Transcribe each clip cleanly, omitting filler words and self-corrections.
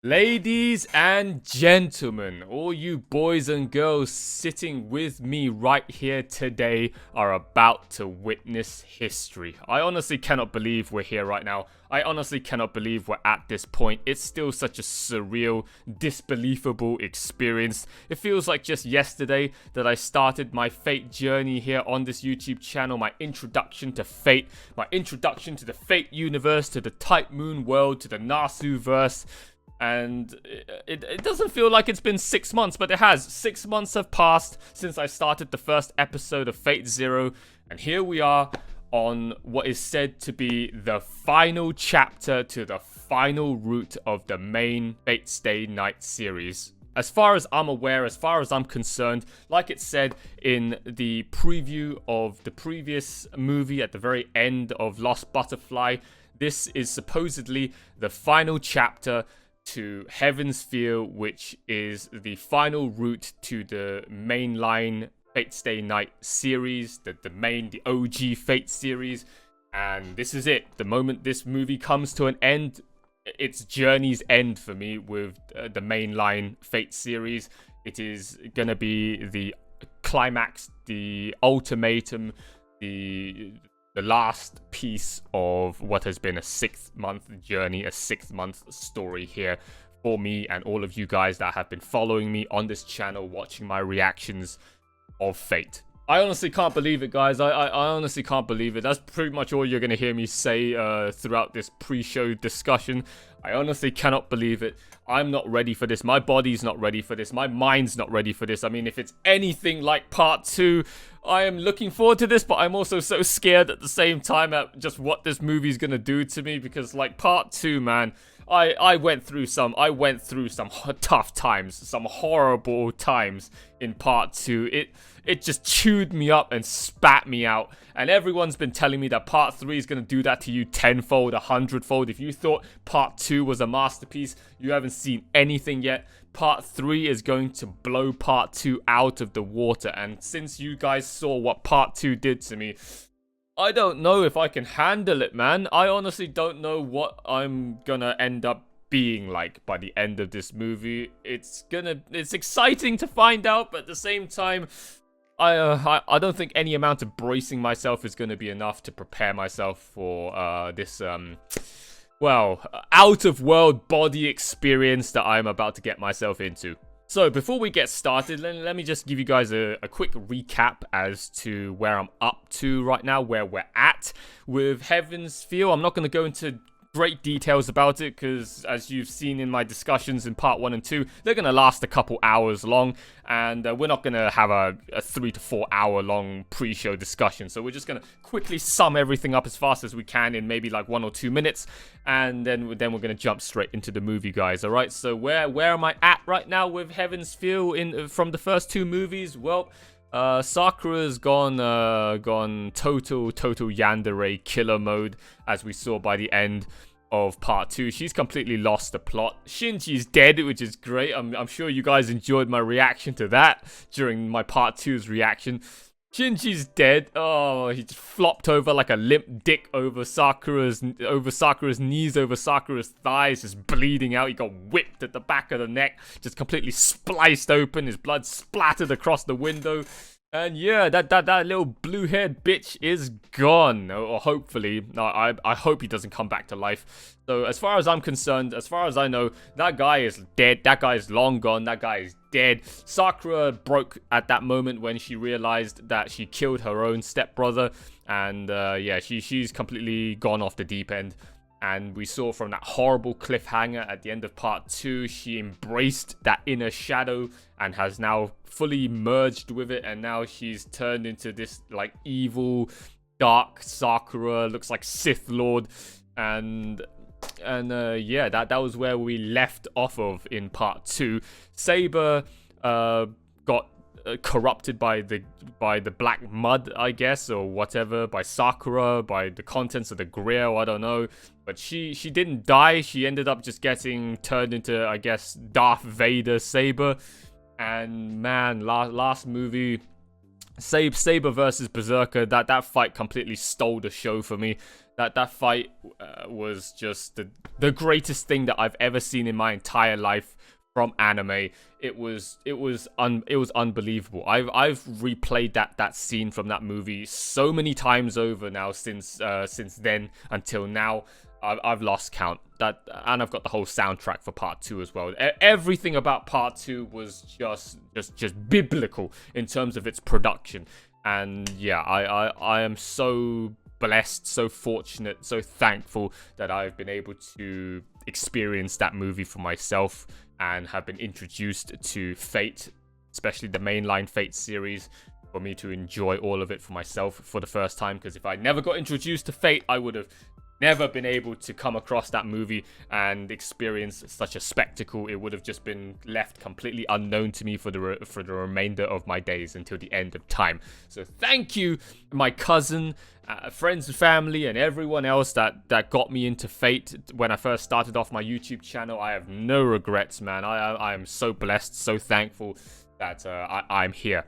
Ladies and gentlemen, all you boys and girls sitting with me right here today are about to witness history. I honestly cannot believe we're here right now. I honestly cannot believe we're at this point. It's still such a surreal, disbelievable experience. It feels like just yesterday that I started my Fate journey here on this YouTube channel, my introduction to Fate, my introduction to the Fate universe, to the Type Moon world, to the Nasu-verse. And it doesn't feel like it's been 6 months, but it has. 6 months have passed since I started the first episode of Fate Zero, and here we are on what is said to be the final chapter to the final route of the main Fate/stay night series. As far as I'm aware, as far as I'm concerned, like it said in the preview of the previous movie at the very end of Lost Butterfly, this is supposedly the final chapter to Heaven's Feel, which is the final route to the mainline Fate/stay night series, the OG Fate series. And this is it. The moment this movie comes to an end, its journey's end for me with the mainline Fate series. It is gonna be the climax, the ultimatum, the last piece of what has been a 6-month journey, a 6-month story here for me and all of you guys that have been following me on this channel, watching my reactions of Fate. I honestly can't believe it, guys. I honestly can't believe it. That's pretty much all you're going to hear me say throughout this pre-show discussion. I honestly cannot believe it. I'm not ready for this. My body's not ready for this. My mind's not ready for this. I mean, if it's anything like part 2, I am looking forward to this, but I'm also so scared at the same time at just what this movie's going to do to me, because like part 2, man, I went through some tough times, some horrible times in part 2. It just chewed me up and spat me out. And everyone's been telling me that part 3 is going to do that to you tenfold, 100-fold. If you thought part 2 was a masterpiece, you haven't seen anything yet. Part 3 is going to blow part 2 out of the water. And since you guys saw what part 2 did to me, I don't know if I can handle it, man. I honestly don't know what I'm gonna end up being like by the end of this movie. It's exciting to find out, but at the same time, I don't think any amount of bracing myself is gonna be enough to prepare myself for this out of world body experience that I'm about to get myself into. So before we get started, let me just give you guys a quick recap as to where I'm up to right now, where we're at with Heaven's Feel. I'm not going to go into great details about it because, as you've seen in my discussions in part 1 and 2, they're going to last a couple hours long, and we're not going to have a 3 to 4 hour long pre-show discussion. So we're just going to quickly sum everything up as fast as we can in maybe like 1 or 2 minutes, and then we're going to jump straight into the movie, guys. All right, so where am I at right now with Heaven's Feel from the first 2 movies? Well, Sakura's gone total yandere killer mode, as we saw by the end of part 2. She's completely lost the plot. Shinji's dead, which is great. I'm sure you guys enjoyed my reaction to that during my part 2's reaction. Shinji's dead. Oh, he just flopped over like a limp dick over Sakura's knees, over Sakura's thighs, just bleeding out. He got whipped at the back of the neck, just completely spliced open. His blood splattered across the window. And yeah, that little blue-haired bitch is gone. Or hopefully. I hope he doesn't come back to life. So as far as I'm concerned, as far as I know, that guy is dead. That guy is long gone. That guy is dead. Sakura broke at that moment when she realized that she killed her own stepbrother. And yeah, she's completely gone off the deep end. And we saw from that horrible cliffhanger at the end of part 2, she embraced that inner shadow and has now fully merged with it. And now she's turned into this like evil, dark Sakura, looks like Sith Lord. And yeah, that was where we left off of in part 2. Saber got corrupted by the black mud, I guess, or whatever, by Sakura, by the contents of the grill, I don't know. But she didn't die. She ended up just getting turned into, I guess, Darth Vader Saber. And man, last movie, Saber versus Berserker, that fight completely stole the show for me. That fight was just the greatest thing that I've ever seen in my entire life from anime. It was unbelievable. I've replayed that scene from that movie so many times over now since then until now. I've lost count. And I've got the whole soundtrack for part 2 as well. Everything about part 2 was just biblical in terms of its production. And yeah, I am so blessed, so fortunate, so thankful that I've been able to experience that movie for myself and have been introduced to Fate, especially the mainline Fate series, for me to enjoy all of it for myself for the first time. Because if I never got introduced to Fate, I would have never been able to come across that movie and experience such a spectacle. It would have just been left completely unknown to me for the remainder of my days until the end of time. So thank you, my cousin, friends and family, and everyone else that got me into Fate when I first started off my YouTube channel. I have no regrets, man. I am so blessed, so thankful that I'm here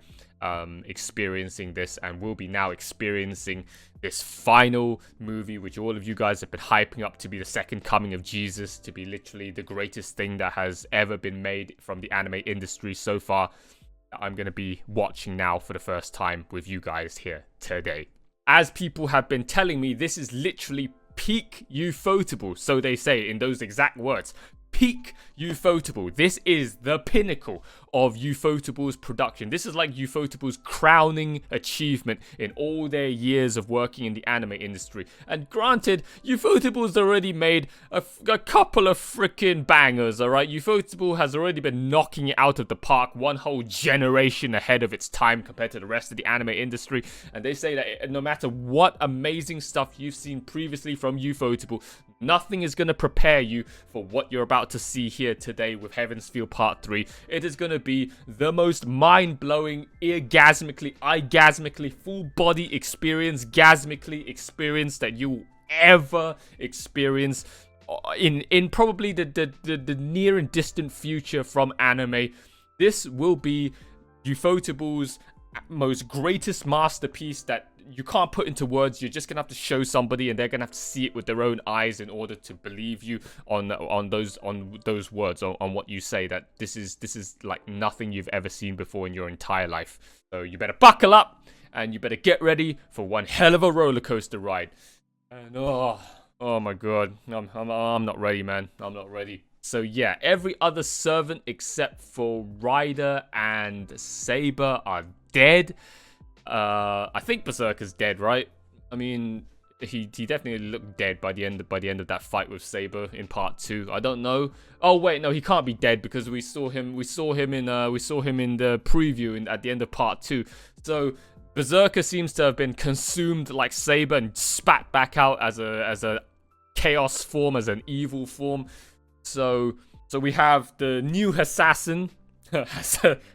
experiencing this, and will be now experiencing this final movie, which all of you guys have been hyping up to be the second coming of Jesus, to be literally the greatest thing that has ever been made from the anime industry so far. I'm going to be watching now for the first time with you guys here today. As people have been telling me, this is literally peak Ufotable, so they say in those exact words. Peak Ufotable. This is the pinnacle of Ufotable's production. This is like Ufotable's crowning achievement in all their years of working in the anime industry. And granted, Ufotable's already made a couple of freaking bangers, alright? Ufotable has already been knocking it out of the park, one whole generation ahead of its time compared to the rest of the anime industry. And they say that no matter what amazing stuff you've seen previously from Ufotable, nothing is going to prepare you for what you're about to see here today with Heaven's Feel Part 3. It is going to be the most mind-blowing, eargasmically, full-body experience, gasmically experience that you will ever experience in probably the near and distant future from anime. This will be Ufotable's most greatest masterpiece that you can't put into words. You're just gonna have to show somebody, and they're gonna have to see it with their own eyes in order to believe you on those words, on what you say. That this is like nothing you've ever seen before in your entire life. So you better buckle up, and you better get ready for one hell of a roller coaster ride. And oh my god, I'm not ready, man. I'm not ready. So yeah, every other servant except for Ryder and Saber are dead. I think Berserker's dead, right? I mean, he definitely looked dead by the end of that fight with Saber in part 2. I don't know. Oh wait, no, he can't be dead because we saw him in the preview at the end of part 2. So Berserker seems to have been consumed like Saber and spat back out as a chaos form, as an evil form. So we have the new assassin.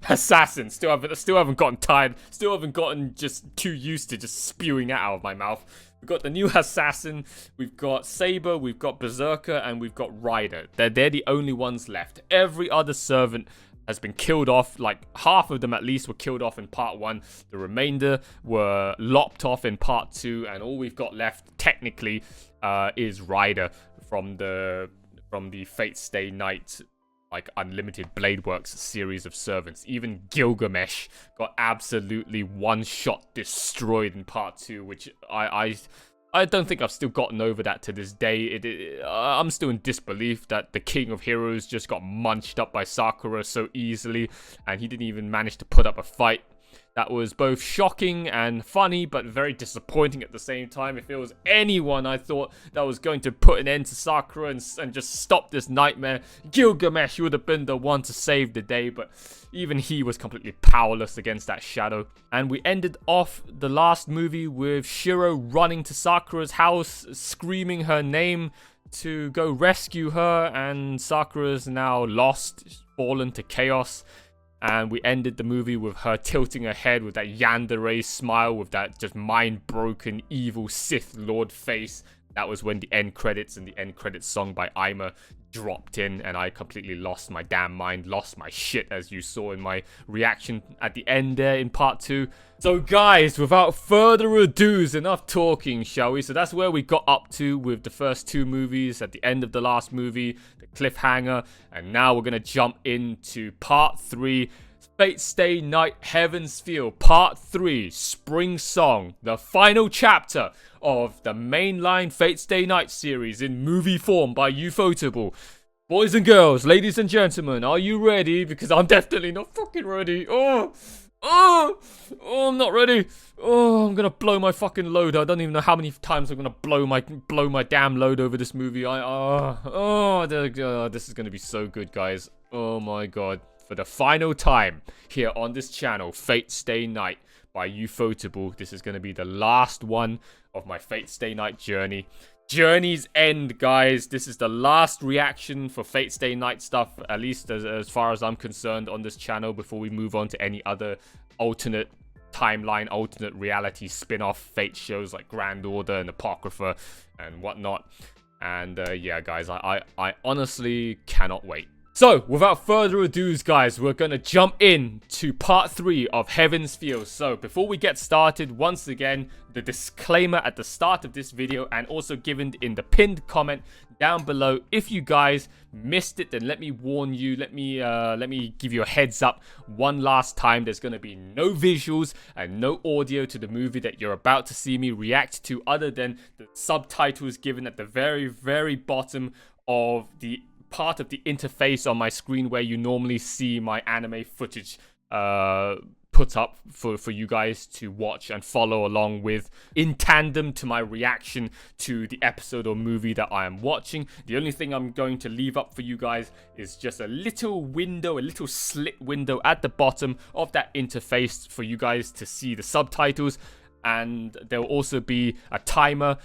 Assassin. Still haven't gotten tired. Still haven't gotten just too used to just spewing it out of my mouth. We've got the new assassin. We've got Saber. We've got Berserker, and we've got Ryder. They're the only ones left. Every other servant has been killed off. Like half of them at least were killed off in part 1. The remainder were lopped off in part 2, and all we've got left technically is Ryder from the Fate Stay Night, like Unlimited Blade Works series of servants. Even Gilgamesh got absolutely one-shot destroyed in part 2, which I don't think I've still gotten over that to this day. I'm still in disbelief that the King of Heroes just got munched up by Sakura so easily, and he didn't even manage to put up a fight. That was both shocking and funny, but very disappointing at the same time. If it was anyone I thought that was going to put an end to Sakura and just stop this nightmare, Gilgamesh would have been the one to save the day, but even he was completely powerless against that shadow. And we ended off the last movie with Shiro running to Sakura's house, screaming her name to go rescue her, and Sakura's now lost, fallen to chaos. And we ended the movie with her tilting her head with that yandere smile, with that just mind-broken, evil Sith Lord face, That was when the end credits and the end credits song by Ima dropped in, and I completely lost my damn mind, lost my shit, as you saw in my reaction at the end there in part 2. So guys, without further ado, enough talking, shall we? So that's where we got up to with the first 2 movies, at the end of the last movie, the cliffhanger, and now we're gonna jump into part 3, Fate Stay Night Heaven's Feel, Part 3, Spring Song, the final chapter of the mainline Fate Stay Night series in movie form by Ufotable. Boys and girls, ladies and gentlemen, are you ready? Because I'm definitely not fucking ready. Oh, I'm not ready. Oh, I'm gonna blow my fucking load. I don't even know how many times I'm gonna blow my damn load over this movie. This is gonna be so good, guys. Oh my god. For the final time here on this channel, Fate Stay Night by Ufotable. This is going to be the last one of my Fate Stay Night journey. Journey's end, guys. This is the last reaction for Fate Stay Night stuff, at least as far as I'm concerned on this channel, before we move on to any other alternate timeline, alternate reality spin-off Fate shows like Grand Order and Apocrypha and whatnot. And yeah, guys, I honestly cannot wait. So, without further ado, guys, we're going to jump in to part 3 of Heaven's Feel. So, before we get started, once again, the disclaimer at the start of this video and also given in the pinned comment down below. If you guys missed it, then let me warn you, let me give you a heads up one last time. There's going to be no visuals and no audio to the movie that you're about to see me react to, other than the subtitles given at the very, very bottom of the part of the interface on my screen where you normally see my anime footage put up for you guys to watch and follow along with, in tandem to my reaction to the episode or movie that I am watching. The only thing I'm going to leave up for you guys is just a little window, a little slit window at the bottom of that interface for you guys to see the subtitles, and there will also be a timer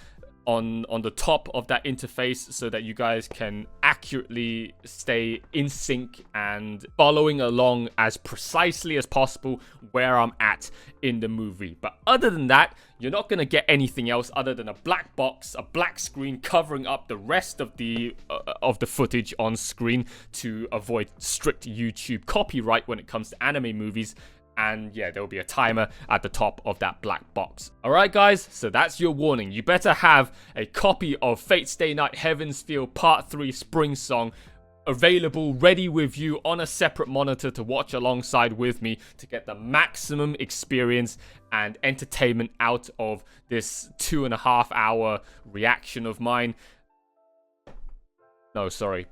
on the top of that interface so that you guys can accurately stay in sync and following along as precisely as possible where I'm at in the movie. But other than that, you're not going to get anything else other than a black box, a black screen covering up the rest of the footage on screen to avoid strict YouTube copyright when it comes to anime movies. And yeah, there will be a timer at the top of that black box. Alright guys, so that's your warning. You better have a copy of Fate Stay Night Heaven's Feel Part 3 Spring Song available, ready with you on a separate monitor to watch alongside with me to get the maximum experience and entertainment out of this 2.5 hour reaction of mine. No, sorry.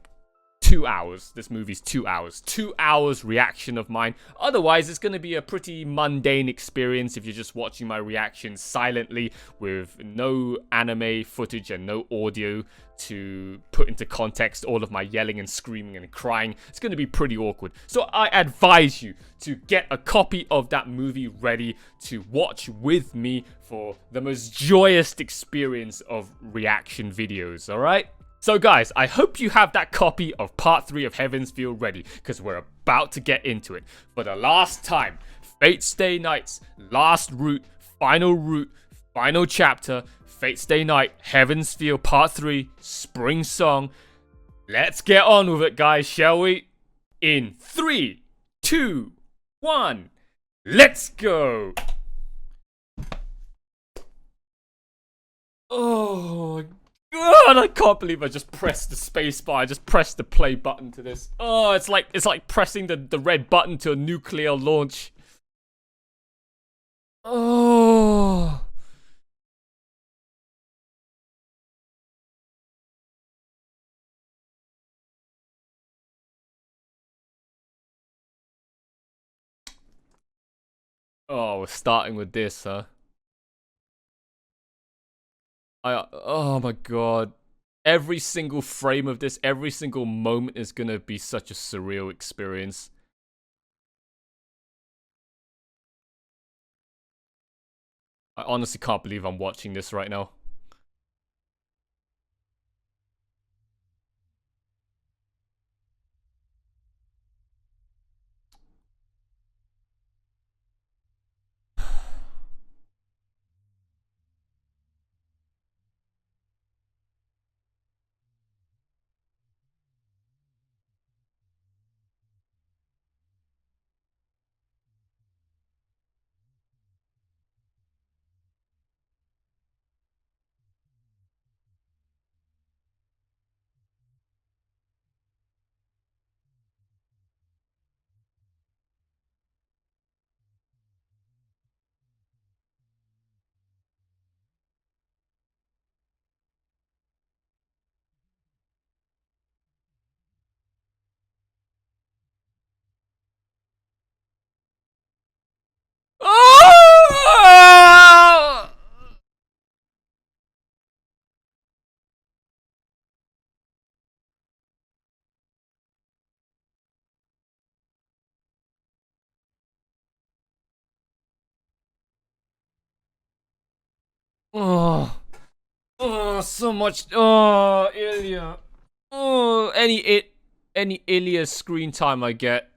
2 hours. This movie's 2 hours. 2 hours reaction of mine. Otherwise, it's going to be a pretty mundane experience if you're just watching my reaction silently with no anime footage and no audio to put into context all of my yelling and screaming and crying. It's going to be pretty awkward. So I advise you to get a copy of that movie ready to watch with me for the most joyous experience of reaction videos, alright? So guys, I hope you have that copy of part 3 of Heaven's Feel ready, because we're about to get into it. For the last time, Fate Stay Night's last route, final chapter, Fate Stay Night, Heaven's Feel part 3, Spring Song. Let's get on with it, guys, shall we? In 3, 2, 1, let's go! Oh, God, I can't believe I just pressed the space bar. I just pressed the play button to this. Oh, it's like pressing the red button to a nuclear launch. Oh. Oh, we're starting with this, huh? Oh my god. Every single frame of this, every single moment is gonna be such a surreal experience. I honestly can't believe I'm watching this right now. Oh, oh, so much. Oh, Ilya. Oh, any Ilya screen time I get.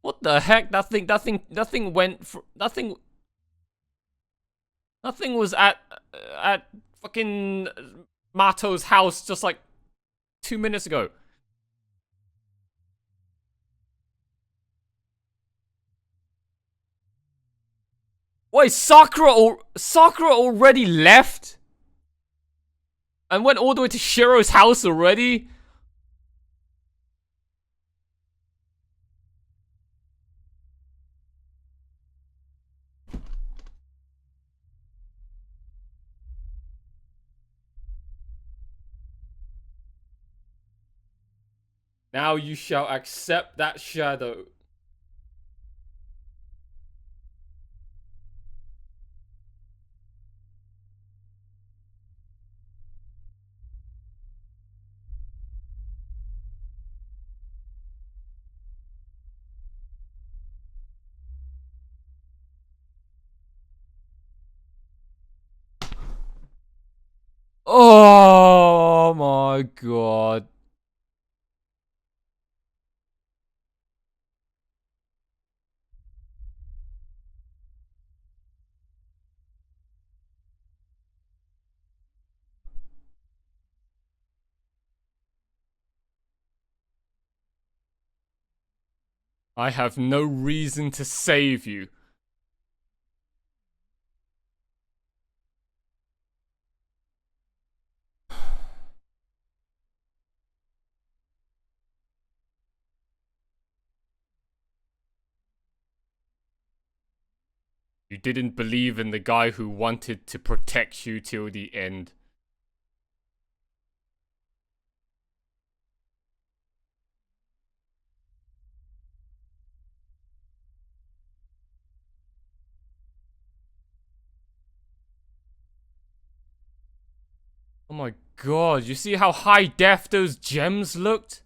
What the heck? Nothing went for nothing. Nothing was at fucking Mato's house just like 2 minutes ago. Wait, Sakura already left and went all the way to Shiro's house already. Now you shall accept that shadow. Oh my god. I have no reason to save you. You didn't believe in the guy who wanted to protect you till the end. Oh my god, you see how high def those gems looked?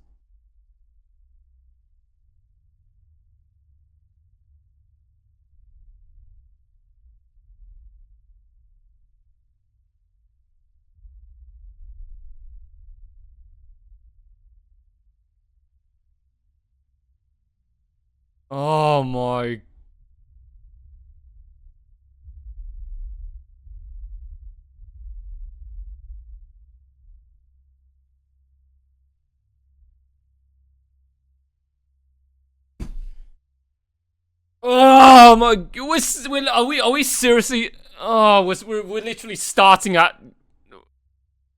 Oh my. Oh my. Are we seriously? Oh, we're literally starting at.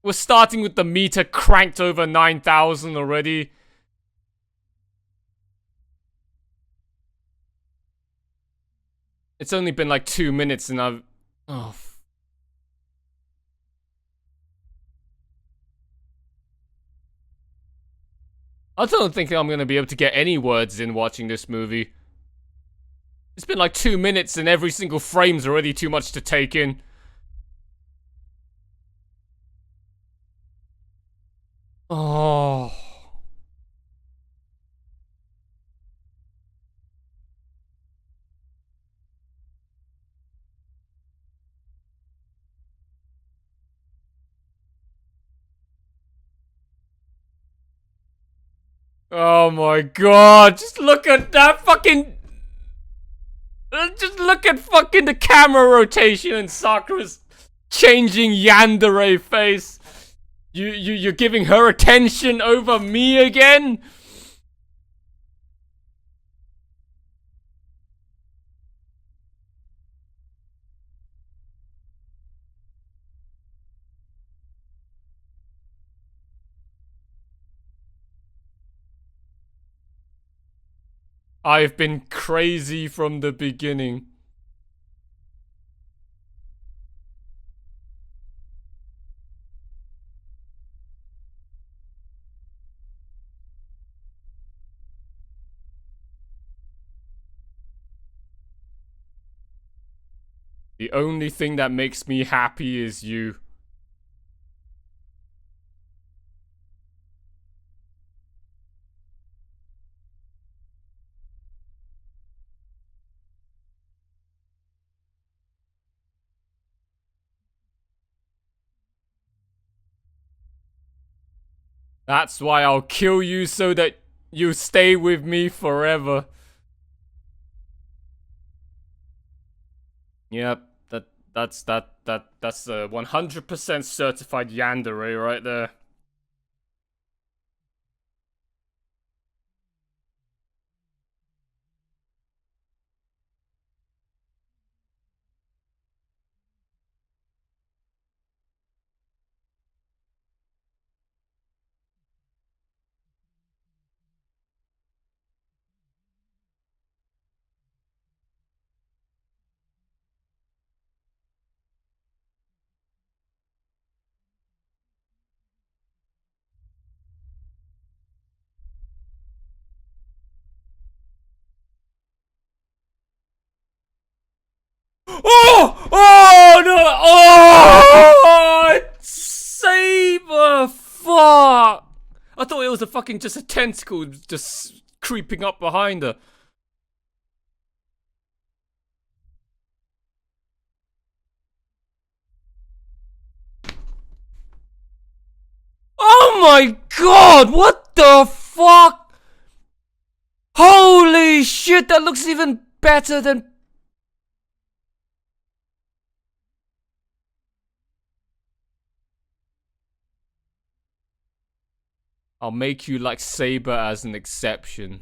We're starting with the meter cranked over 9,000 already. It's only been like 2 minutes and I've. Oh. I don't think I'm gonna be able to get any words in watching this movie. It's been like 2 minutes and every single frame's already too much to take in. Oh. Oh my god. Just look at that fucking. Just look at fucking the camera rotation and Sakura's changing yandere face. You're giving her attention over me again? I've been crazy from the beginning. The only thing that makes me happy is you. That's why I'll kill you so that you stay with me forever. Yep, that's a 100% certified yandere right there. Oh! Oh no! Oh! Saber! Fuck! I thought it was a fucking just a tentacle just creeping up behind her. Oh my god! What the fuck? Holy shit! That looks even better than. I'll make you like Saber as an exception.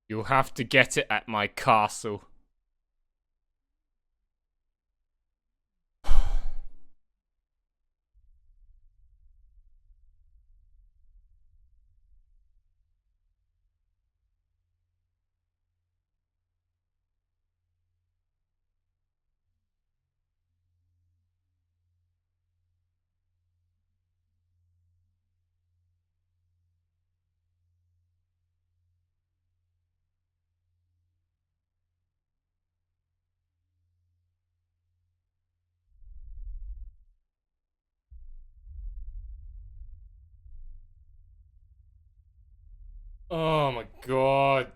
You'll have to get it at my castle. Oh my god.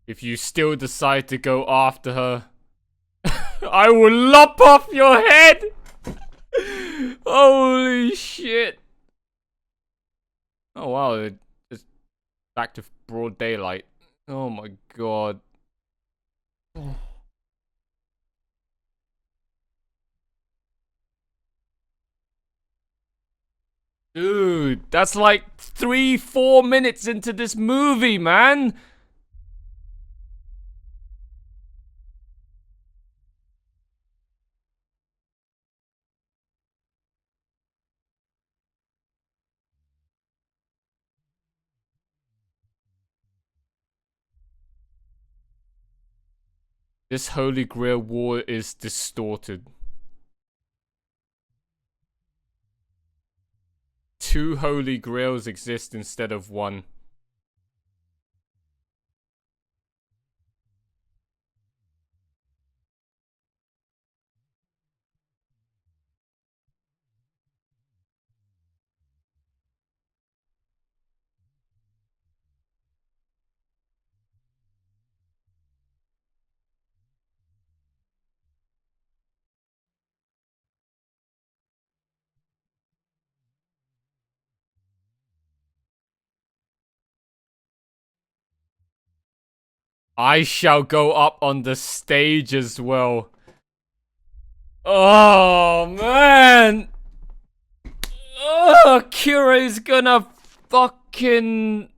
If you still decide to go after her, I will lop off your head! Holy shit. Oh wow, it's back to broad daylight. Oh my god. Dude, that's like 3-4 minutes into this movie, man. This Holy Grail war is distorted. 2 Holy Grails exist instead of 1. I shall go up on the stage as well. Oh, man. Oh, Kirei's gonna fucking...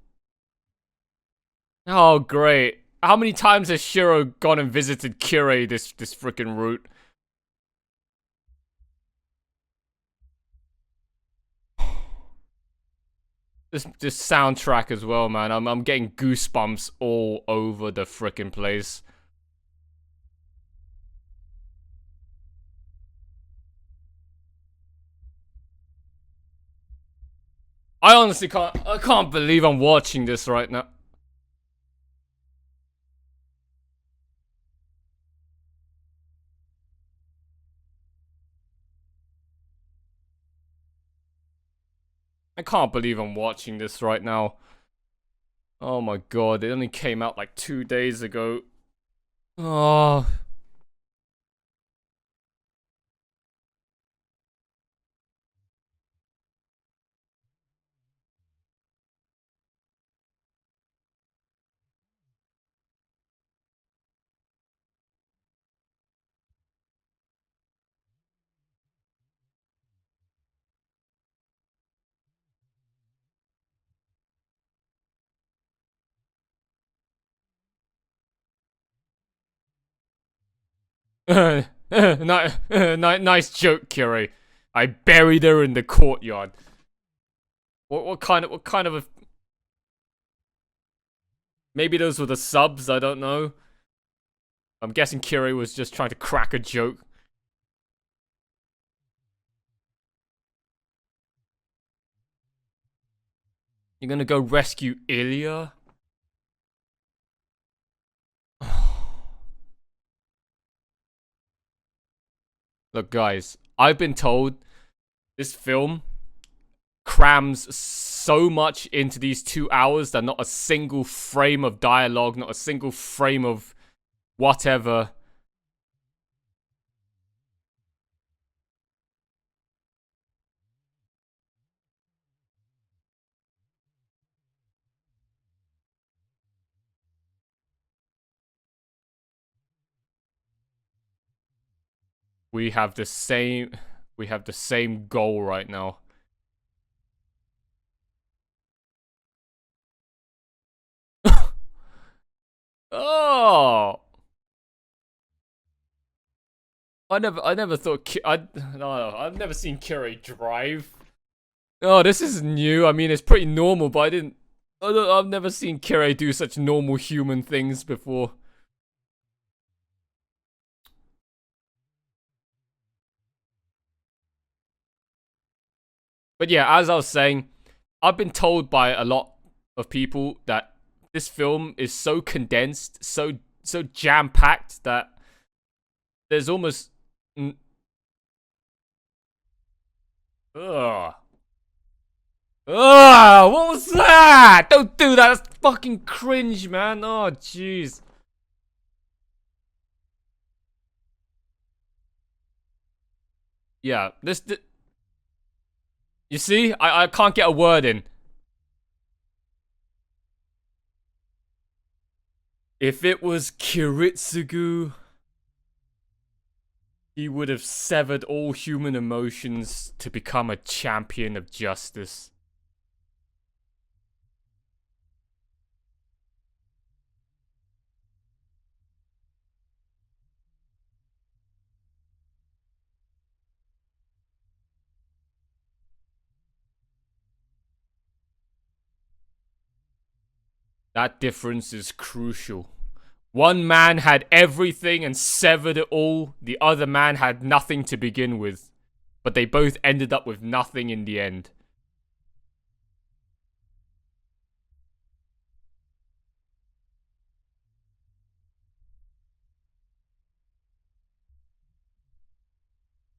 Oh, great. How many times has Shiro gone and visited Kirei this freaking route? This soundtrack as well, man. I'm getting goosebumps all over the freaking place. I honestly can't believe I'm watching this right now. I can't believe I'm watching this right now. Oh my god, it only came out like 2 days ago. Oh. Nice joke, Kirei. I buried her in the courtyard. What kind of a... Maybe those were the subs, I don't know. I'm guessing Kirei was just trying to crack a joke. You're gonna go rescue Ilya? Look, guys, I've been told this film crams so much into these 2 hours that not a single frame of dialogue, not a single frame of whatever. We have the same goal right now. Oh, I never thought no, I've never seen Kirei drive. Oh, this is new. I mean, it's pretty normal, but I've never seen Kirei do such normal human things before. But yeah, as I was saying, I've been told by a lot of people that this film is so condensed, so jam-packed that there's almost... Ugh. Ugh, what was that? Don't do that, that's fucking cringe, man. Oh, jeez. Yeah, this... You see? I can't get a word in. If it was Kiritsugu, he would have severed all human emotions to become a champion of justice. That difference is crucial. One man had everything and severed it all. The other man had nothing to begin with. But they both ended up with nothing in the end.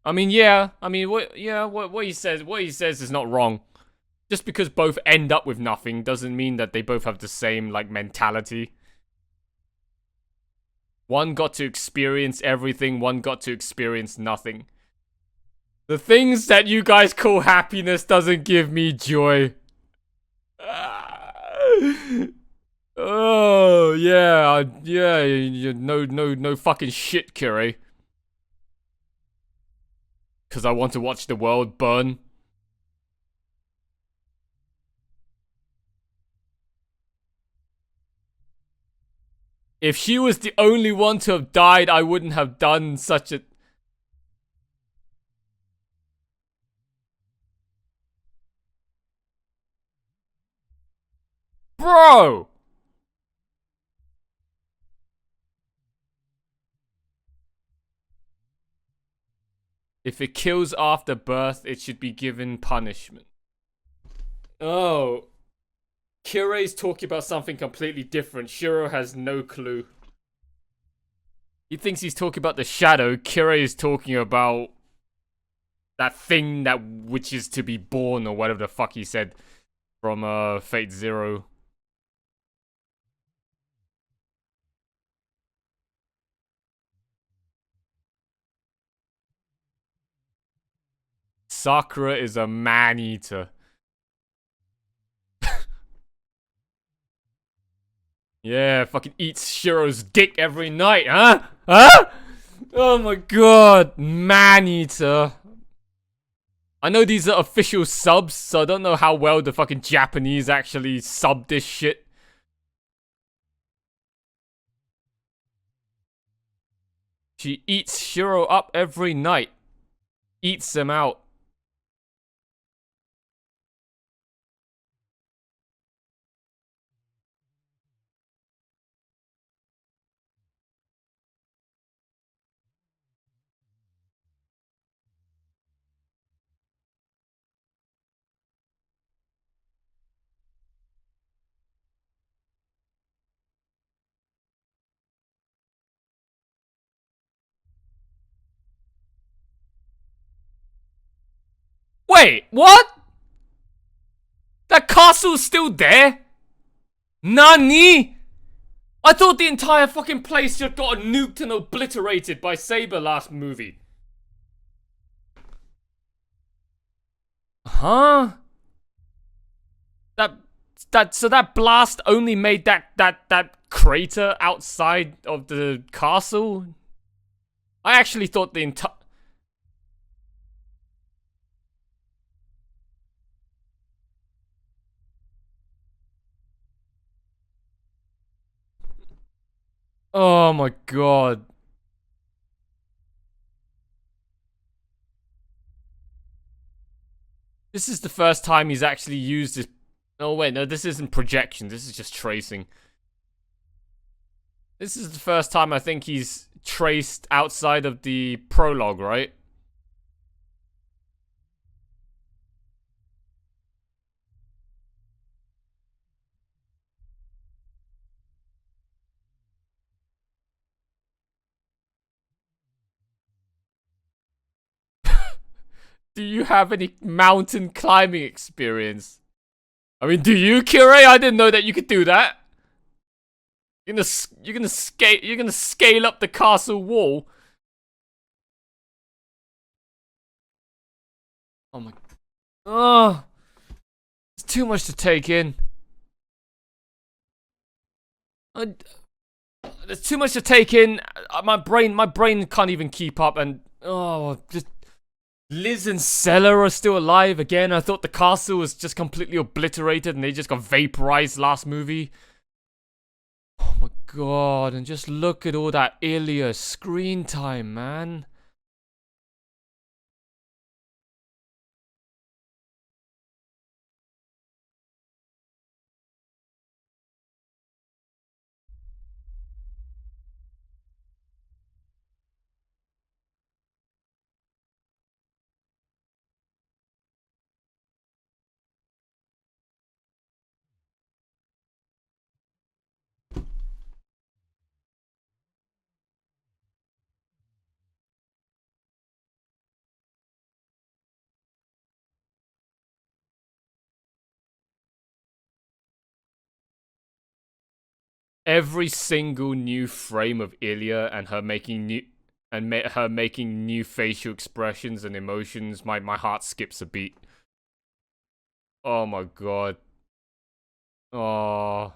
I mean, yeah. I mean, what he says is not wrong. Just because both end up with nothing doesn't mean that they both have the same, like, mentality. One got to experience everything, one got to experience nothing. The things that you guys call happiness doesn't give me joy. Oh, yeah, Yeah, no fucking shit, Kirei. Because I want to watch the world burn. If she was the only one to have died, I wouldn't have done such a... Bro! If it kills after birth, it should be given punishment. Oh. Kirei's talking about something completely different. Shiro has no clue. He thinks he's talking about the shadow. Kirei is talking about that thing that which is to be born, or whatever the fuck he said from Fate Zero. Sakura is a man-eater. Yeah, fucking eats Shiro's dick every night, huh? Huh? Oh my god, man-eater. I know these are official subs, so I don't know how well the fucking Japanese actually sub this shit. She eats Shiro up every night. Eats him out. Wait, what? That castle's still there? Nani? I thought the entire fucking place just got nuked and obliterated by Saber last movie. Huh? So that blast only made that crater outside of the castle? I actually thought the entire... Oh my god. This is the first time he's actually used this... Oh wait, no, this isn't projection, this is just tracing. This is the first time I think he's traced outside of the prologue, right? Do you have any mountain climbing experience? I mean, do you, Kirei? I didn't know that you could do that. You're gonna scale up the castle wall. Oh my... Oh, it's too much to take in. There's too much to take in. My brain can't even keep up. And oh, just Liz and Sella are still alive again. I thought the castle was just completely obliterated and they just got vaporized last movie. Oh my god! And just look at all that Ilya screen time, man. Every single new frame of Ilya and her making new facial expressions and emotions, my heart skips a beat. Oh my god. Oh.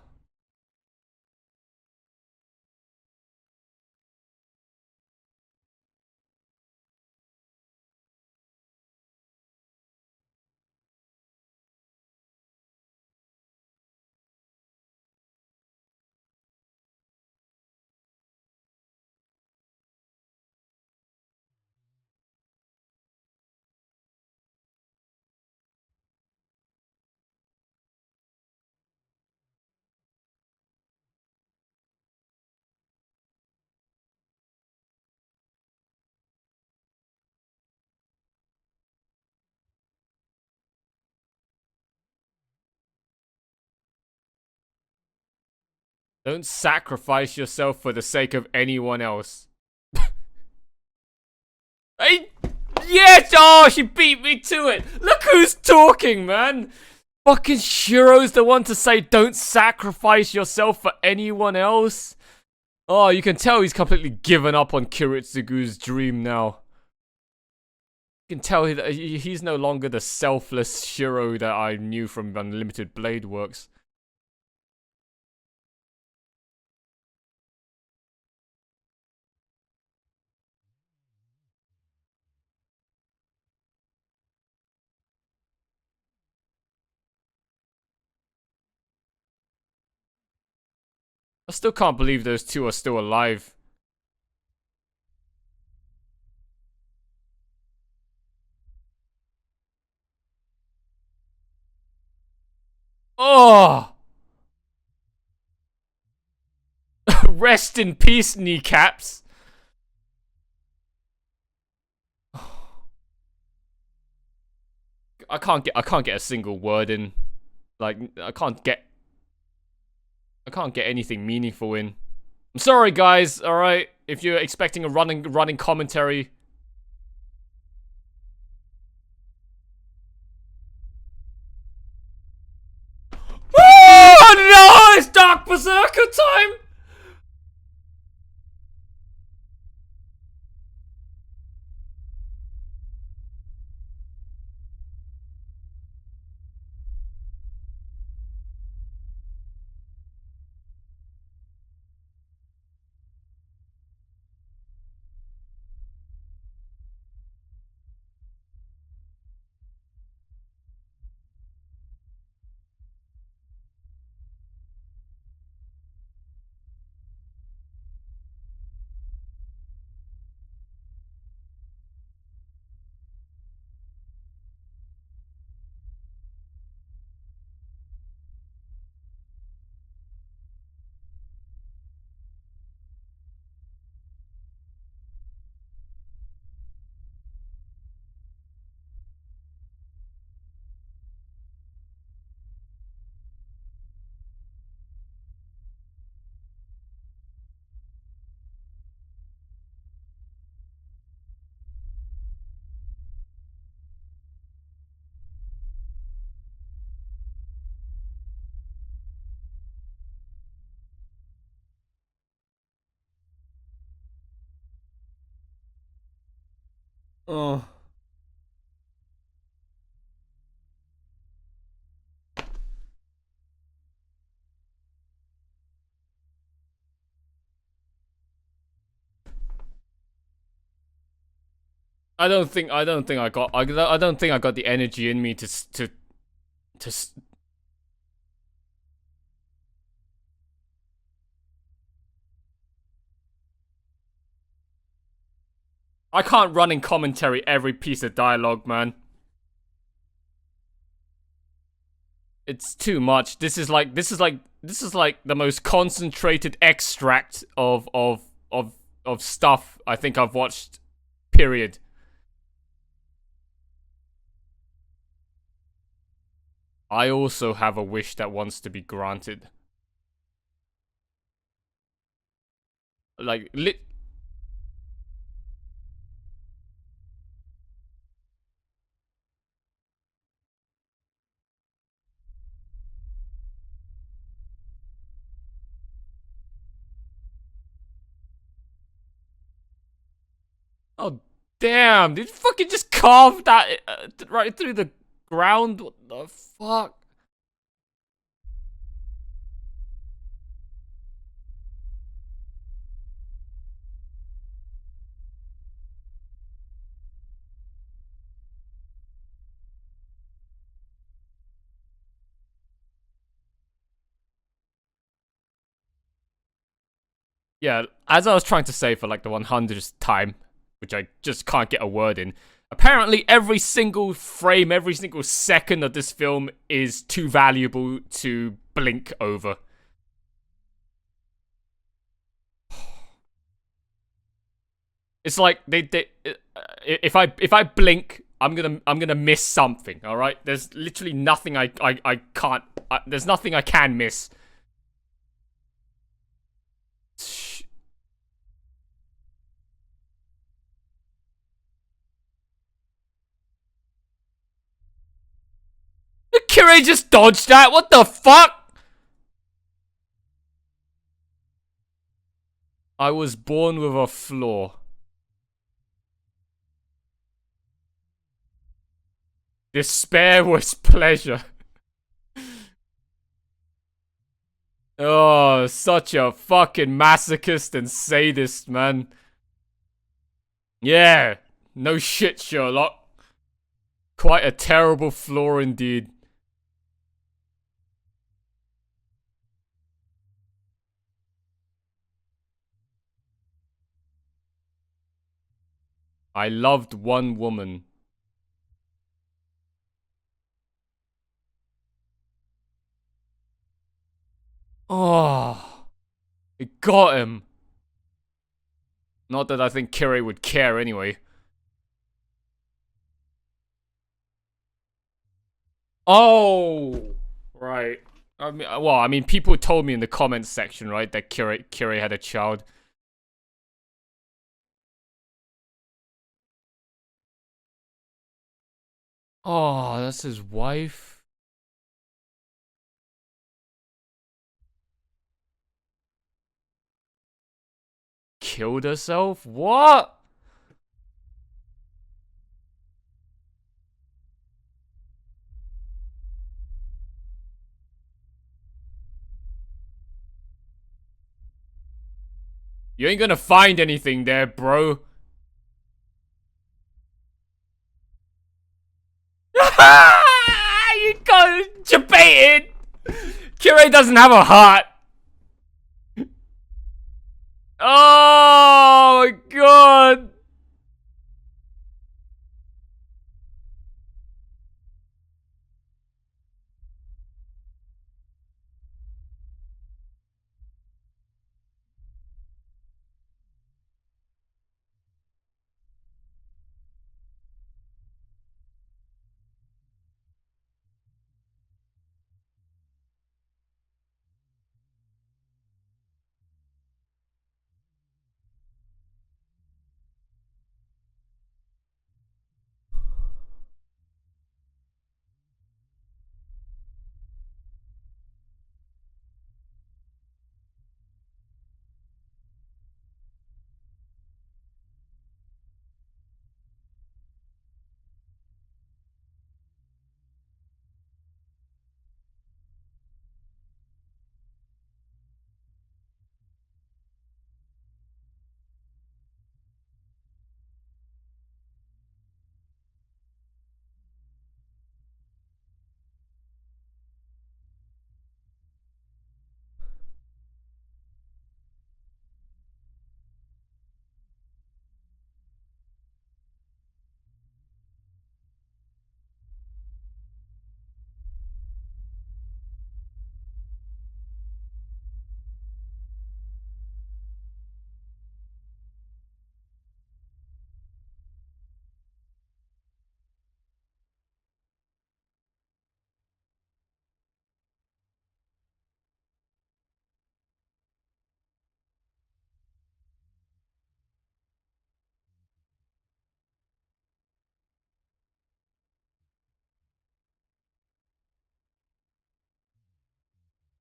Don't sacrifice yourself for the sake of anyone else. Hey, yes! Oh, she beat me to it. Look who's talking, man. Fucking Shiro's the one to say don't sacrifice yourself for anyone else. Oh, you can tell he's completely given up on Kiritsugu's dream now. You can tell that he's no longer the selfless Shiro that I knew from Unlimited Blade Works. I still can't believe those two are still alive. Oh! Rest in peace, kneecaps. I can't get a single word in. Like, I can't get anything meaningful in. I'm sorry, guys. All right, if you're expecting a running commentary. Oh no! It's Dark Berserker time. Oh. I don't think I got the energy in me to I can't run in commentary every piece of dialogue, man. It's too much. This is like the most concentrated extract of stuff I think I've watched. Period. I also have a wish that wants to be granted. Like, oh, damn. Did you fucking just carve that right through the ground? What the fuck? Yeah, as I was trying to say for like the 100th time, which I just can't get a word in, apparently every single frame, every single second of this film is too valuable to blink over. It's like if I blink, I'm gonna miss something. All right, there's literally nothing I can't. There's nothing I can miss. Kirei just dodged that. What the fuck? I was born with a flaw. Despair was pleasure. Oh, such a fucking masochist and sadist, man. Yeah, no shit, Sherlock. Quite a terrible flaw indeed. I loved one woman. Oh, it got him. Not that I think Kirei would care anyway. Oh, right. I mean, people told me in the comments section, right, that Kirei had a child. Oh, that's his wife. Killed herself? What? You ain't gonna find anything there, bro. You got debated. Kirei doesn't have a heart. Oh my god.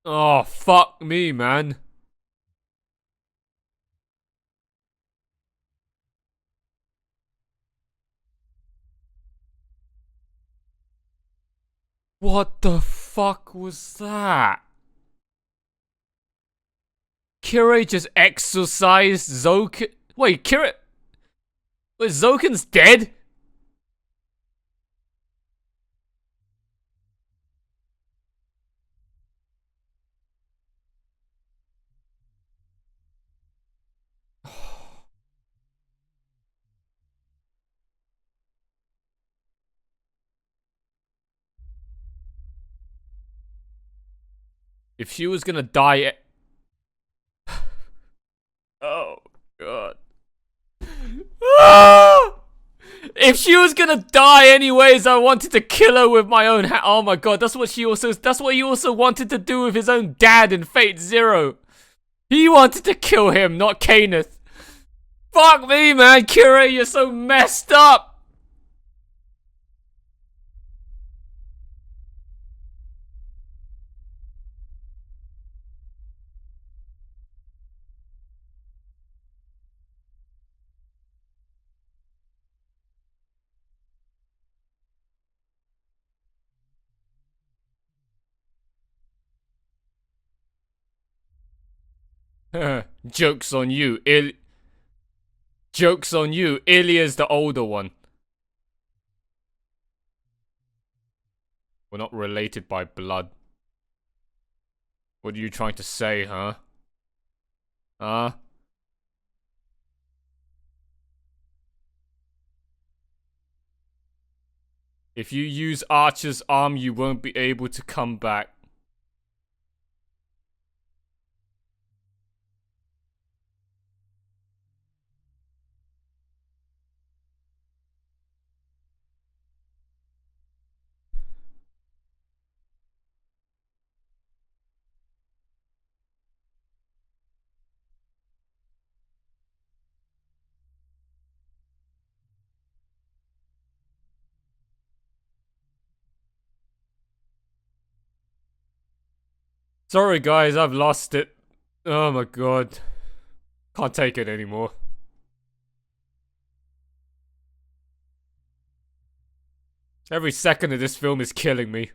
Oh, fuck me, man. What the fuck was that? Kirei just exorcised Zoken. Wait, Kirei. Wait, Zoken's dead? If she was gonna die. Oh, God. If she was gonna die anyways, I wanted to kill her with my own hand. Oh my god, that's what he also wanted to do with his own dad in Fate Zero. He wanted to kill him, not Kenneth. Fuck me, man. Kirei, you're so messed up. Joke's on you. Joke's on you. Ilya's the older one. We're not related by blood. What are you trying to say, huh? Huh? If you use Archer's arm, you won't be able to come back. Sorry guys, I've lost it. Oh my god. Can't take it anymore. Every second of this film is killing me.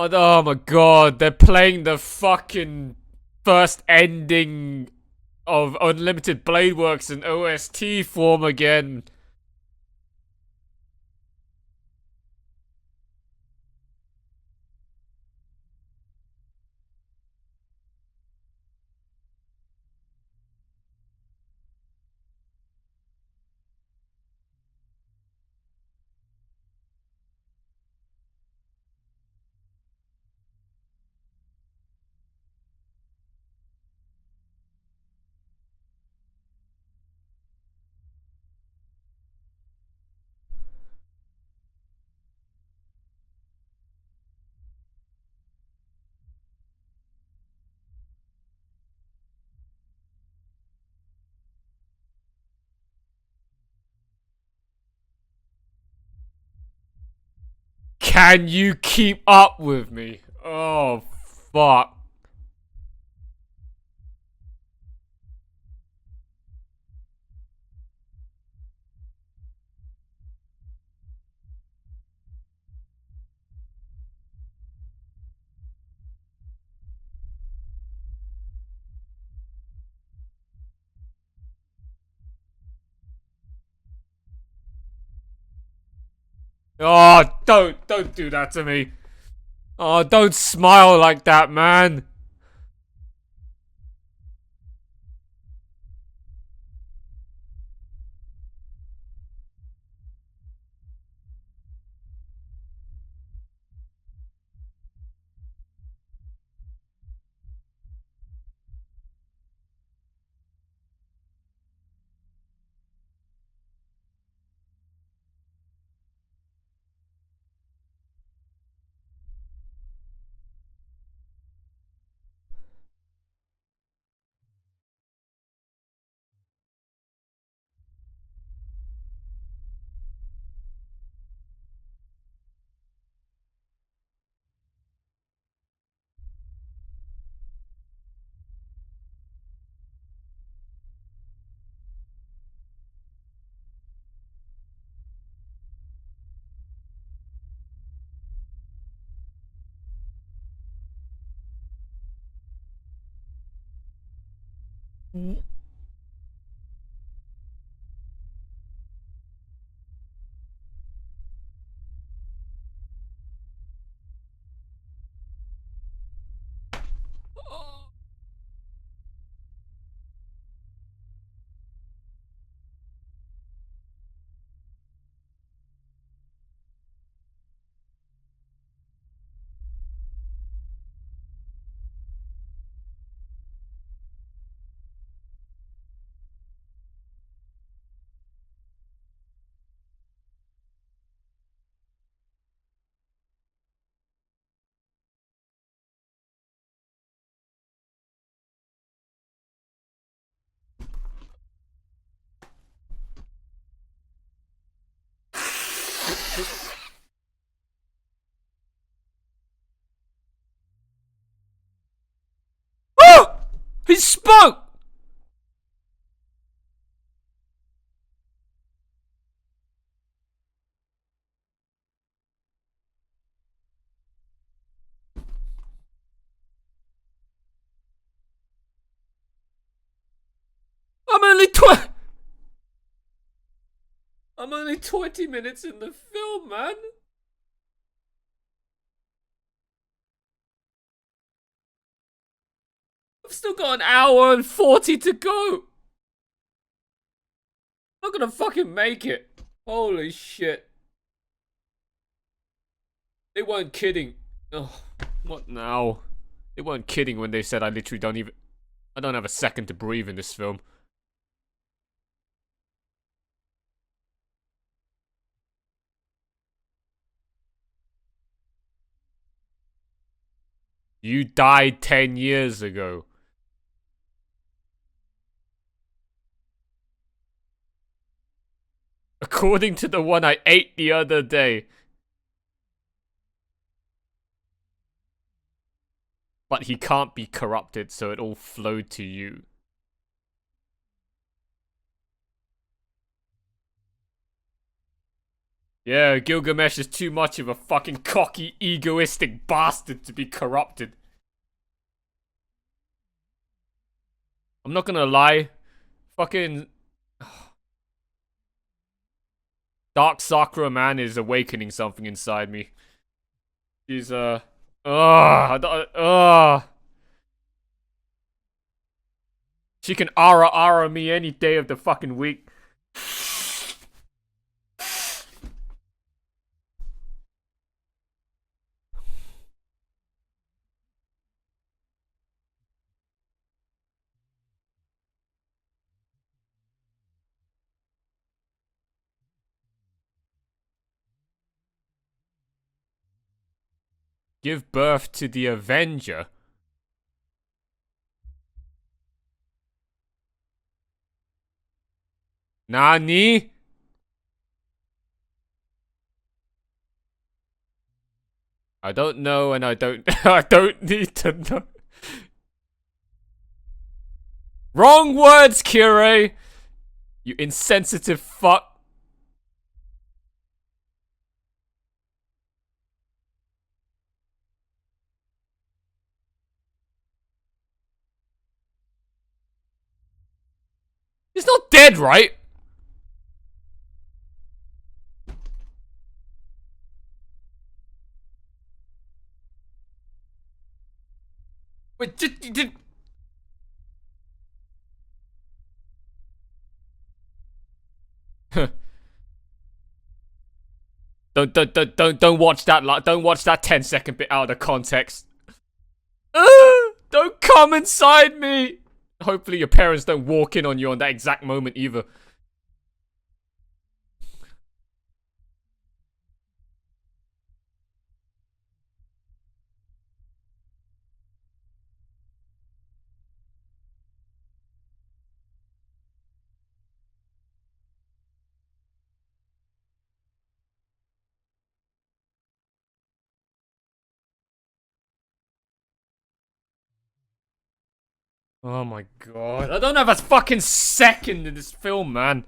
Oh my god, they're playing the fucking first ending of Unlimited Blade Works in OST form again. Can you keep up with me? Oh, fuck. Oh, don't do that to me. Oh, don't smile like that, man. He spoke! I'm only I'm only 20 minutes in the film, man. I've still got an hour and 40 to go. I'm not gonna fucking make it. Holy shit. They weren't kidding. Oh, what now? They weren't kidding when they said I literally I don't have a second to breathe in this film. You died 10 years ago. According to the one I ate the other day. But he can't be corrupted, so it all flowed to you. Yeah, Gilgamesh is too much of a fucking cocky, egoistic bastard to be corrupted. I'm not gonna lie. Fucking Dark Sakura, man, is awakening something inside me. She's, she can ara me any day of the fucking week. Give birth to the Avenger. Nani? I don't know, and I don't I don't need to know. Wrong words, Kirei! You insensitive fuck. He's not dead, right? Wait, did don't watch that. Don't watch that 10-second bit out of context. Don't come inside me. Hopefully your parents don't walk in on you on that exact moment either. Oh my god. I don't have a fucking second in this film, man.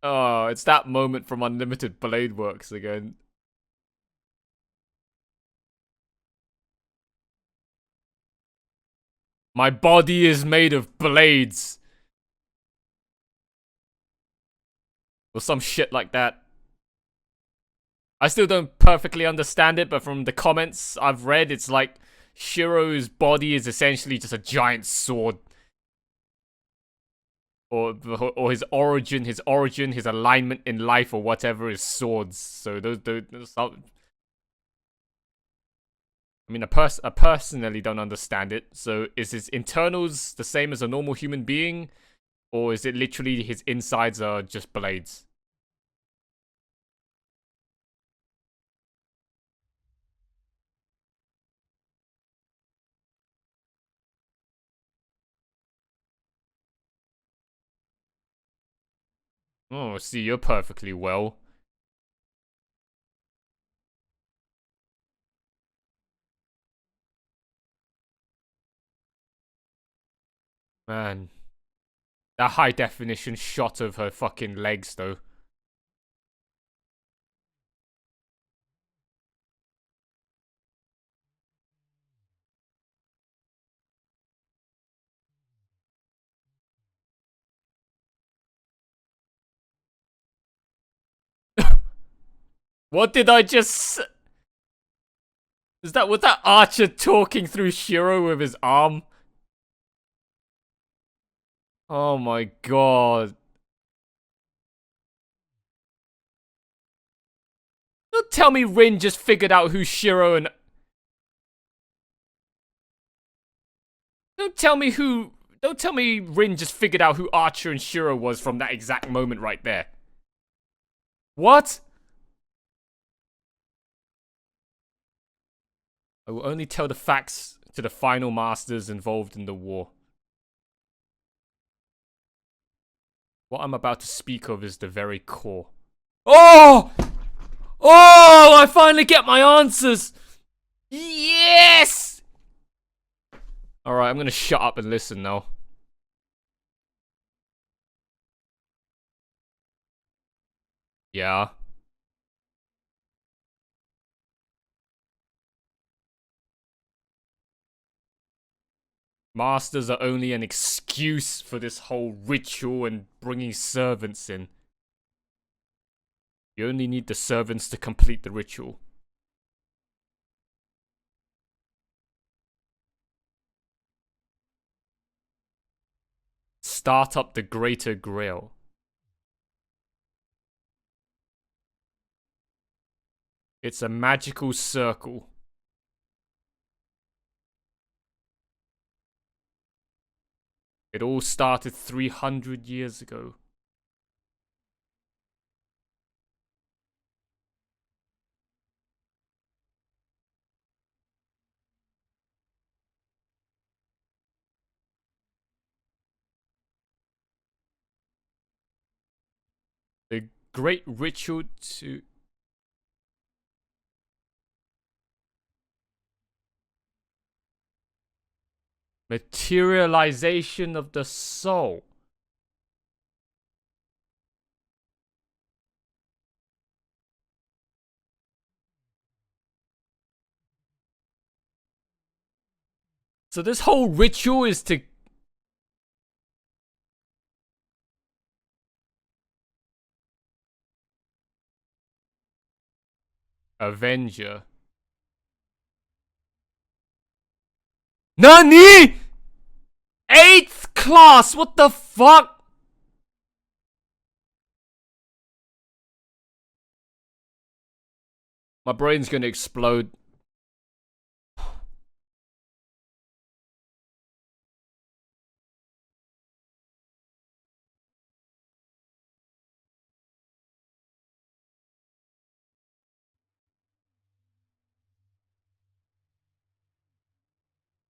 Oh, it's that moment from Unlimited Blade Works again. My body is made of blades. Or some shit like that. I still don't perfectly understand it, but from the comments I've read, it's like Shiro's body is essentially just a giant sword. Or his origin, his alignment in life or whatever is swords. So those I mean, I personally don't understand it. So is his internals the same as a normal human being? Or is it literally his insides are just blades? Oh, see, you're perfectly well. Man. That high definition shot of her fucking legs, though. What did I just... Was that Archer talking through Shiro with his arm? Oh my god. Don't tell me Rin just figured out who Shiro and... Don't tell me who... Don't tell me Rin just figured out who Archer and Shiro was from that exact moment right there. What? I will only tell the facts to the final masters involved in the war. What I'm about to speak of is the very core. Oh! Oh! I finally get my answers! Yes! Alright, I'm gonna shut up and listen now. Yeah. Masters are only an excuse for this whole ritual and bringing servants in. You only need the servants to complete the ritual. Start up the Greater Grail. It's a magical circle. It all started 300 years ago. The great ritual to... Materialization of the soul. So this whole ritual is to... Avenger. NANI?! 8th class! What the fuck?! My brain's gonna explode.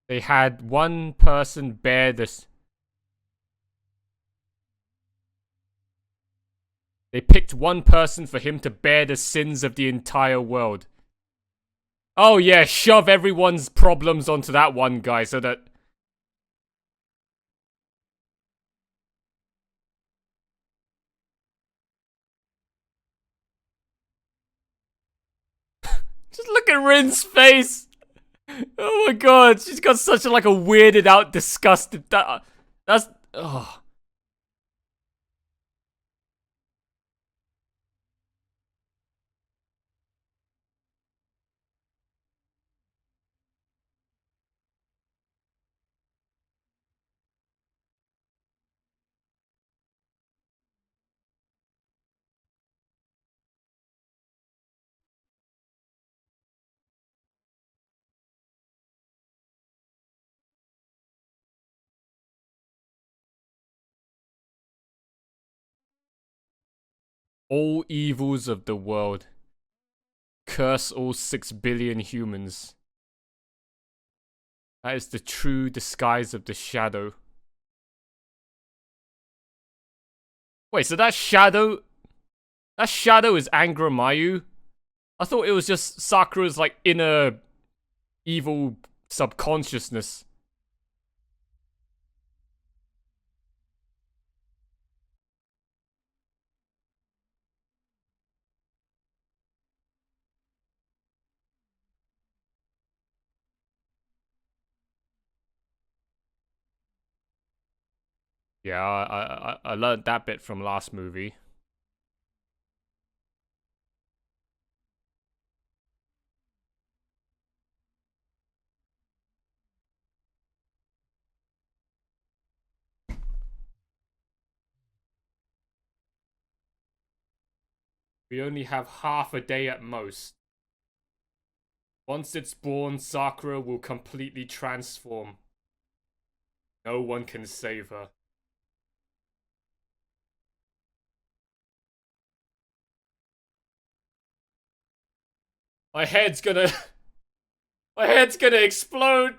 They had one person bear this. They picked one person for him to bear the sins of the entire world. Oh yeah, shove everyone's problems onto that one guy so that... Just look at Rin's face! Oh my god, she's got such a, like a weirded out, disgusted... That's... Oh. All evils of the world. Curse all 6 billion humans. That is the true disguise of the shadow. Wait, so that shadow... That shadow is Angra Mayu? I thought it was just Sakura's, like, inner evil subconsciousness. Yeah, I learned that bit from last movie. We only have half a day at most. Once it's born, Sakura will completely transform. No one can save her. My head's gonna... My head's gonna explode!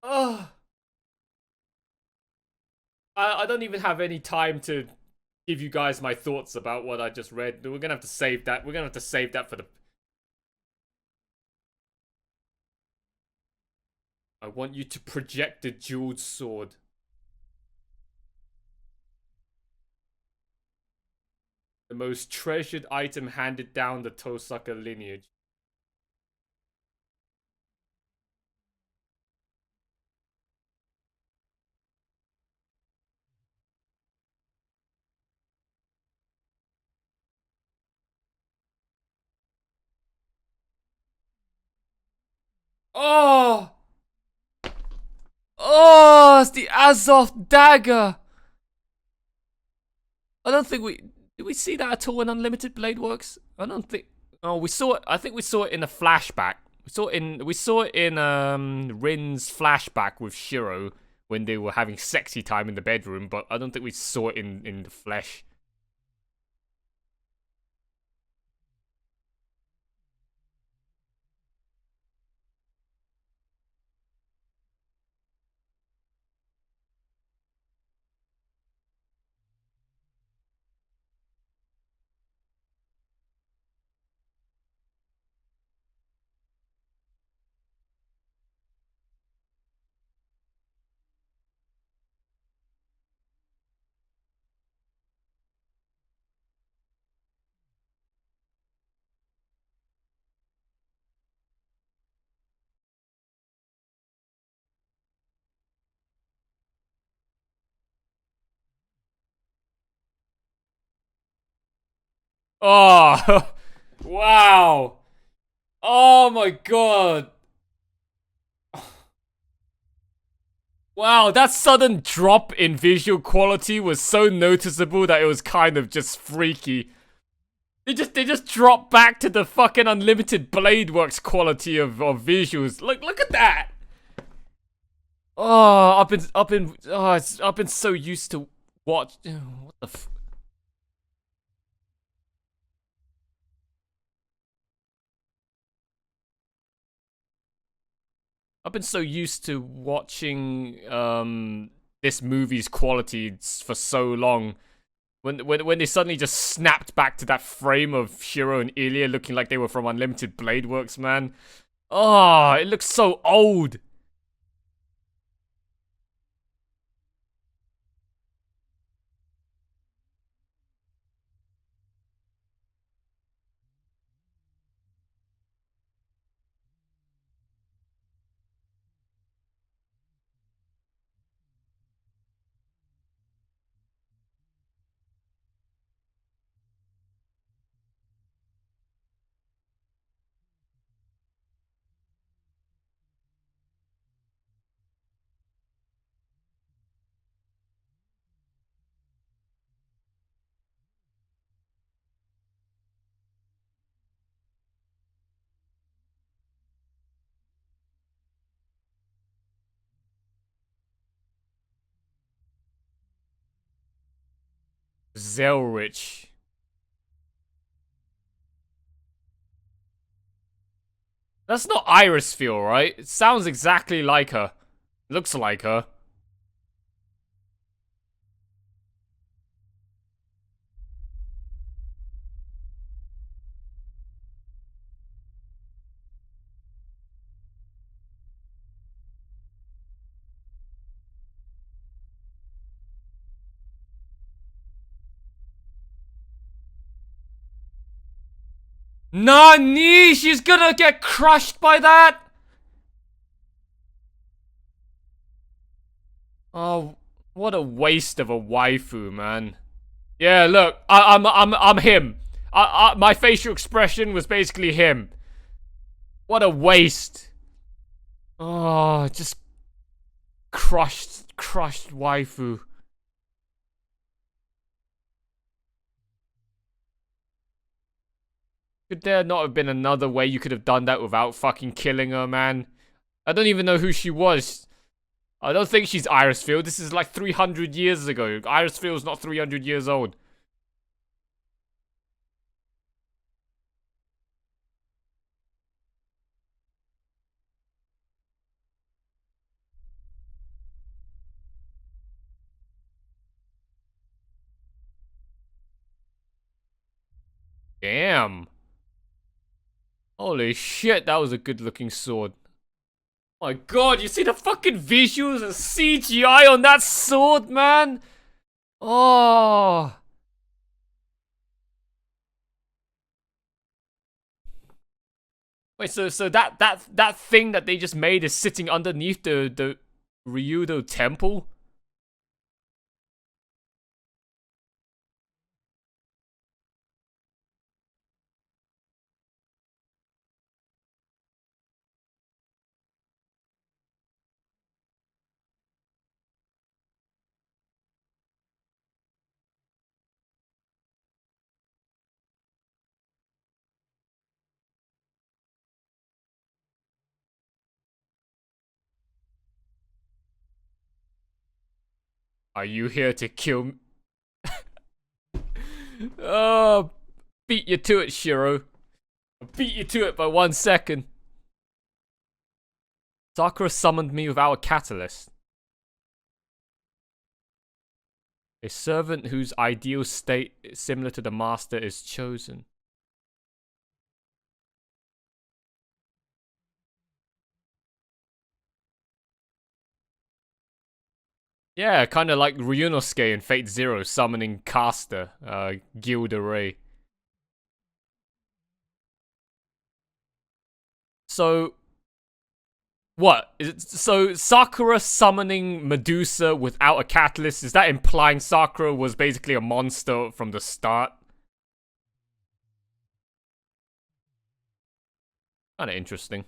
Ugh. I don't even have any time to give you guys my thoughts about what I just read. We're gonna have to save that. We're gonna have to save that for the... I want you to project the jeweled sword. The most treasured item handed down the Tosaka lineage. Oh! Oh, it's the Azov dagger! I don't think we... Did we see that at all in Unlimited Blade Works? I don't think... Oh, we saw it... I think we saw it in a flashback. We saw it in Rin's flashback with Shiro when they were having sexy time in the bedroom, but I don't think we saw it in the flesh. Oh! Wow! Oh my god! Wow, that sudden drop in visual quality was so noticeable that it was kind of just freaky. They just dropped back to the fucking Unlimited Blade Works quality of visuals. Look at that. Oh, I've been so used to watch. What the f. I've been so used to watching this movie's quality for so long. When they suddenly just snapped back to that frame of Shiro and Ilya looking like they were from Unlimited Blade Works, man. Oh, it looks so old. Zelrich. That's not Irisfeel, right? It sounds exactly like her. Looks like her. Nani? She's gonna get crushed by that? Oh, what a waste of a waifu, man. Yeah, look, I'm him. My facial expression was basically him. What a waste. Oh, just crushed waifu. Could there not have been another way you could have done that without fucking killing her, man? I don't even know who she was. I don't think she's Iris Field. This is like 300 years ago. Iris Field's not 300 years old. Damn. Holy shit, that was a good looking sword. Oh my god, you see the fucking visuals and CGI on that sword, man? Oh. Wait, so that thing that they just made is sitting underneath the Ryudo temple? Are you here to kill me? Oh, beat you to it, Shiro. I beat you to it by 1 second. Sakura summoned me with our catalyst. A servant whose ideal state is similar to the master is chosen. Yeah, kind of like Ryunosuke in Fate Zero summoning Caster, Gilda Ray. So, what? So Sakura summoning Medusa without a catalyst, is that implying Sakura was basically a monster from the start? Kinda interesting.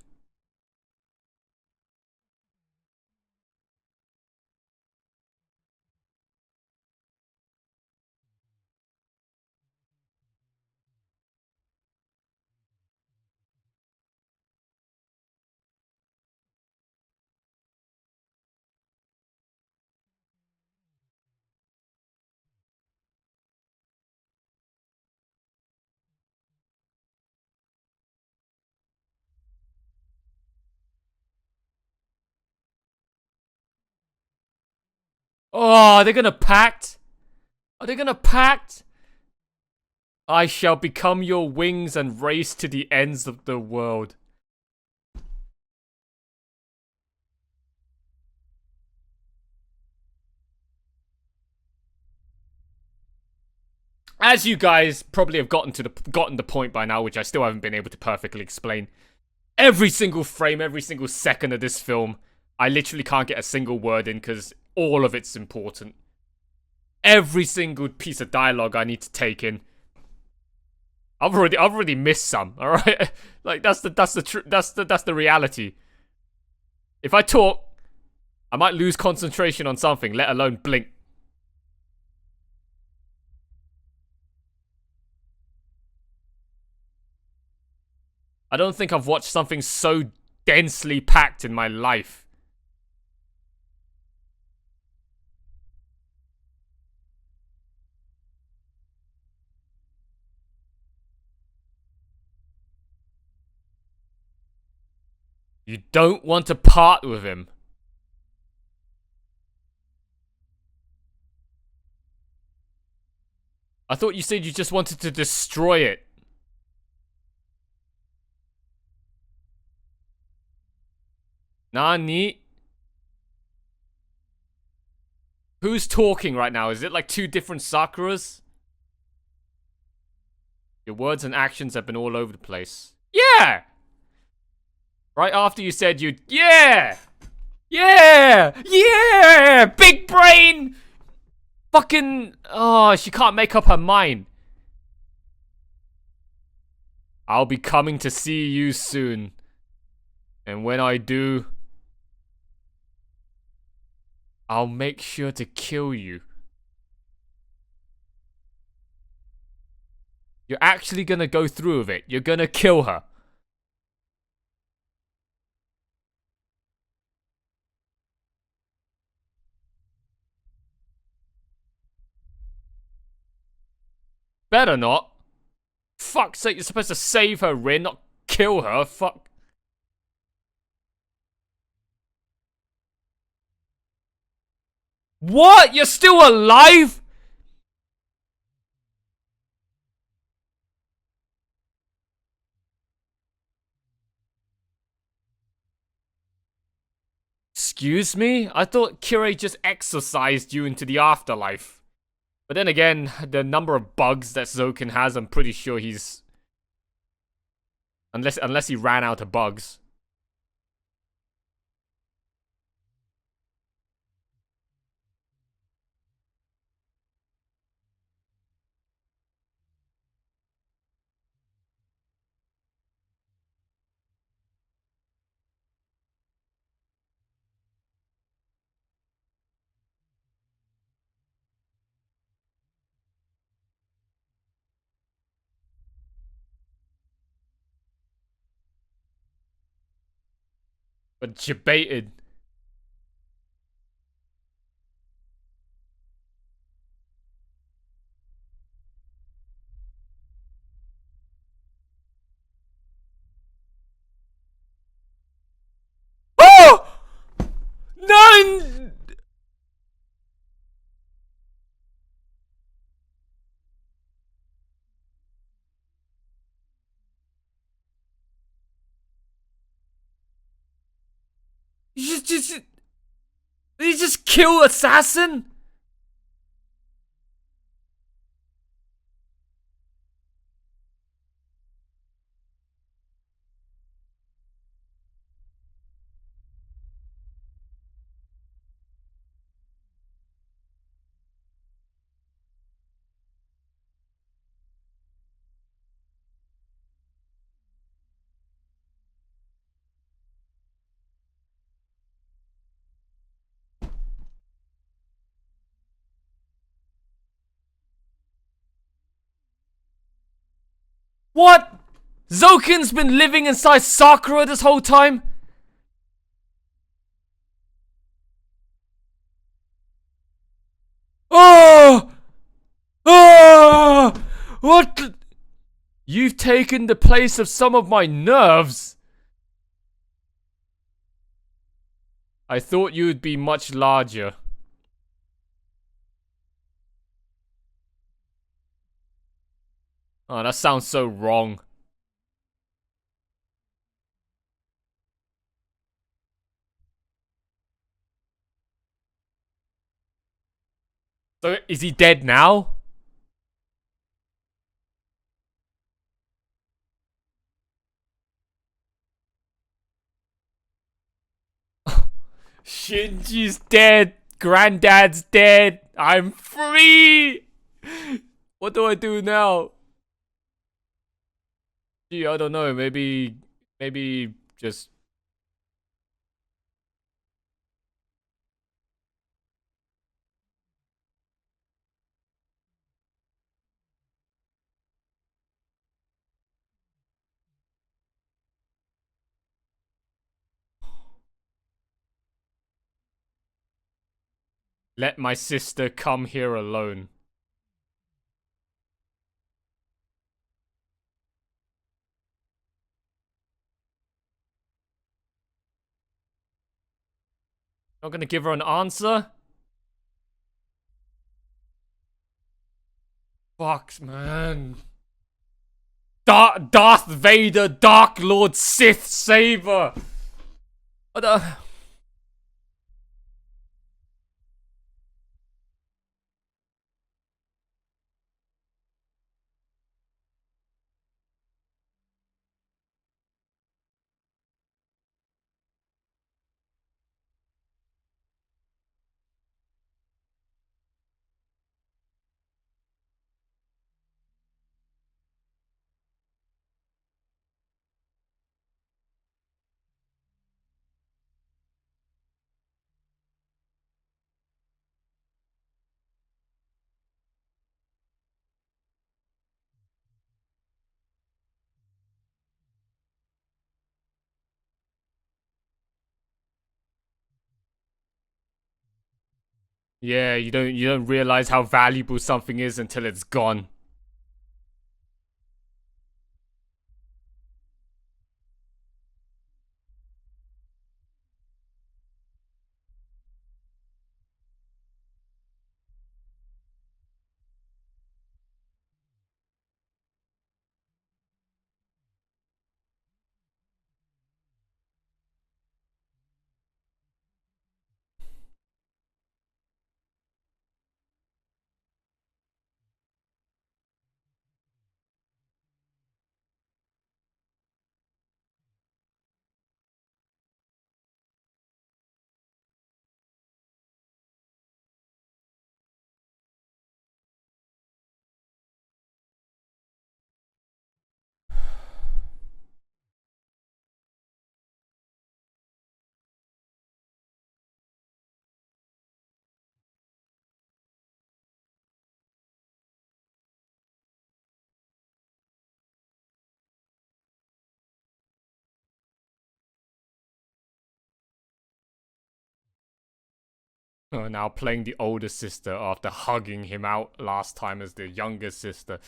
Oh, are they gonna pact? Are they gonna pact? I shall become your wings and race to the ends of the world. As you guys probably have gotten the point by now, which I still haven't been able to perfectly explain. Every single frame, every single second of this film, I literally can't get a single word in because all of it's important. Every single piece of dialogue I need to take in. I've already missed some. All right, like that's the reality. If I talk, I might lose concentration on something, let alone blink. I don't think I've watched something so densely packed in my life. You don't want to part with him. I thought you said you just wanted to destroy it. Nani? Who's talking right now? Is it like two different Sakuras? Your words and actions have been all over the place. Yeah! Right after you said you'd... Yeah! Yeah! Yeah! Big brain! Fucking... Oh, she can't make up her mind. I'll be coming to see you soon. And when I do... I'll make sure to kill you. You're actually gonna go through with it. You're gonna kill her. Better not. Fuck's sake, you're supposed to save her, Rin, not kill her. Fuck. What? You're still alive? Excuse me? I thought Kirei just exorcised you into the afterlife. But then again, the number of bugs that Zoken has, I'm pretty sure he's... Unless he ran out of bugs. But you baited. Oh! No! You just... Did he just kill Assassin? What? Zoken's been living inside Sakura this whole time? Oh! Oh! What? You've taken the place of some of my nerves. I thought you'd be much larger. Oh, that sounds so wrong. So, is he dead now? Shinji's dead. Granddad's dead. I'm free. What do I do now? Gee, I don't know. Maybe just... let my sister come here alone. Not gonna give her an answer? Fuck, man. Darth Vader, Dark Lord Sith Saber. What the... Yeah, you don't realize how valuable something is until it's gone. Oh, now playing the older sister after hugging him out last time as the younger sister.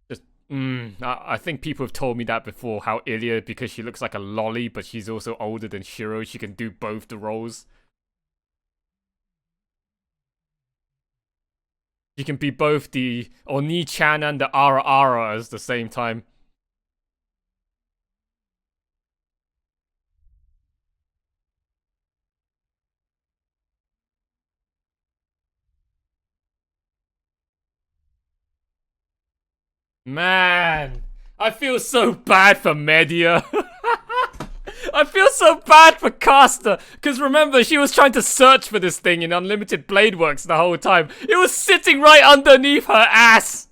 Just, I think people have told me that before. How Ilya, because she looks like a lolly, but she's also older than Shiro, she can do both the roles. She can be both the Oni-chan and the Ara at the same time. Man, I feel so bad for Media. I feel so bad for Caster, because remember, she was trying to search for this thing in Unlimited Blade Works the whole time. It was sitting right underneath her ass.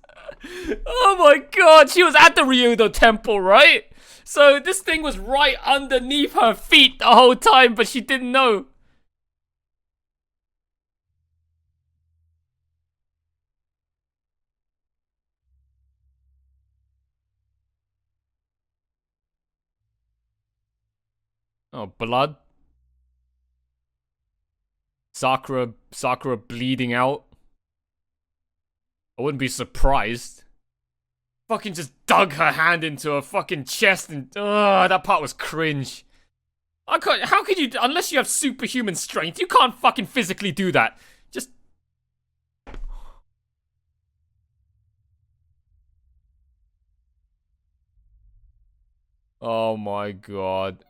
Oh my god, she was at the Ryudo temple, right? So this thing was right underneath her feet the whole time, but she didn't know. Oh, blood? Sakura bleeding out? I wouldn't be surprised. Fucking just dug her hand into her fucking chest and that part was cringe. I can't, how could you, unless you have superhuman strength, you can't fucking physically do that. Just, oh my god.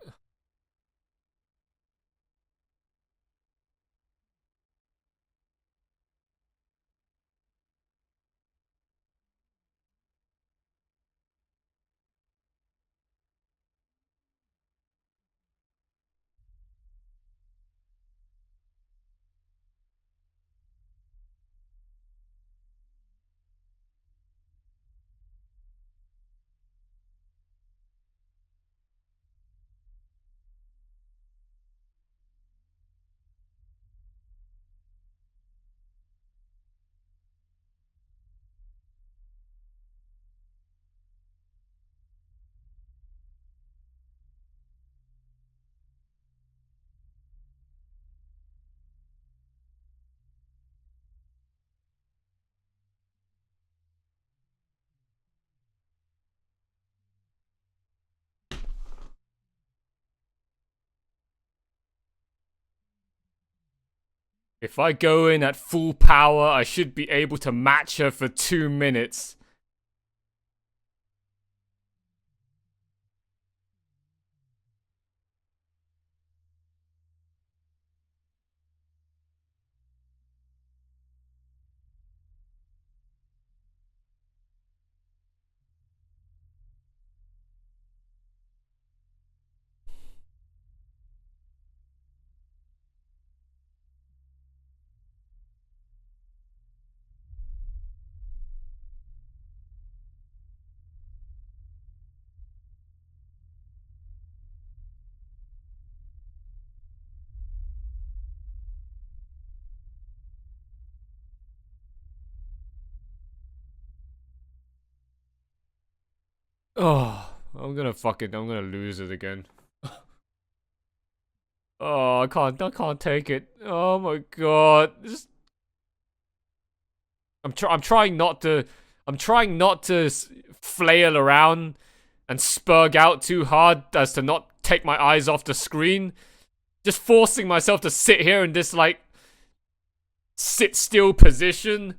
If I go in at full power, I should be able to match her for 2 minutes. Oh, I'm gonna lose it again. Oh, I can't take it. Oh my god. I'm trying not to, I'm trying not to flail around and spurg out too hard as to not take my eyes off the screen. Just forcing myself to sit here in this, like, sit still position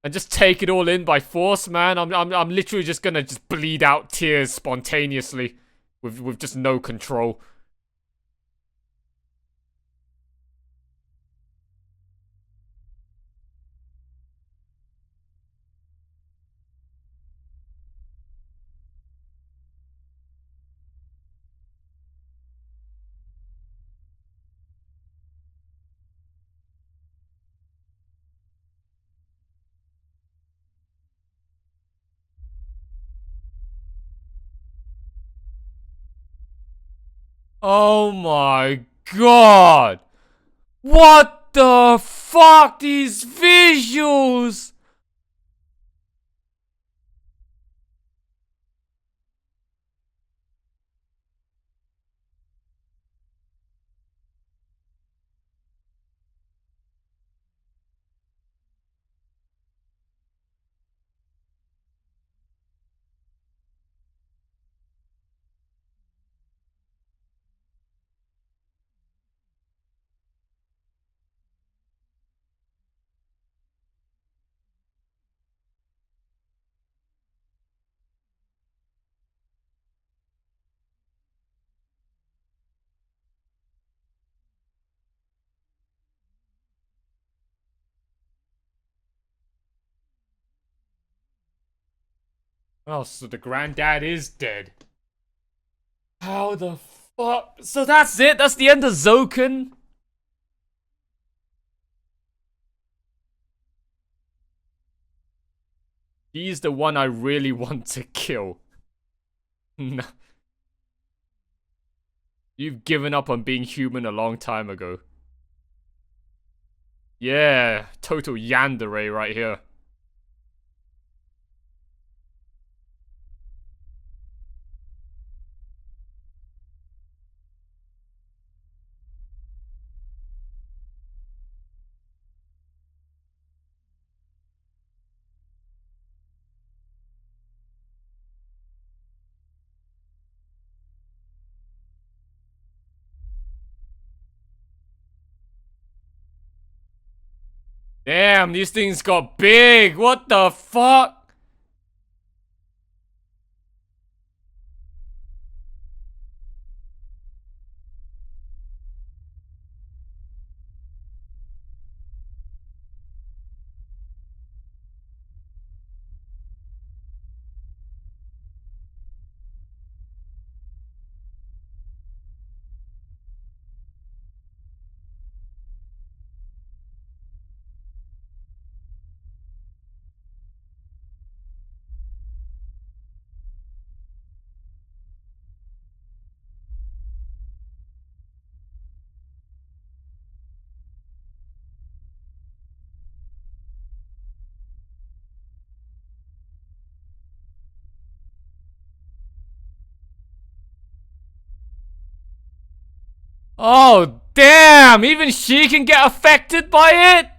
and just take it all in by force, man. I'm literally just gonna just bleed out tears spontaneously with just no control. Oh my god! What the fuck? These visuals! Oh, so the granddad is dead. How the fuck? So that's it? That's the end of Zoken? He's the one I really want to kill. No. You've given up on being human a long time ago. Yeah, total yandere right here. Damn, these things got big. What the fuck? Oh, damn! Even she can get affected by it?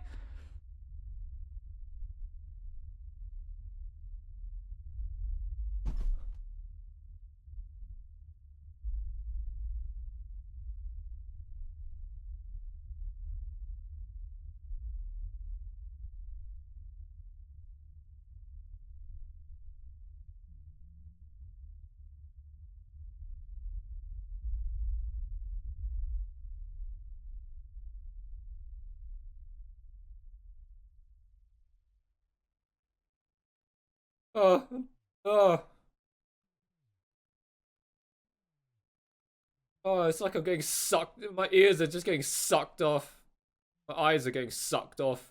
Oh, oh, oh, it's like I'm getting sucked. My ears are just getting sucked off. My eyes are getting sucked off.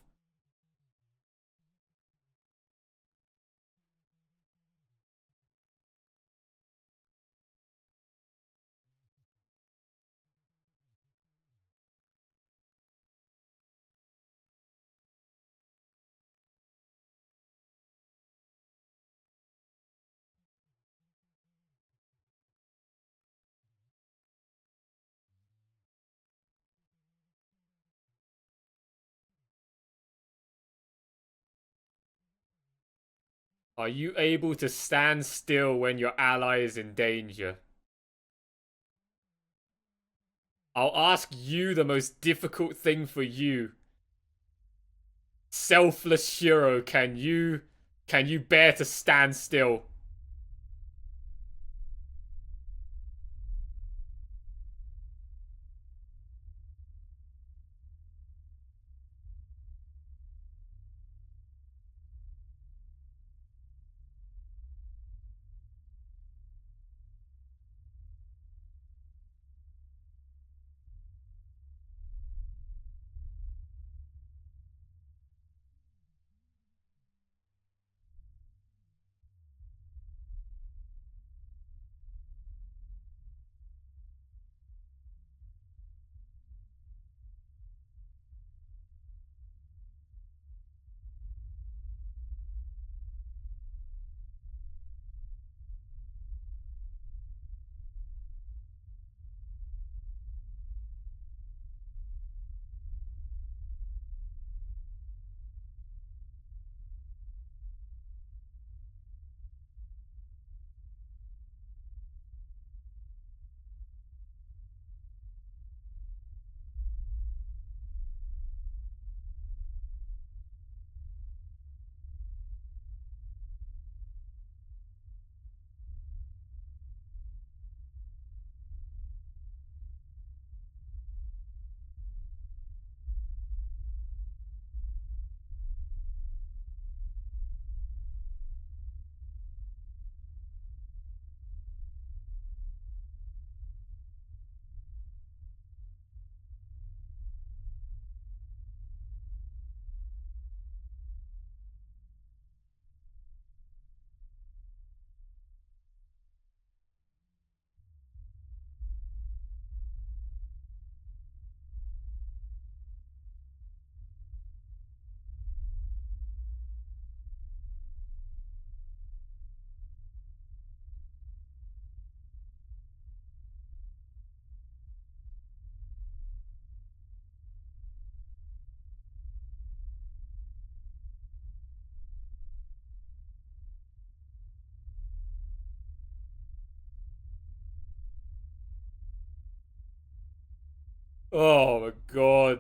Are you able to stand still when your ally is in danger? I'll ask you the most difficult thing for you. Selfless Shiro, can you bear to stand still? Oh my god.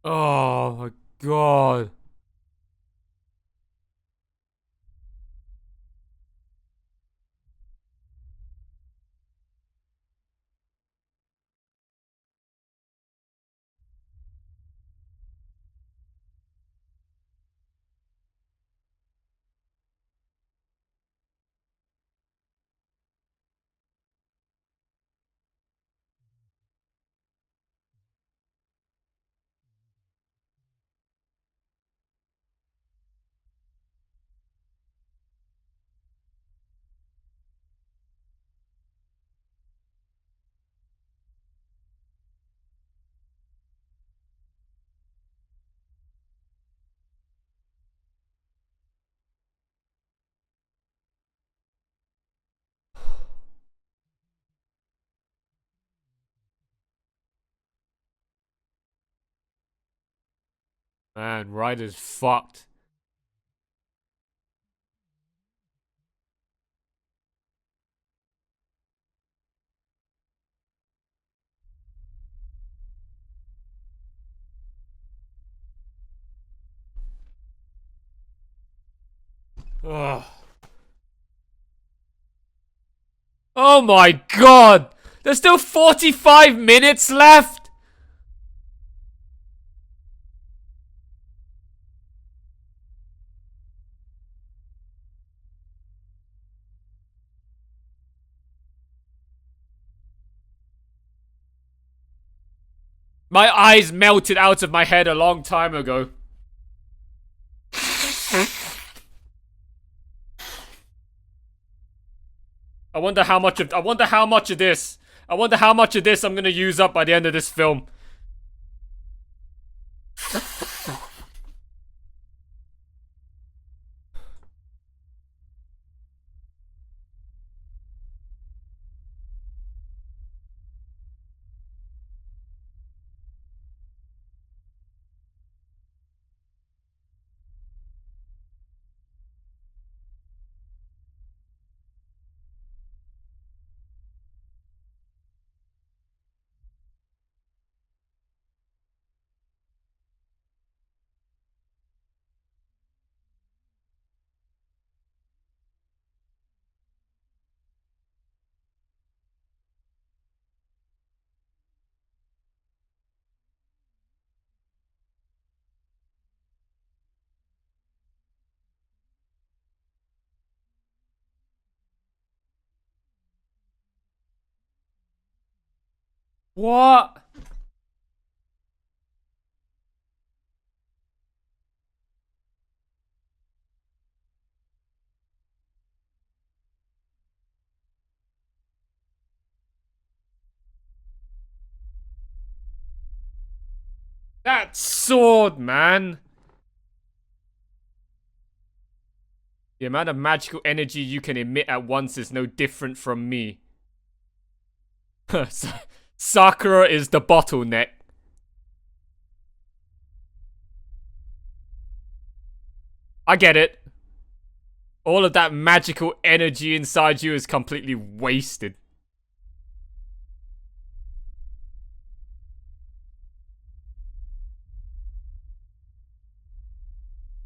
Oh my god. Man, Ryder's fucked. Ugh. Oh my god! There's still 45 minutes left! My eyes melted out of my head a long time ago. I wonder how much of this. I wonder how much of this I'm gonna use up by the end of this film. What? That sword, man. The amount of magical energy you can emit at once is no different from me. Sakura is the bottleneck. I get it. All of that magical energy inside you is completely wasted.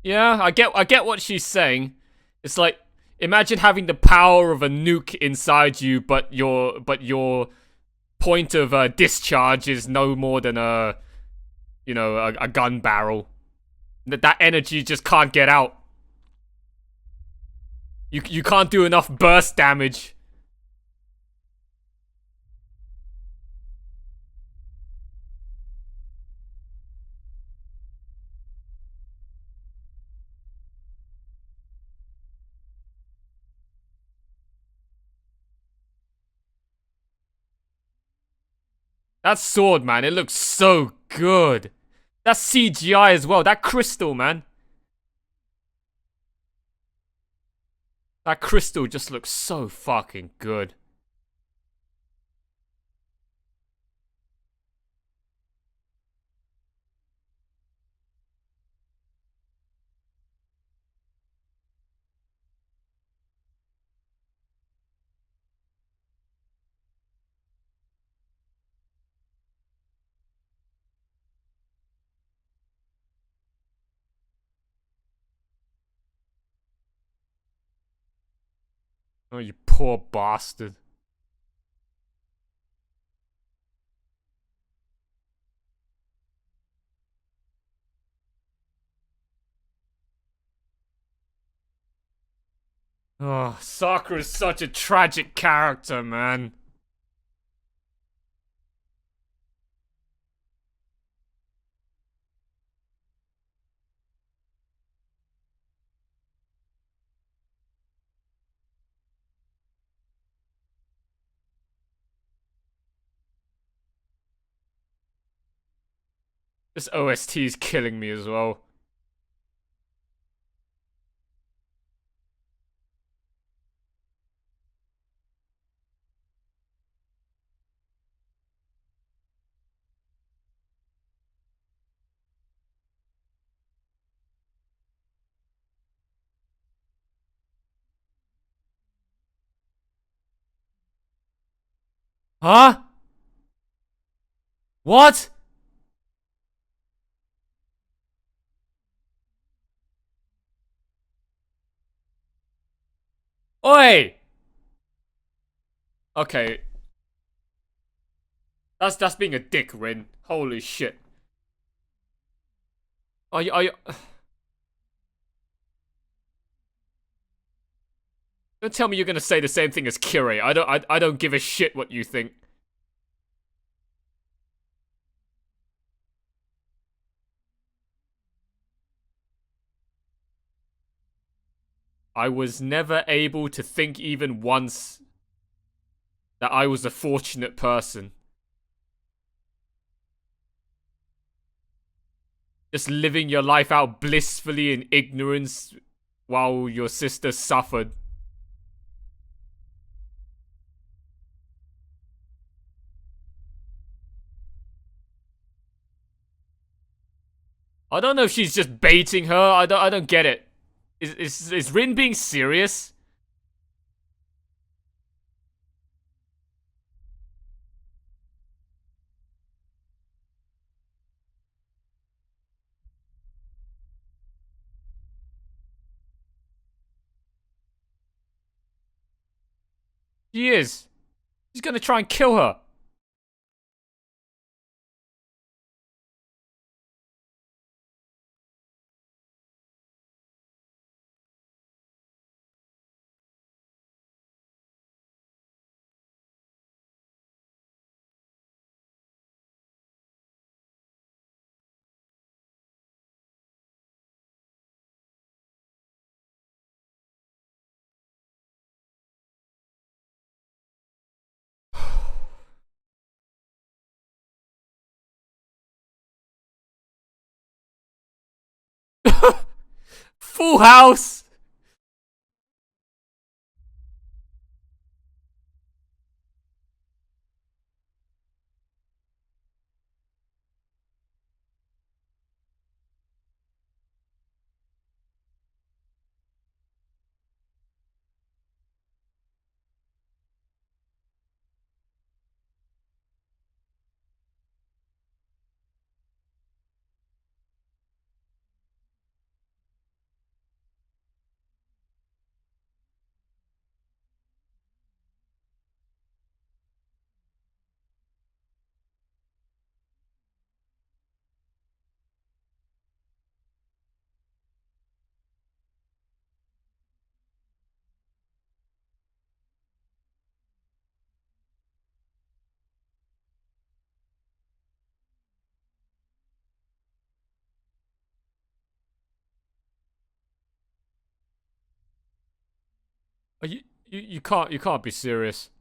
Yeah, I get what she's saying. It's like, imagine having the power of a nuke inside you, but your point of discharge is no more than a gun barrel. That energy just can't get out. You can't do enough burst damage. That sword, man, it looks so good. That's CGI as well. That crystal, man. That crystal just looks so fucking good. Oh, you poor bastard. Oh, Sakura is such a tragic character, man. This OST is killing me as well. Huh? What? Oi! Okay. That's being a dick, Rin. Holy shit. Are you Don't tell me you're gonna say the same thing as Kirei. I don't give a shit what you think. I was never able to think even once that I was a fortunate person. Just living your life out blissfully in ignorance while your sister suffered. I don't know if she's just baiting her. I don't get it. Is Rin being serious? She is. She's gonna try and kill her. Full house. Are you can't be serious.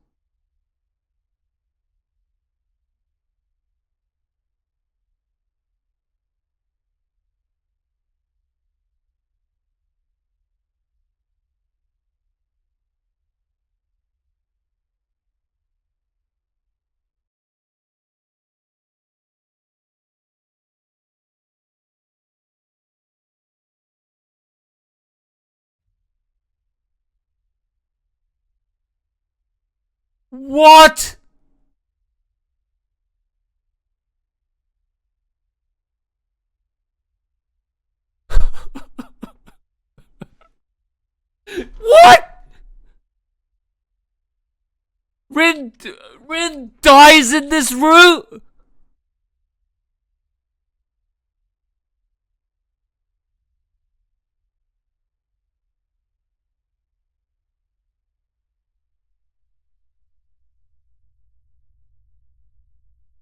What? What? Rin Rin dies in this room.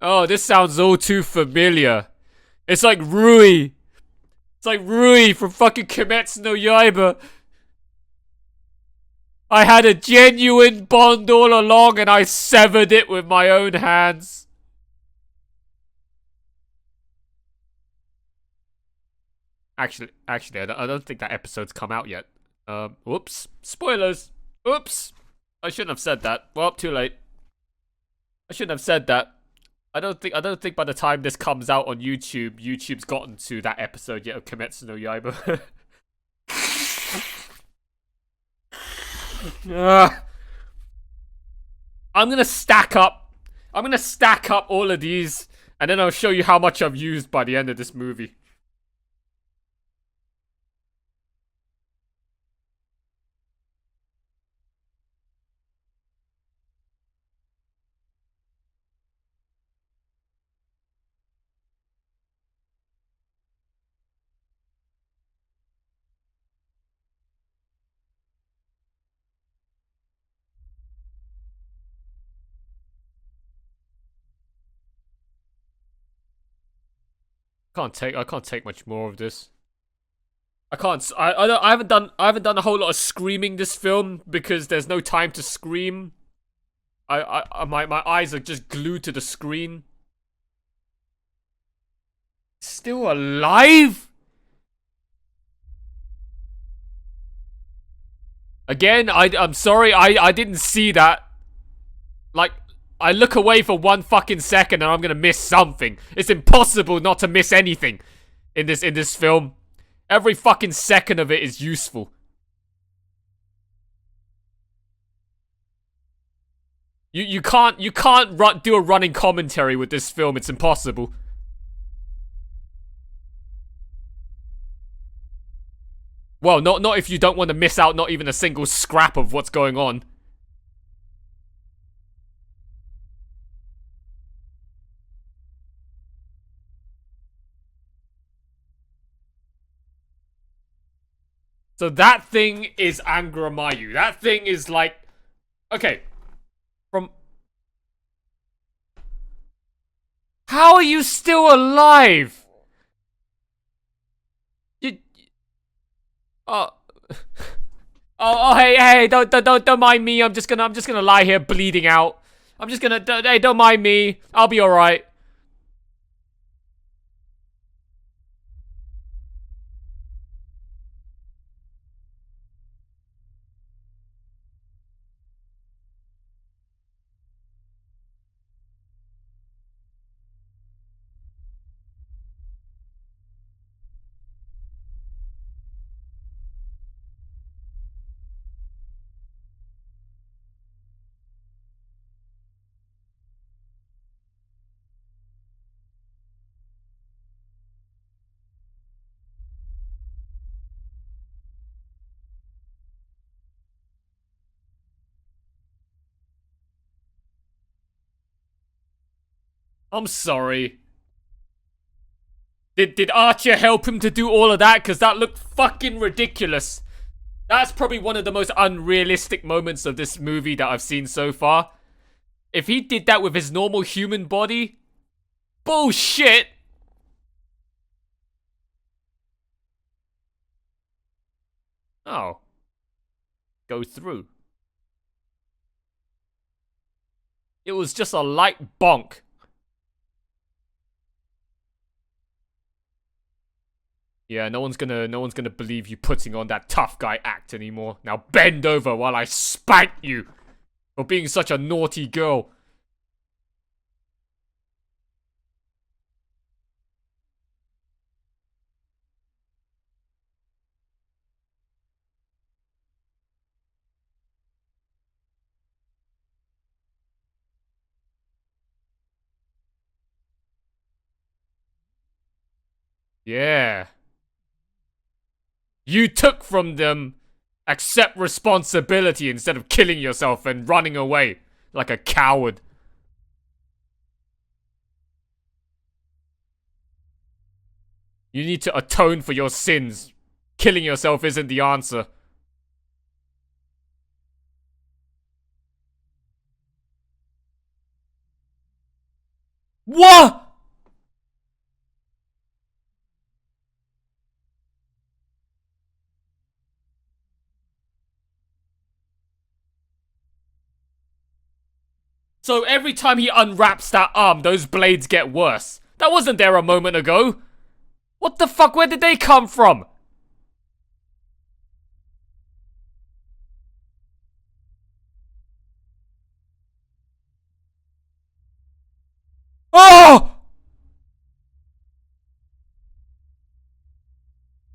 Oh, this sounds all too familiar. It's like Rui. It's like Rui from fucking Kimetsu no Yaiba. I had a genuine bond all along and I severed it with my own hands. Actually, I don't think that episode's come out yet. Whoops. Spoilers. Oops. I shouldn't have said that. Well, too late. I shouldn't have said that. I don't think by the time this comes out on YouTube, YouTube's gotten to that episode yet of Kimetsu no Yaiba. I'm gonna stack up I'm gonna stack up all of these, and then I'll show you how much I've used by the end of this movie. I can't take much more of this. I can't. I haven't done a whole lot of screaming this film because there's no time to scream. My eyes are just glued to the screen. Still alive? Again, I'm sorry, I didn't see that. Like, I look away for 1 second and I'm gonna miss something. It's impossible not to miss anything in this film. Every fucking second of it is useful. You can't do a running commentary with this film. It's impossible. Well, not if you don't want to miss out not even a single scrap of what's going on. So that thing is Angra Mayu. That thing is like... Okay. From... How are you still alive? You... Oh... Oh, hey, don't mind me. I'm just gonna lie here bleeding out. Hey, don't mind me. I'll be alright. I'm sorry. Did Archer help him to do all of that? Because that looked fucking ridiculous. That's probably one of the most unrealistic moments of this movie that I've seen so far. If he did that with his normal human body, bullshit. Oh. Go through. It was just a light bonk. Yeah, no one's gonna believe you putting on that tough guy act anymore. Now bend over while I spank you for being such a naughty girl. Yeah. You took from them. Accept responsibility instead of killing yourself and running away like a coward. You need to atone for your sins. Killing yourself isn't the answer. What? So every time he unwraps that arm, those blades get worse. That wasn't there a moment ago. What the fuck? Where did they come from? Oh!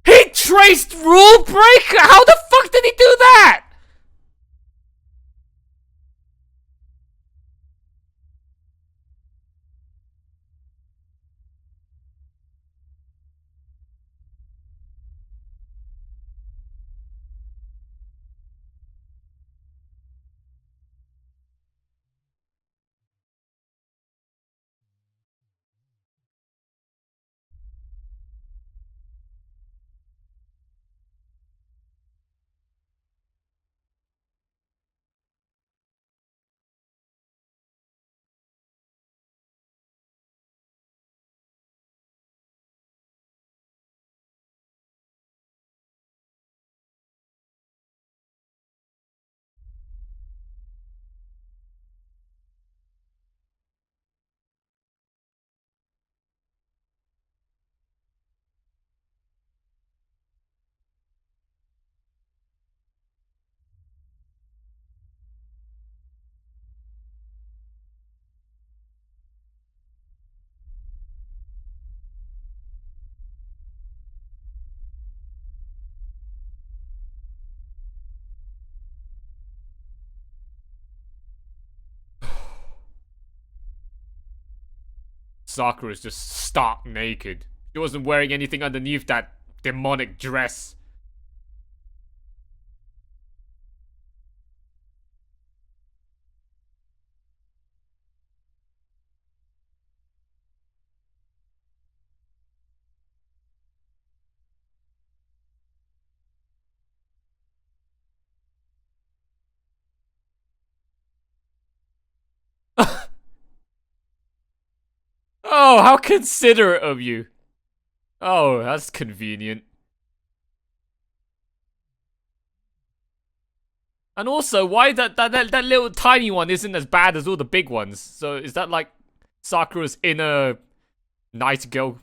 He traced rule breaker? How the fuck did he do that? Sakura's just stark naked. She wasn't wearing anything underneath that demonic dress. Oh, how considerate of you. Oh, that's convenient. And also, why that little tiny one isn't as bad as all the big ones? So is that like Sakura's inner nice girl?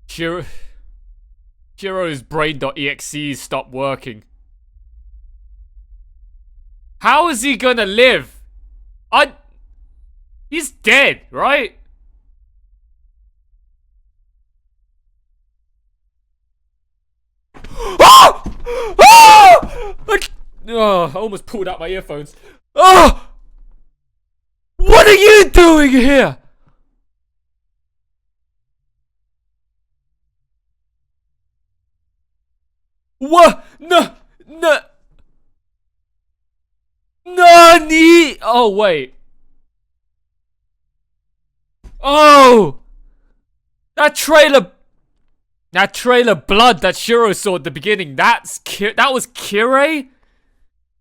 Shiro Shiro's brain.exe stopped working. How is he gonna live? He's dead, right? Oh! Oh! I almost pulled out my earphones. Oh! What are you doing here? What? No, no. Nani? Oh, wait. Oh! That trailer. That trailer blood that Shiro saw at the beginning. That was Kirei?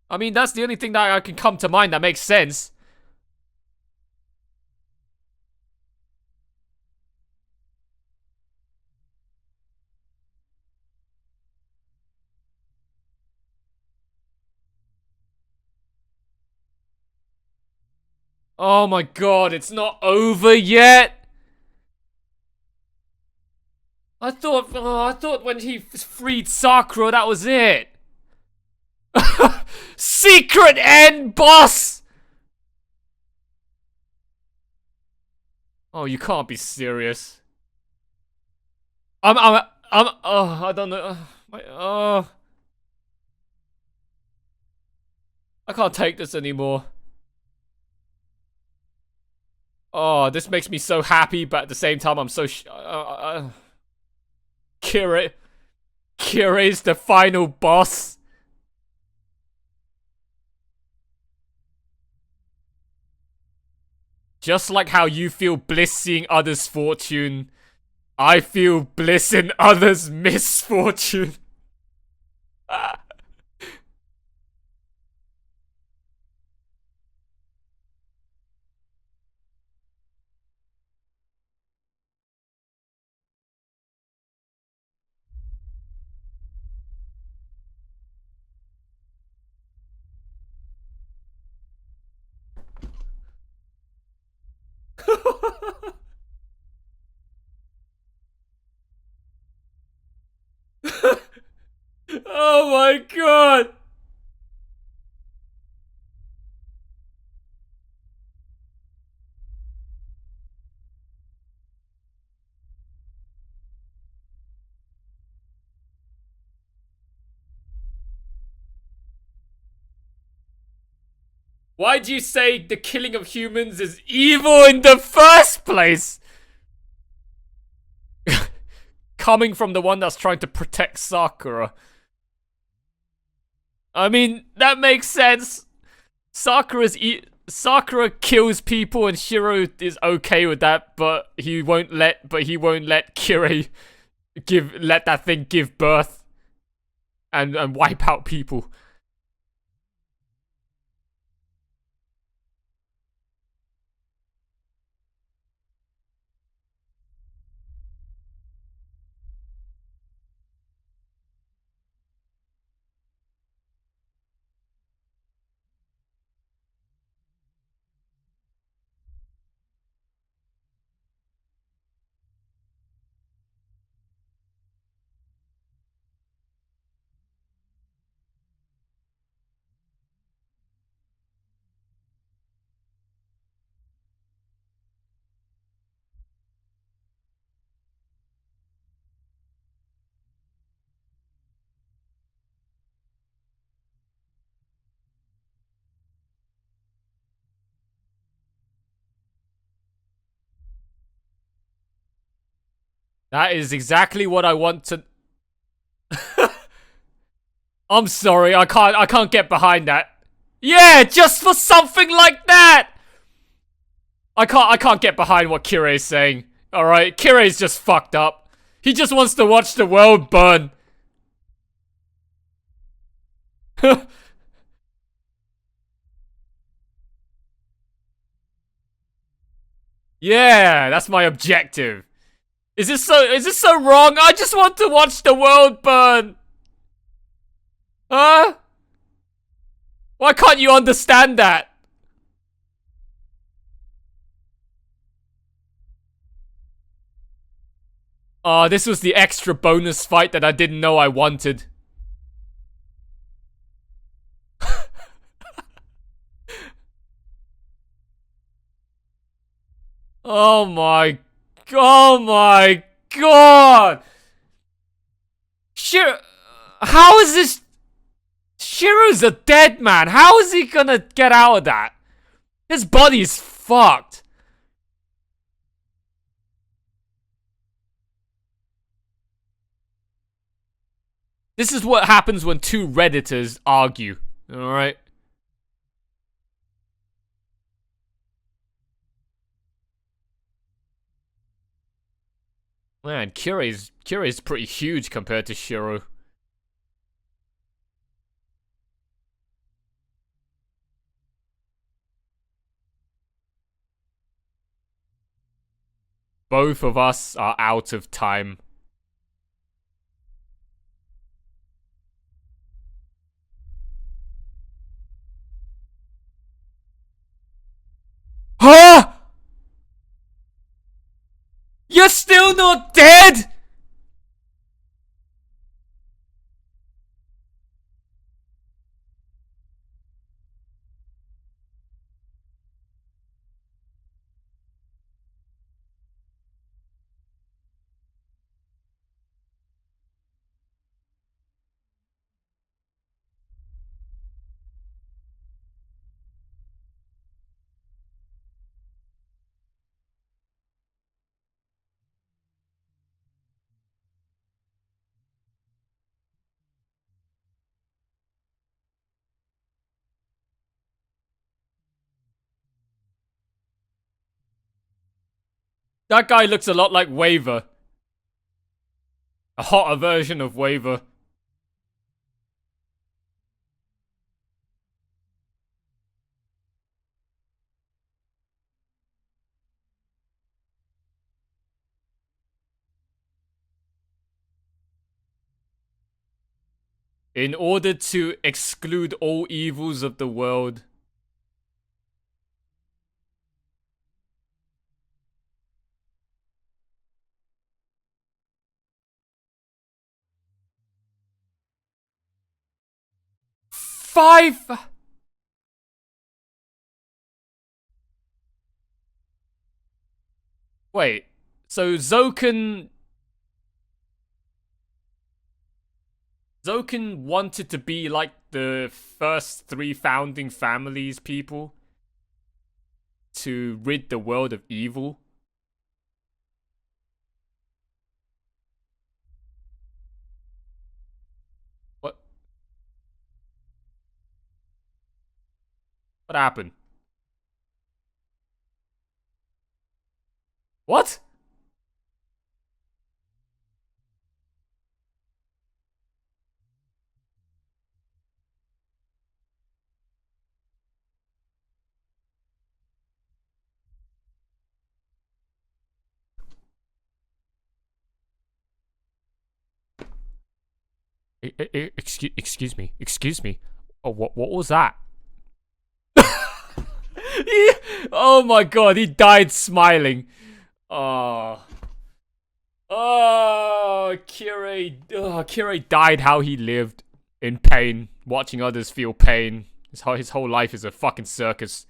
I mean, that's the only thing that I can come to mind that makes sense. Oh my god, it's not over yet. I thought when he freed Sakura, that was it. Secret end, boss. Oh, you can't be serious. I don't know. I can't take this anymore. Oh, this makes me so happy, but at the same time, I'm so Kirei's the final boss. Just like how you feel bliss seeing others' fortune, I feel bliss in others' misfortune. Oh my god! Why'd you say the killing of humans is evil in the first place? Coming from the one that's trying to protect Sakura. I mean, that makes sense. Sakura kills people and Shiro is okay with that, but he won't let Kirei let that thing give birth. and wipe out people. That is exactly what I want to. I'm sorry, I can't get behind that. Yeah, just for something like that. I can't get behind what Kirei is saying. All right, Kirei's just fucked up. He just wants to watch the world burn. Yeah, that's my objective. Is this so wrong? I just want to watch the world burn. Huh? Why can't you understand that? Oh, this was the extra bonus fight that I didn't know I wanted. Oh my... Oh my god! How is this... Shiro's a dead man. How is he gonna get out of that? His body's fucked. This is what happens when two Redditors argue. Alright? Man, Kirei's pretty huge compared to Shiro. Both of us are out of time. Huh? You're still not dead? That guy looks a lot like Waver. A hotter version of Waver. In order to exclude all evils of the world. Five... Wait, so Zoken wanted to be like the first three founding families people to rid the world of evil? What? What happened? What? Excuse me. Excuse me. Oh, what was that? Oh my god, he died smiling. Oh. Oh, Kirei died how he lived, in pain, watching others feel pain. His whole life is a fucking circus.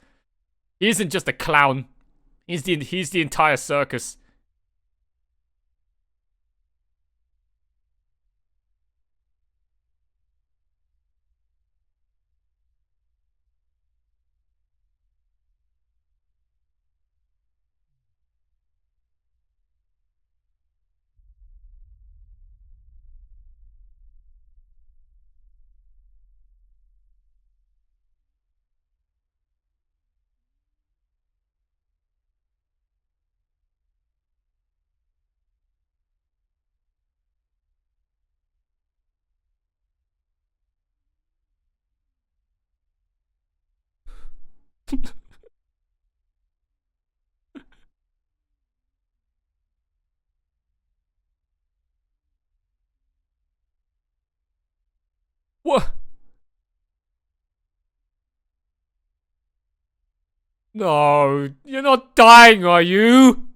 He isn't just a clown. He's the entire circus. What? No, you're not dying, are you?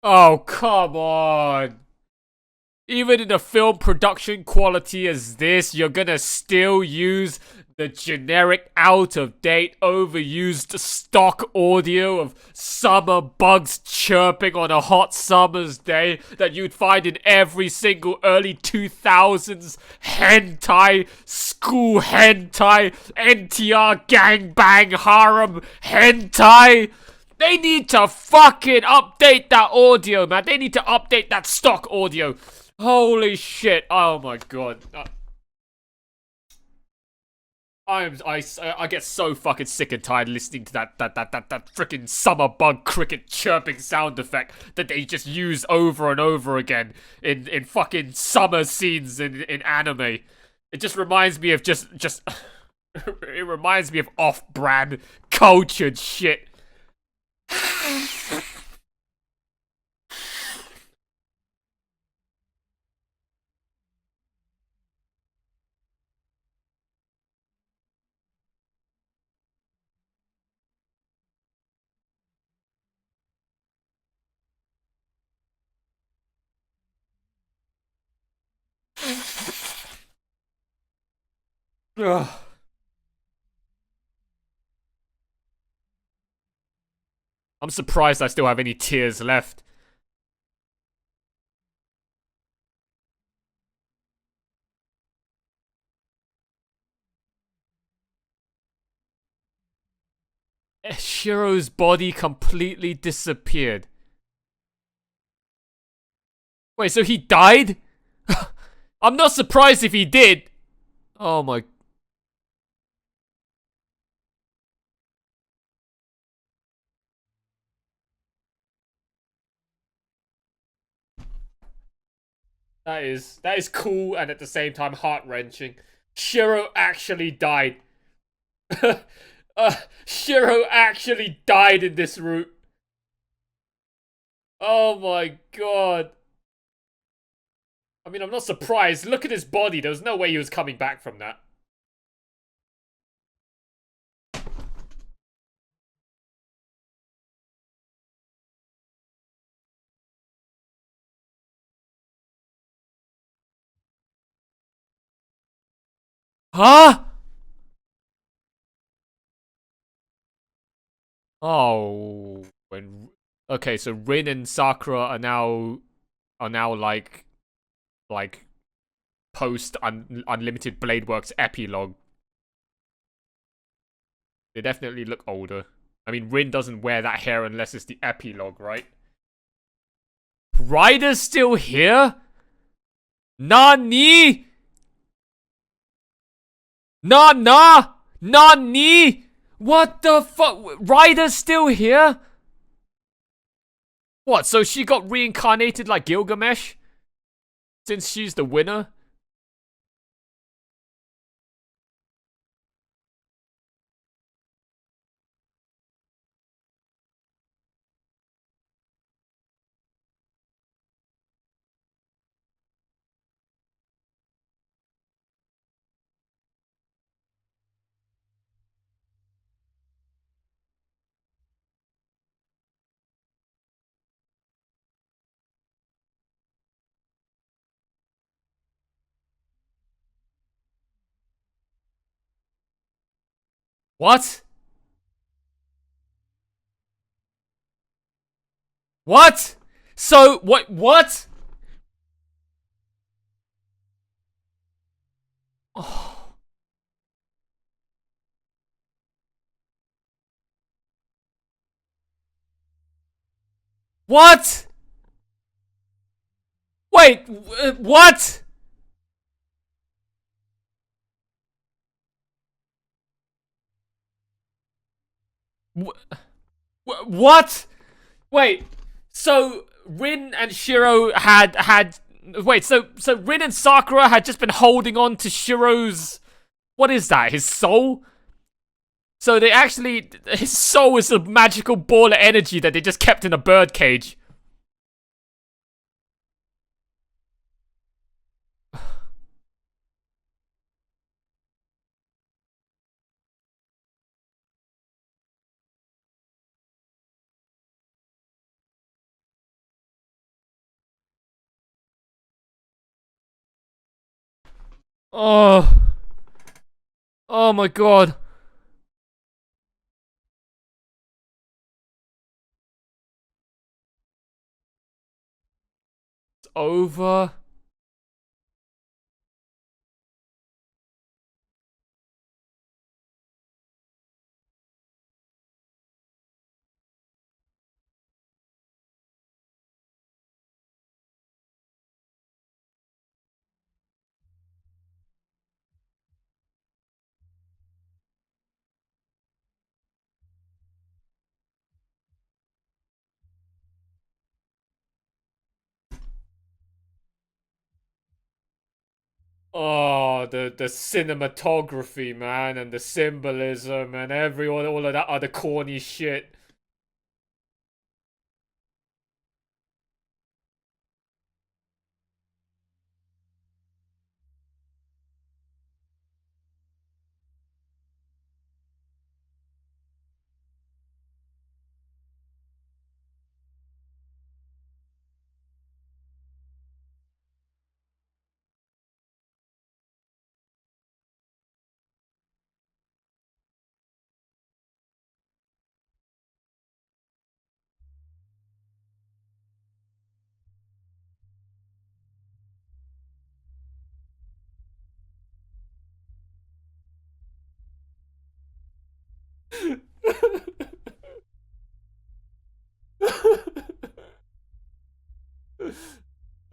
Oh, come on. Even in a film production quality as this, you're gonna still use the generic, out-of-date, overused stock audio of summer bugs chirping on a hot summer's day that you'd find in every single early 2000s hentai, school hentai, NTR gangbang harem hentai. They need to fucking update that audio, man. They need to update that stock audio. Holy shit. Oh my god. I get so fucking sick and tired listening to that freaking summer bug cricket chirping sound effect that they just use over and over again in fucking summer scenes in anime. It just reminds me of just it reminds me of off-brand cultured shit. Ugh. I'm surprised I still have any tears left. Shiro's body completely disappeared. Wait, so he died? I'm not surprised if he did. Oh my. That is cool and at the same time heart-wrenching. Shiro actually died. Shiro actually died in this route. Oh my god. I mean, I'm not surprised. Look at his body. There was no way he was coming back from that. Huh? Oh, when okay, so Rin and Sakura are now like post Unlimited Blade Works epilogue. They definitely look older. I mean, Rin doesn't wear that hair unless it's the epilogue, right? Ryder's still here? Nani? Nani? What the fuck? Ryder's still here? What, so she got reincarnated like Gilgamesh? Since she's the winner? What? What? So, what? Oh. What? Wait, what? What? Wait, so Rin and Shiro had wait, so Rin and Sakura had just been holding on to Shiro's, what is that? His soul? So they actually, his soul is a magical ball of energy that they just kept in a bird cage. Oh. Oh my god. It's over. Oh, the cinematography, man, and the symbolism and all of that other corny shit.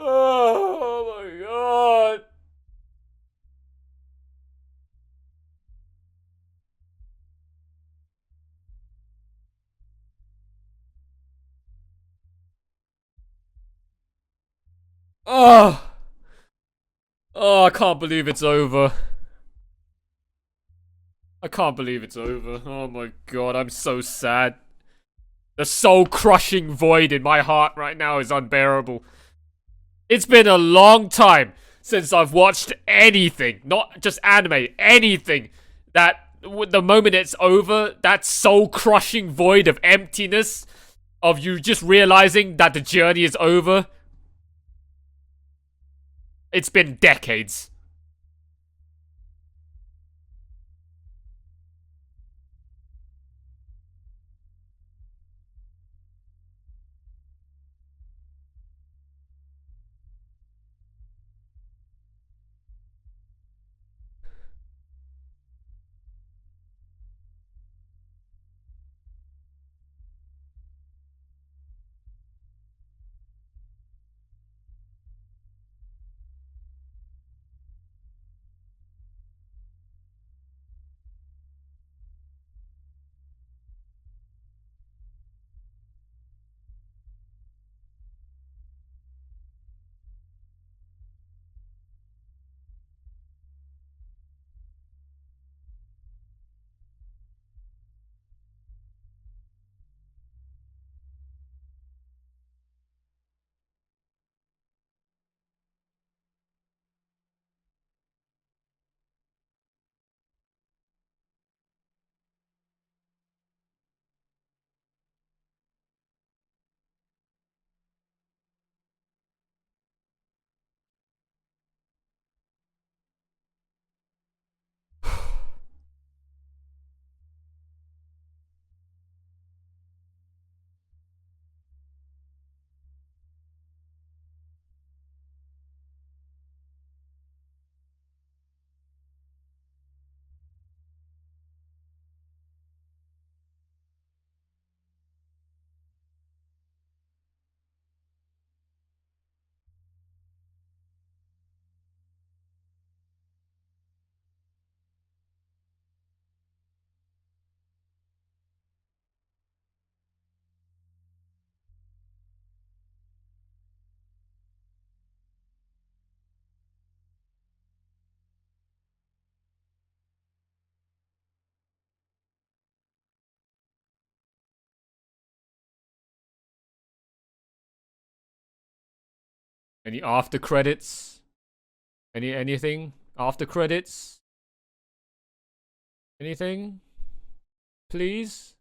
Oh my god. Oh. Oh, I can't believe it's over. I can't believe it's over. Oh my god, I'm so sad. The soul crushing void in my heart right now is unbearable. It's been a long time since I've watched anything, not just anime, anything that the moment it's over, that soul crushing void of emptiness, of you just realizing that the journey is over. It's been decades. Any after credits? Anything? After credits? Anything? Please?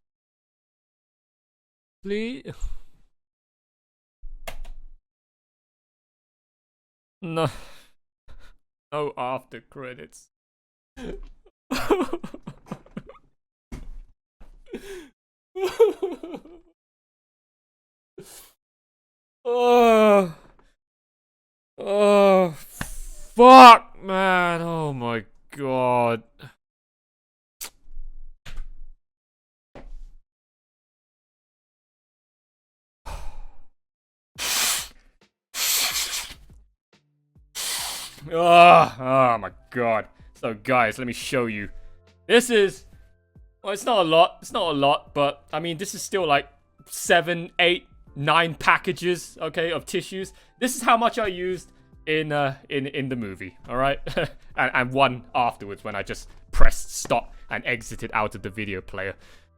Please? No. No after credits. Oh, oh, fuck, man. Oh my god. Oh my god. So guys, let me show you. This is, well, it's not a lot. It's not a lot, but I mean, this is still like 7, 8, 9 packages, okay, of tissues. This is how much I used in the movie, all right? and one afterwards when I just pressed stop and exited out of the video player.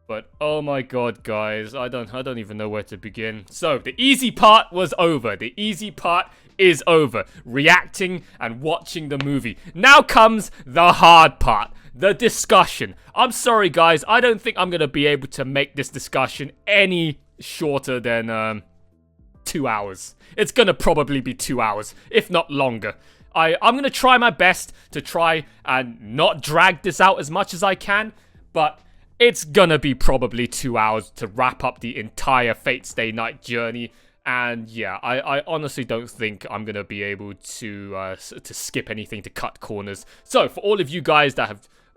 But oh my god, guys, I don't even know where to begin. So the easy part was over. The easy part is over. Reacting and watching the movie. Now comes the hard part. The discussion. I'm sorry, guys. I don't think I'm gonna be able to make this discussion any shorter than 2 hours. It's gonna probably be 2 hours, if not longer. I'm gonna try my best to try and not drag this out as much as I can, but it's gonna be probably 2 hours to wrap up the entire Fate Stay Night journey. And yeah, I honestly don't think I'm gonna be able to skip anything, to cut corners. So for all of you guys that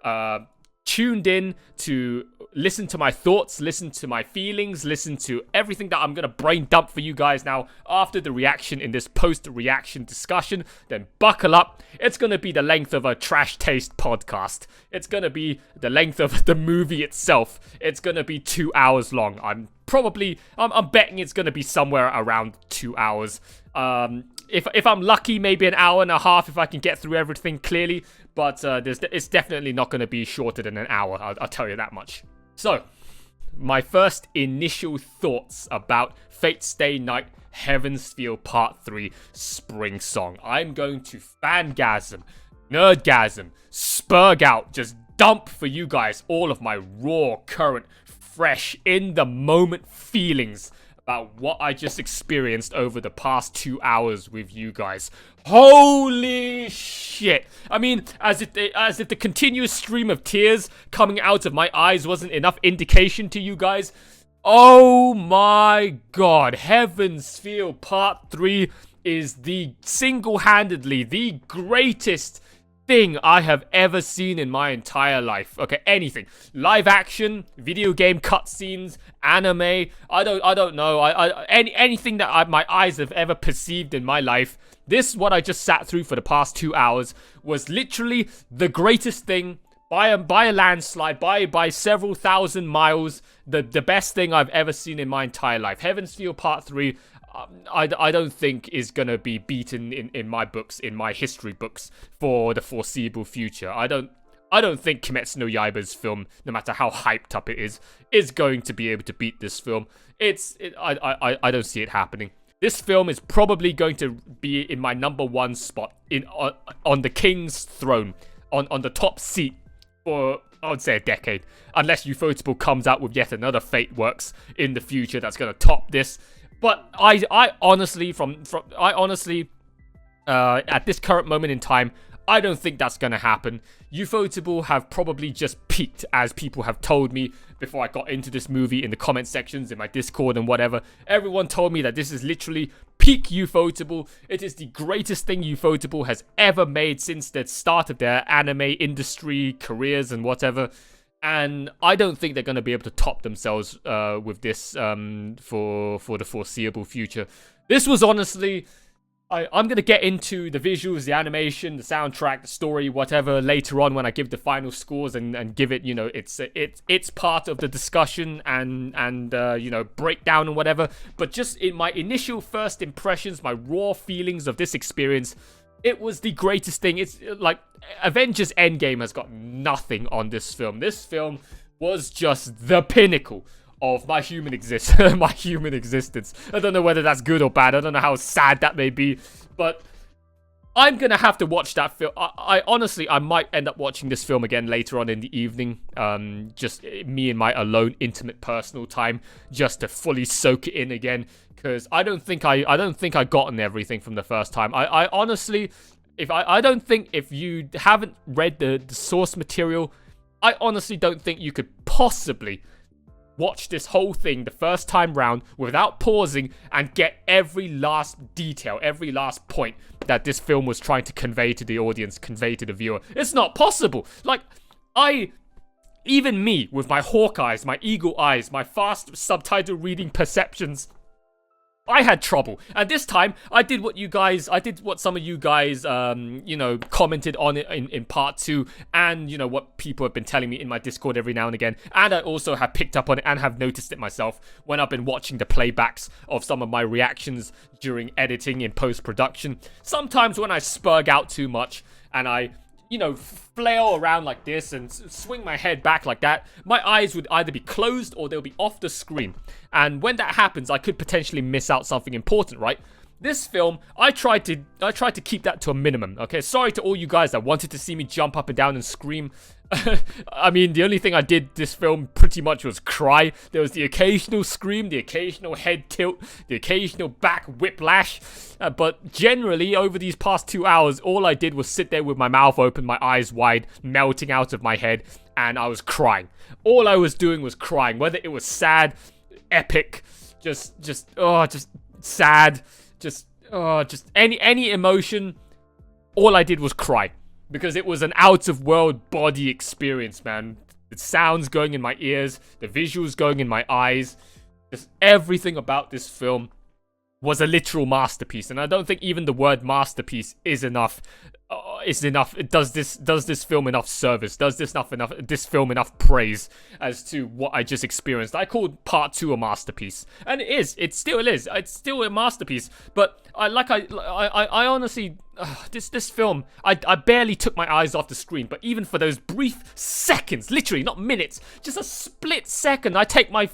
have tuned in to listen to my thoughts, listen to my feelings, listen to everything that I'm gonna brain dump for you guys now after the reaction in this post-reaction discussion, then buckle up. It's gonna be the length of a Trash Taste podcast. It's gonna be the length of the movie itself. It's gonna be 2 hours long. I'm betting it's gonna be somewhere around 2 hours. If I'm lucky, maybe an hour and a half if I can get through everything clearly. But it's definitely not going to be shorter than an hour, I'll tell you that much. So, my first initial thoughts about Fate Stay Night Heaven's Feel Part 3 Spring Song. I'm going to fangasm, nerdgasm, spurg out, just dump for you guys all of my raw, current, fresh, in the moment feelings about what I just experienced over the past 2 hours with you guys. Holy shit. I mean, as if the continuous stream of tears coming out of my eyes wasn't enough indication to you guys. Oh my god. Heaven's Feel Part 3 is single-handedly the greatest thing I have ever seen in my entire life. Okay, anything. Live action, video game cutscenes, anime, I don't know. Anything that my eyes have ever perceived in my life. This, what I just sat through for the past 2 hours, was literally the greatest thing by a landslide, by several thousand miles, the best thing I've ever seen in my entire life. Heaven's Feel Part 3, I don't think is gonna be beaten in my books, in my history books, for the foreseeable future. I don't think Kimetsu no Yaiba's film, no matter how hyped up it is going to be able to beat this film. I don't see it happening. This film is probably going to be in my #1 spot on the King's throne, on the top seat for, I would say, a decade, unless Ufotable comes out with yet another Fate works in the future that's gonna top this. But I honestly, at this current moment in time, I don't think that's gonna happen. Ufotable have probably just peaked, as people have told me before I got into this movie in the comment sections, in my Discord and whatever. Everyone told me that this is literally peak Ufotable. It is the greatest thing Ufotable has ever made since the start of their anime industry careers and whatever. And I don't think they're going to be able to top themselves with this for the foreseeable future. This was honestly... I'm going to get into the visuals, the animation, the soundtrack, the story, whatever, later on when I give the final scores and give it, you know, it's part of the discussion and you know, breakdown and whatever. But just in my initial first impressions, my raw feelings of this experience, it was the greatest thing. It's like Avengers Endgame has got nothing on this film. This film was just the pinnacle of my human existence. I don't know whether that's good or bad. I don't know how sad that may be, but I'm gonna have to watch that film. I honestly, I might end up watching this film again later on in the evening. Just me and my alone, intimate, personal time, just to fully soak it in again. Because I don't think I gotten everything from the first time. I honestly, I don't think if you haven't read the source material, I honestly don't think you could possibly watch this whole thing the first time round without pausing and get every last detail, every last point that this film was trying to convey to the audience, convey to the viewer. It's not possible. Like, even me, with my hawk eyes, my eagle eyes, my fast subtitle reading perceptions, I had trouble. And this time, I did what some of you guys, commented on it in part 2, and, what people have been telling me in my Discord every now and again. And I also have picked up on it and have noticed it myself when I've been watching the playbacks of some of my reactions during editing in post-production. Sometimes when I spurg out too much and I flail around like this and swing my head back like that, my eyes would either be closed or they'll be off the screen. And when that happens, I could potentially miss out something important, right? This film, I tried to keep that to a minimum, okay? Sorry to all you guys that wanted to see me jump up and down and scream. I mean, the only thing I did this film pretty much was cry. There was the occasional scream, the occasional head tilt, the occasional back whiplash. But generally, over these past 2 hours, all I did was sit there with my mouth open, my eyes wide, melting out of my head, and I was crying. All I was doing was crying, whether it was sad, epic, just sad, just any emotion. All I did was cry. Because it was an out-of-world body experience, man. The sounds going in my ears, the visuals going in my eyes. Just everything about this film was a literal masterpiece. And I don't think even the word masterpiece is enough. It does this film enough service? Does this film enough praise as to what I just experienced? I called part 2 a masterpiece, and it is. It still is. It's still a masterpiece. But I honestly, this film, I barely took my eyes off the screen. But even for those brief seconds, literally not minutes, just a split second, I take my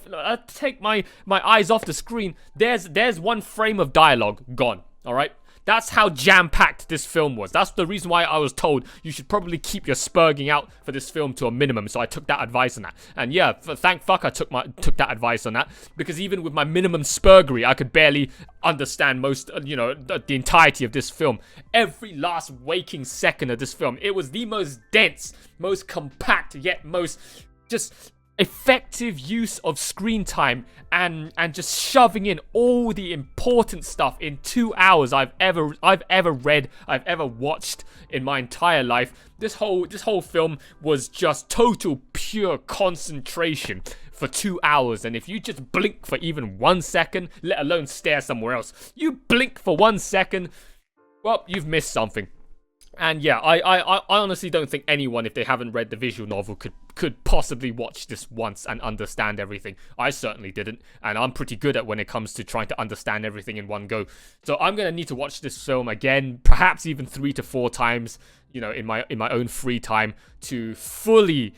eyes off the screen. There's one frame of dialogue gone. All right. That's how jam-packed this film was. That's the reason why I was told you should probably keep your spurging out for this film to a minimum. So I took that advice on that. And yeah, thank fuck I took that advice on that. Because even with my minimum spurgery, I could barely understand most, the entirety of this film. Every last waking second of this film, it was the most dense, most compact, yet most just effective use of screen time and just shoving in all the important stuff in 2 hours I've ever read, I've ever watched in my entire life. This whole film was just total pure concentration for 2 hours, and if you just blink for even 1 second, let alone stare somewhere else, you blink for 1 second, well, you've missed something. And yeah, I honestly don't think anyone, if they haven't read the visual novel, could possibly watch this once and understand everything. I certainly didn't, and I'm pretty good at when it comes to trying to understand everything in one go. So I'm gonna need to watch this film again, perhaps even 3 to 4 times, in my own free time, to fully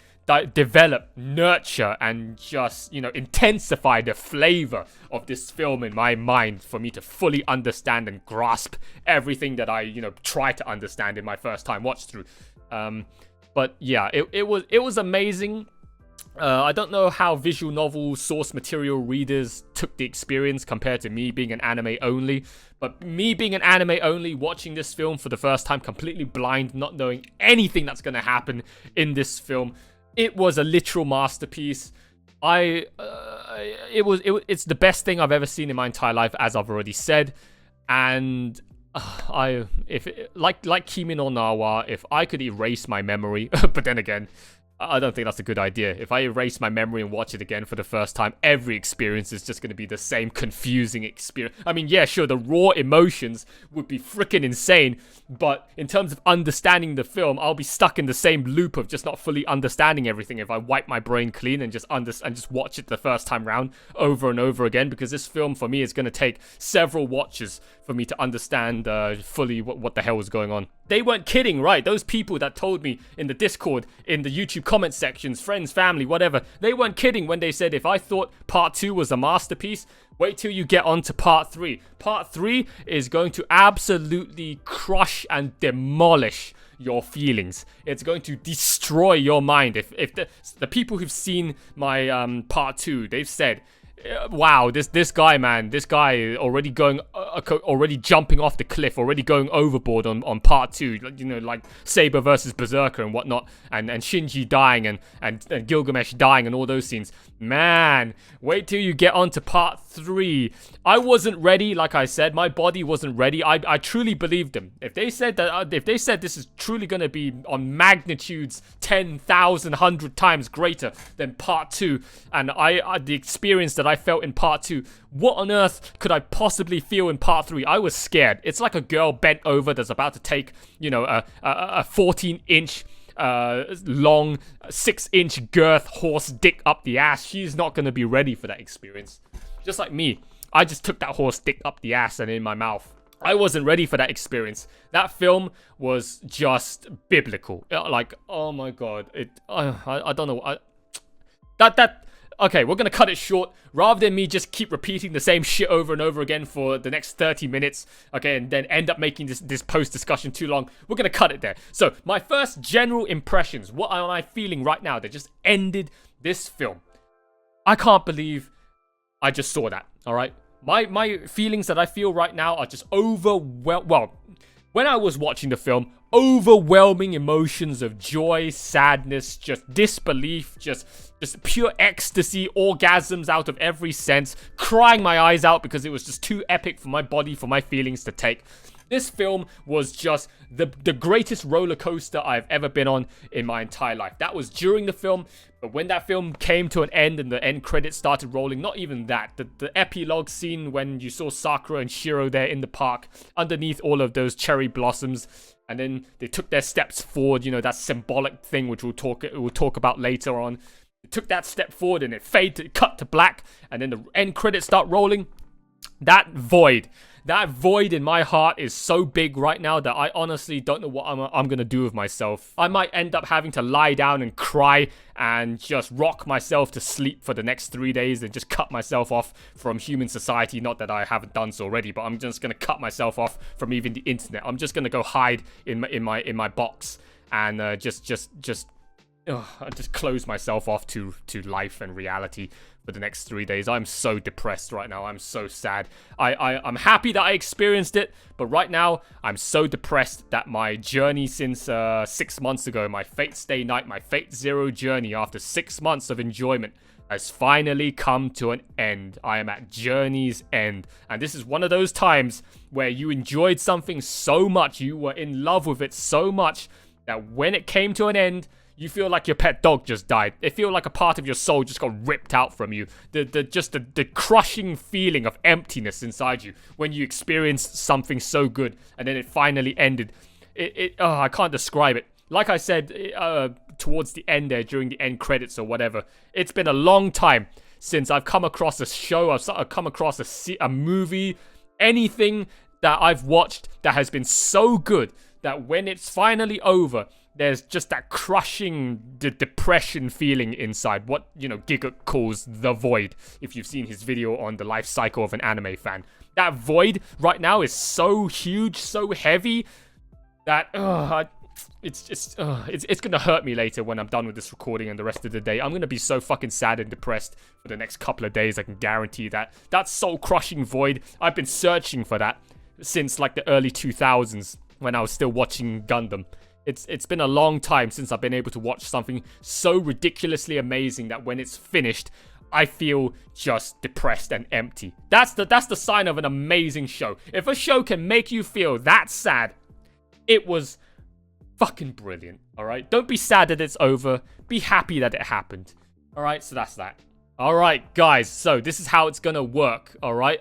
develop, nurture, and just, intensify the flavor of this film in my mind for me to fully understand and grasp everything that I, try to understand in my first time watch through. But yeah, it was amazing. I don't know how visual novel source material readers took the experience compared to me being an anime only. But me being an anime only, watching this film for the first time completely blind, not knowing anything that's going to happen in this film, it was a literal masterpiece. It's the best thing I've ever seen in my entire life, as I've already said. And like Kimi no Na wa, if I could erase my memory, but then again, I don't think that's a good idea. If I erase my memory and watch it again for the first time, every experience is just going to be the same confusing experience. I mean, yeah, sure, the raw emotions would be freaking insane, but in terms of understanding the film, I'll be stuck in the same loop of just not fully understanding everything if I wipe my brain clean and just watch it the first time round over and over again, because this film for me is going to take several watches for me to understand fully what the hell was going on. They weren't kidding, right? Those people that told me in the Discord, in the YouTube comment sections, friends, family, whatever, they weren't kidding when they said if I thought part 2 was a masterpiece, wait till you get on to part 3. Part 3 is going to absolutely crush and demolish your feelings. It's going to destroy your mind. If the people who've seen my part 2, they've said wow, this guy, man, this guy already already jumping off the cliff, already going overboard on part 2, you know, like Saber versus Berserker and whatnot, and Shinji dying and Gilgamesh dying and all those scenes. Man, wait till you get on to part 3. I wasn't ready, like I said, my body wasn't ready. I truly believed them. If they said this is truly going to be on magnitudes 10,000, 100 times greater than part 2, and the experience that I felt in part 2, what on earth could I possibly feel in part 3? I was scared. It's like a girl bent over that's about to take, you know, a 14-inch long 6-inch girth horse dick up the ass. She's not gonna be ready for that experience. Just like me, I just took that horse dick up the ass and in my mouth. I wasn't ready for that experience. That film was just biblical. Like, oh my god, I don't know. Okay, we're gonna cut it short. Rather than me just keep repeating the same shit over and over again for the next 30 minutes, okay, and then end up making this post-discussion too long, we're gonna cut it there. So, my first general impressions, what am I feeling right now that just ended this film? I can't believe I just saw that, alright? My feelings that I feel right now are just well, when I was watching the film, overwhelming emotions of joy, sadness, just disbelief, just pure ecstasy, orgasms out of every sense, crying my eyes out because it was just too epic for my body, for my feelings to take. This film was just the greatest roller coaster I've ever been on in my entire life. That was during the film, but when that film came to an end and the end credits started rolling, not even that. The epilogue scene when you saw Sakura and Shiro there in the park, underneath all of those cherry blossoms, and then they took their steps forward, you know, that symbolic thing which we'll talk about later on. They took that step forward and it cut to black, and then the end credits start rolling. That void in my heart is so big right now that I honestly don't know what I'm gonna do with myself. I might end up having to lie down and cry and just rock myself to sleep for the next 3 days and just cut myself off from human society. Not that I haven't done so already, but I'm just gonna cut myself off from even the internet. I'm just gonna go hide in my box and just close myself off to life and reality for the next 3 days. I'm so depressed right now. I'm so sad. I'm happy that I experienced it, but right now I'm so depressed that my journey since 6 months ago, my Fate Stay Night, my Fate Zero journey after 6 months of enjoyment has finally come to an end. I am at journey's end, and this is one of those times where you enjoyed something so much, you were in love with it so much, that when it came to an end, you feel like your pet dog just died. It feels like a part of your soul just got ripped out from you. The crushing feeling of emptiness inside you when you experienced something so good and then it finally ended. I can't describe it. Like I said, towards the end there, during the end credits or whatever, it's been a long time since I've come across a show, I've come across a movie, anything that I've watched that has been so good that when it's finally over, there's just that crushing depression feeling inside. What, you know, Giga calls the void. If you've seen his video on the life cycle of an anime fan. That void right now is so huge, so heavy, that it's gonna hurt me later when I'm done with this recording and the rest of the day. I'm gonna be so fucking sad and depressed for the next couple of days. I can guarantee that. That soul-crushing void, I've been searching for that since like the early 2000s when I was still watching Gundam. It's been a long time since I've been able to watch something so ridiculously amazing that when it's finished, I feel just depressed and empty. That's the sign of an amazing show. If a show can make you feel that sad, it was fucking brilliant, alright? Don't be sad that it's over. Be happy that it happened. Alright, so that's that. Alright, guys, so this is how it's gonna work, alright?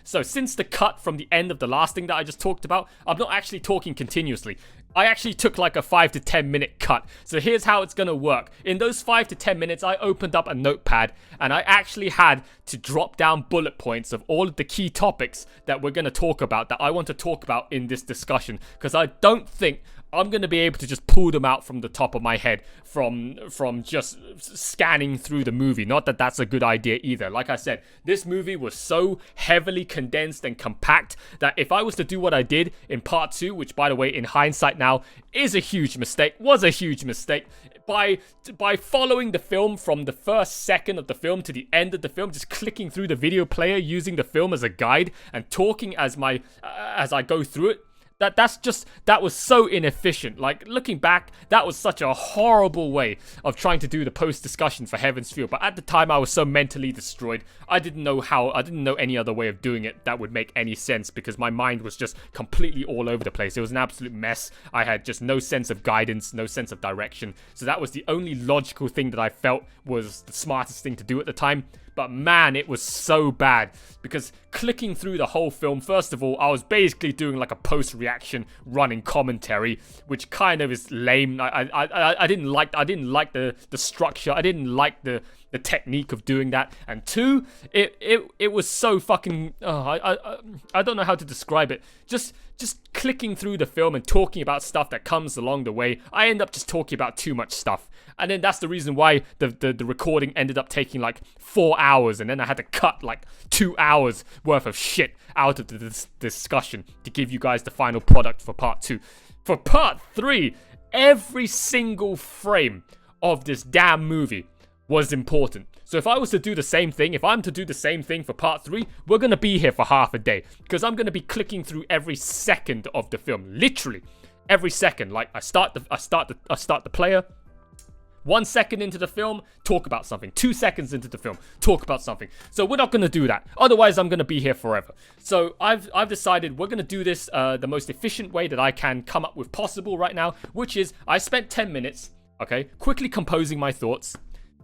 So since the cut from the end of the last thing that I just talked about, I'm not actually talking continuously. I actually took like a 5 to 10 minute cut. So here's how it's gonna work. In those 5 to 10 minutes, I opened up a notepad and I actually had to drop down bullet points of all of the key topics that we're gonna talk about, that I want to talk about in this discussion. Because I don't think I'm going to be able to just pull them out from the top of my head from just scanning through the movie. Not that that's a good idea either. Like I said, this movie was so heavily condensed and compact that if I was to do what I did in part 2, which by the way, in hindsight now, is a huge mistake, was a huge mistake. by following the film from the first second of the film to the end of the film, just clicking through the video player, using the film as a guide and talking as I go through it. That was so inefficient. Like, looking back, that was such a horrible way of trying to do the post discussion for Heaven's Feel. But at the time, I was so mentally destroyed. I didn't know any other way of doing it that would make any sense, because my mind was just completely all over the place. It was an absolute mess. I had just no sense of guidance, no sense of direction. So that was the only logical thing that I felt was the smartest thing to do at the time. But man, it was so bad, because clicking through the whole film, first of all, I was basically doing like a post-reaction running commentary, which kind of is lame. I didn't like the structure. I didn't like the technique of doing that. And two, it was so fucking I don't know how to describe it. Just clicking through the film and talking about stuff that comes along the way, I end up just talking about too much stuff. And then that's the reason why the recording ended up taking like 4 hours, and then I had to cut like 2 hours worth of shit out of the discussion to give you guys the final product for part 2. For part 3, every single frame of this damn movie was important. So if I was to do the same thing, if I'm to do the same thing for part 3, we're going to be here for half a day, because I'm going to be clicking through every second of the film, literally every second. Like, I start the player, 1 second into the film, talk about something. 2 seconds into the film, talk about something. So we're not going to do that. Otherwise, I'm going to be here forever. So I've decided we're going to do this the most efficient way that I can come up with possible right now, which is I spent 10 minutes, okay, quickly composing my thoughts.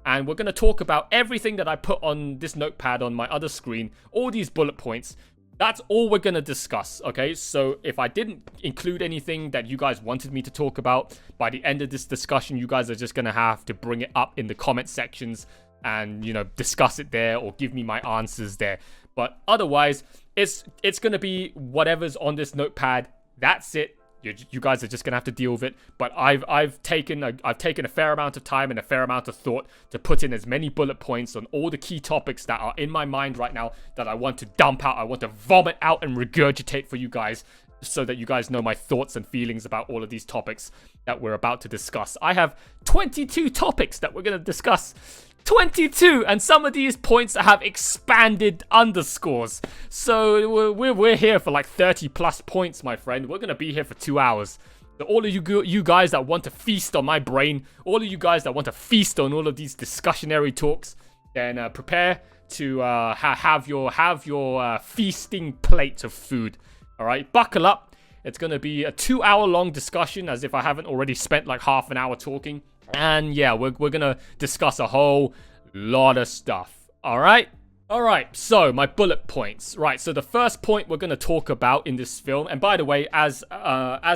And we're going to talk about everything that I put on this notepad on my other screen, all these bullet points. That's all we're going to discuss, okay? So if I didn't include anything that you guys wanted me to talk about, by the end of this discussion, you guys are just going to have to bring it up in the comment sections and, you know, discuss it there or give me my answers there. But otherwise, it's going to be whatever's on this notepad. That's it. You guys are just gonna have to deal with it. But I've taken a fair amount of time and a fair amount of thought to put in as many bullet points on all the key topics that are in my mind right now that I want to dump out, I want to vomit out and regurgitate for you guys, so that you guys know my thoughts and feelings about all of these topics that we're about to discuss. I have 22 topics that we're gonna discuss. 22, and some of these points have expanded underscores. So we're here for like 30 plus points, my friend. We're gonna be here for 2 hours. So all of you guys that want to feast on my brain, all of you guys that want to feast on all of these discussionary talks, then prepare to have your feasting plate of food. All right, buckle up. It's gonna be a 2 hour long discussion, as if I haven't already spent like half an hour talking. And yeah, we're gonna discuss a whole lot of stuff. All right, so my bullet points. Right, so the first point we're gonna talk about in this film, and by the way, as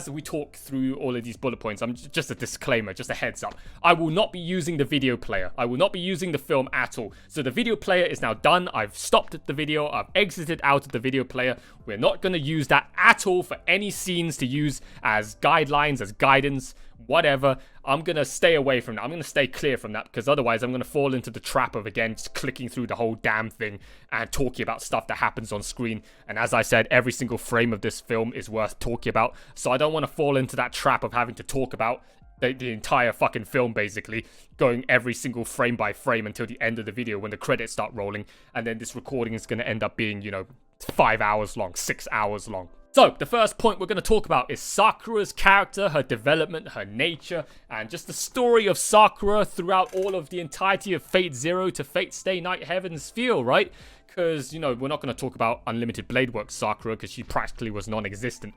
we talk through all of these bullet points, I'm just a disclaimer, just a heads up, I will not be using the video player. I will not be using the film at all. So the video player is now done. I've stopped the video. I've exited out of the video player. We're not gonna use that at all for any scenes to use as guidelines, as guidance, whatever. I'm gonna stay away from that. I'm gonna stay clear from that, because otherwise I'm gonna fall into the trap of, again, just clicking through the whole damn thing and talking about stuff that happens on screen. And as I said, every single frame of this film is worth talking about. So I don't want to fall into that trap of having to talk about the entire fucking film, basically going every single frame by frame until the end of the video when the credits start rolling. And then this recording is gonna end up being, you know, 5 hours long, 6 hours long. So, the first point we're going to talk about is Sakura's character, her development, her nature, and just the story of Sakura throughout all of the entirety of Fate Zero to Fate Stay Night Heaven's Feel, right? Because, you know, we're not going to talk about Unlimited Blade Works Sakura, because she practically was non-existent.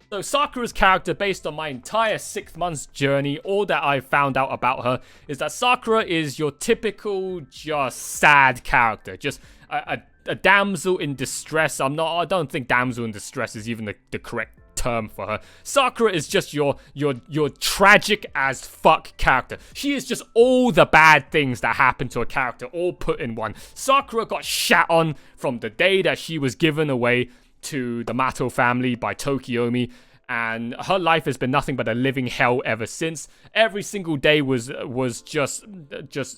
So, Sakura's character, based on my entire 6 months journey, all that I've found out about her is that Sakura is your typical, just sad character. Just a damsel in distress. I don't think damsel in distress is even the correct term for her. Sakura is just your tragic as fuck character. She is just all the bad things that happen to a character, all put in one. Sakura got shat on from the day that she was given away to the Mato family by Tokiomi. and her life has been nothing but a living hell ever since. Every single day was just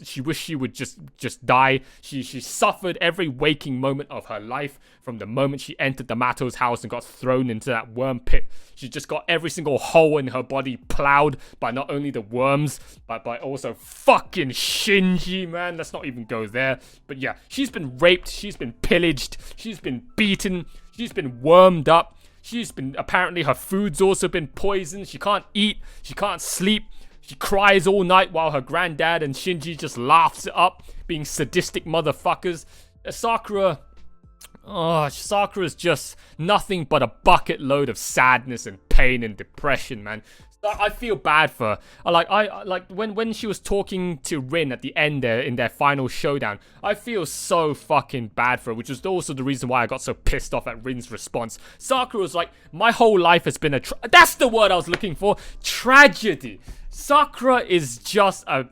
she wished she would just die. She suffered every waking moment of her life from the moment she entered the Mato's house and got thrown into that worm pit. She just got every single hole in her body plowed by not only the worms, but by also fucking Shinji, man. Let's not even go there. But yeah, she's been raped, she's been pillaged, she's been beaten, she's been wormed up. She's been, apparently her food's also been poisoned. She can't eat, she can't sleep. She cries all night while her granddad and Shinji just laughs it up, being sadistic motherfuckers. Sakura's just nothing but a bucket load of sadness and pain and depression, man. I feel bad for her. I like when she was talking to Rin at the end there in their final showdown. I feel so fucking bad for her, which was also the reason why I got so pissed off at Rin's response. Sakura was like, my whole life has been that's the word I was looking for. Tragedy. Sakura is just a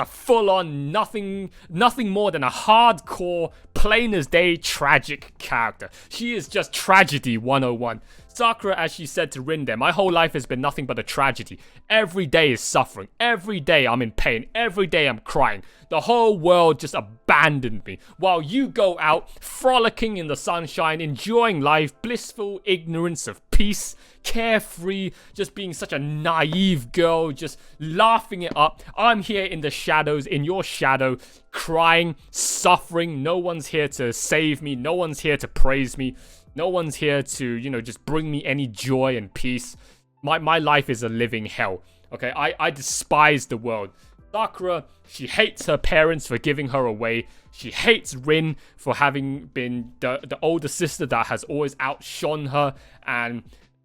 full-on nothing more than a hardcore, plain as day tragic character. She is just tragedy 101. Sakura, as she said to Rin there, my whole life has been nothing but a tragedy. Every day is suffering. Every day I'm in pain. Every day I'm crying. The whole world just abandoned me. While you go out, frolicking in the sunshine, enjoying life, blissful ignorance of peace, carefree, just being such a naive girl, just laughing it up. I'm here in the shadows, in your shadow, crying, suffering. No one's here to save me. No one's here to praise me. No one's here to, just bring me any joy and peace. My life is a living hell. Okay, I despise the world. Sakura, she hates her parents for giving her away. She hates Rin for having been the older sister that has always outshone her.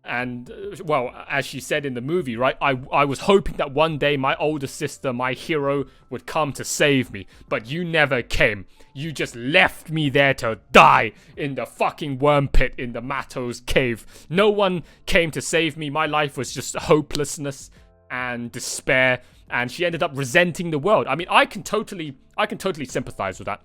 And well, as she said in the movie, right, I was hoping that one day my older sister, my hero, would come to save me. But you never came. You just left me there to die in the fucking worm pit in the Mato's cave. No one came to save me. My life was just hopelessness and despair. And she ended up resenting the world. I mean, I can totally sympathize with that.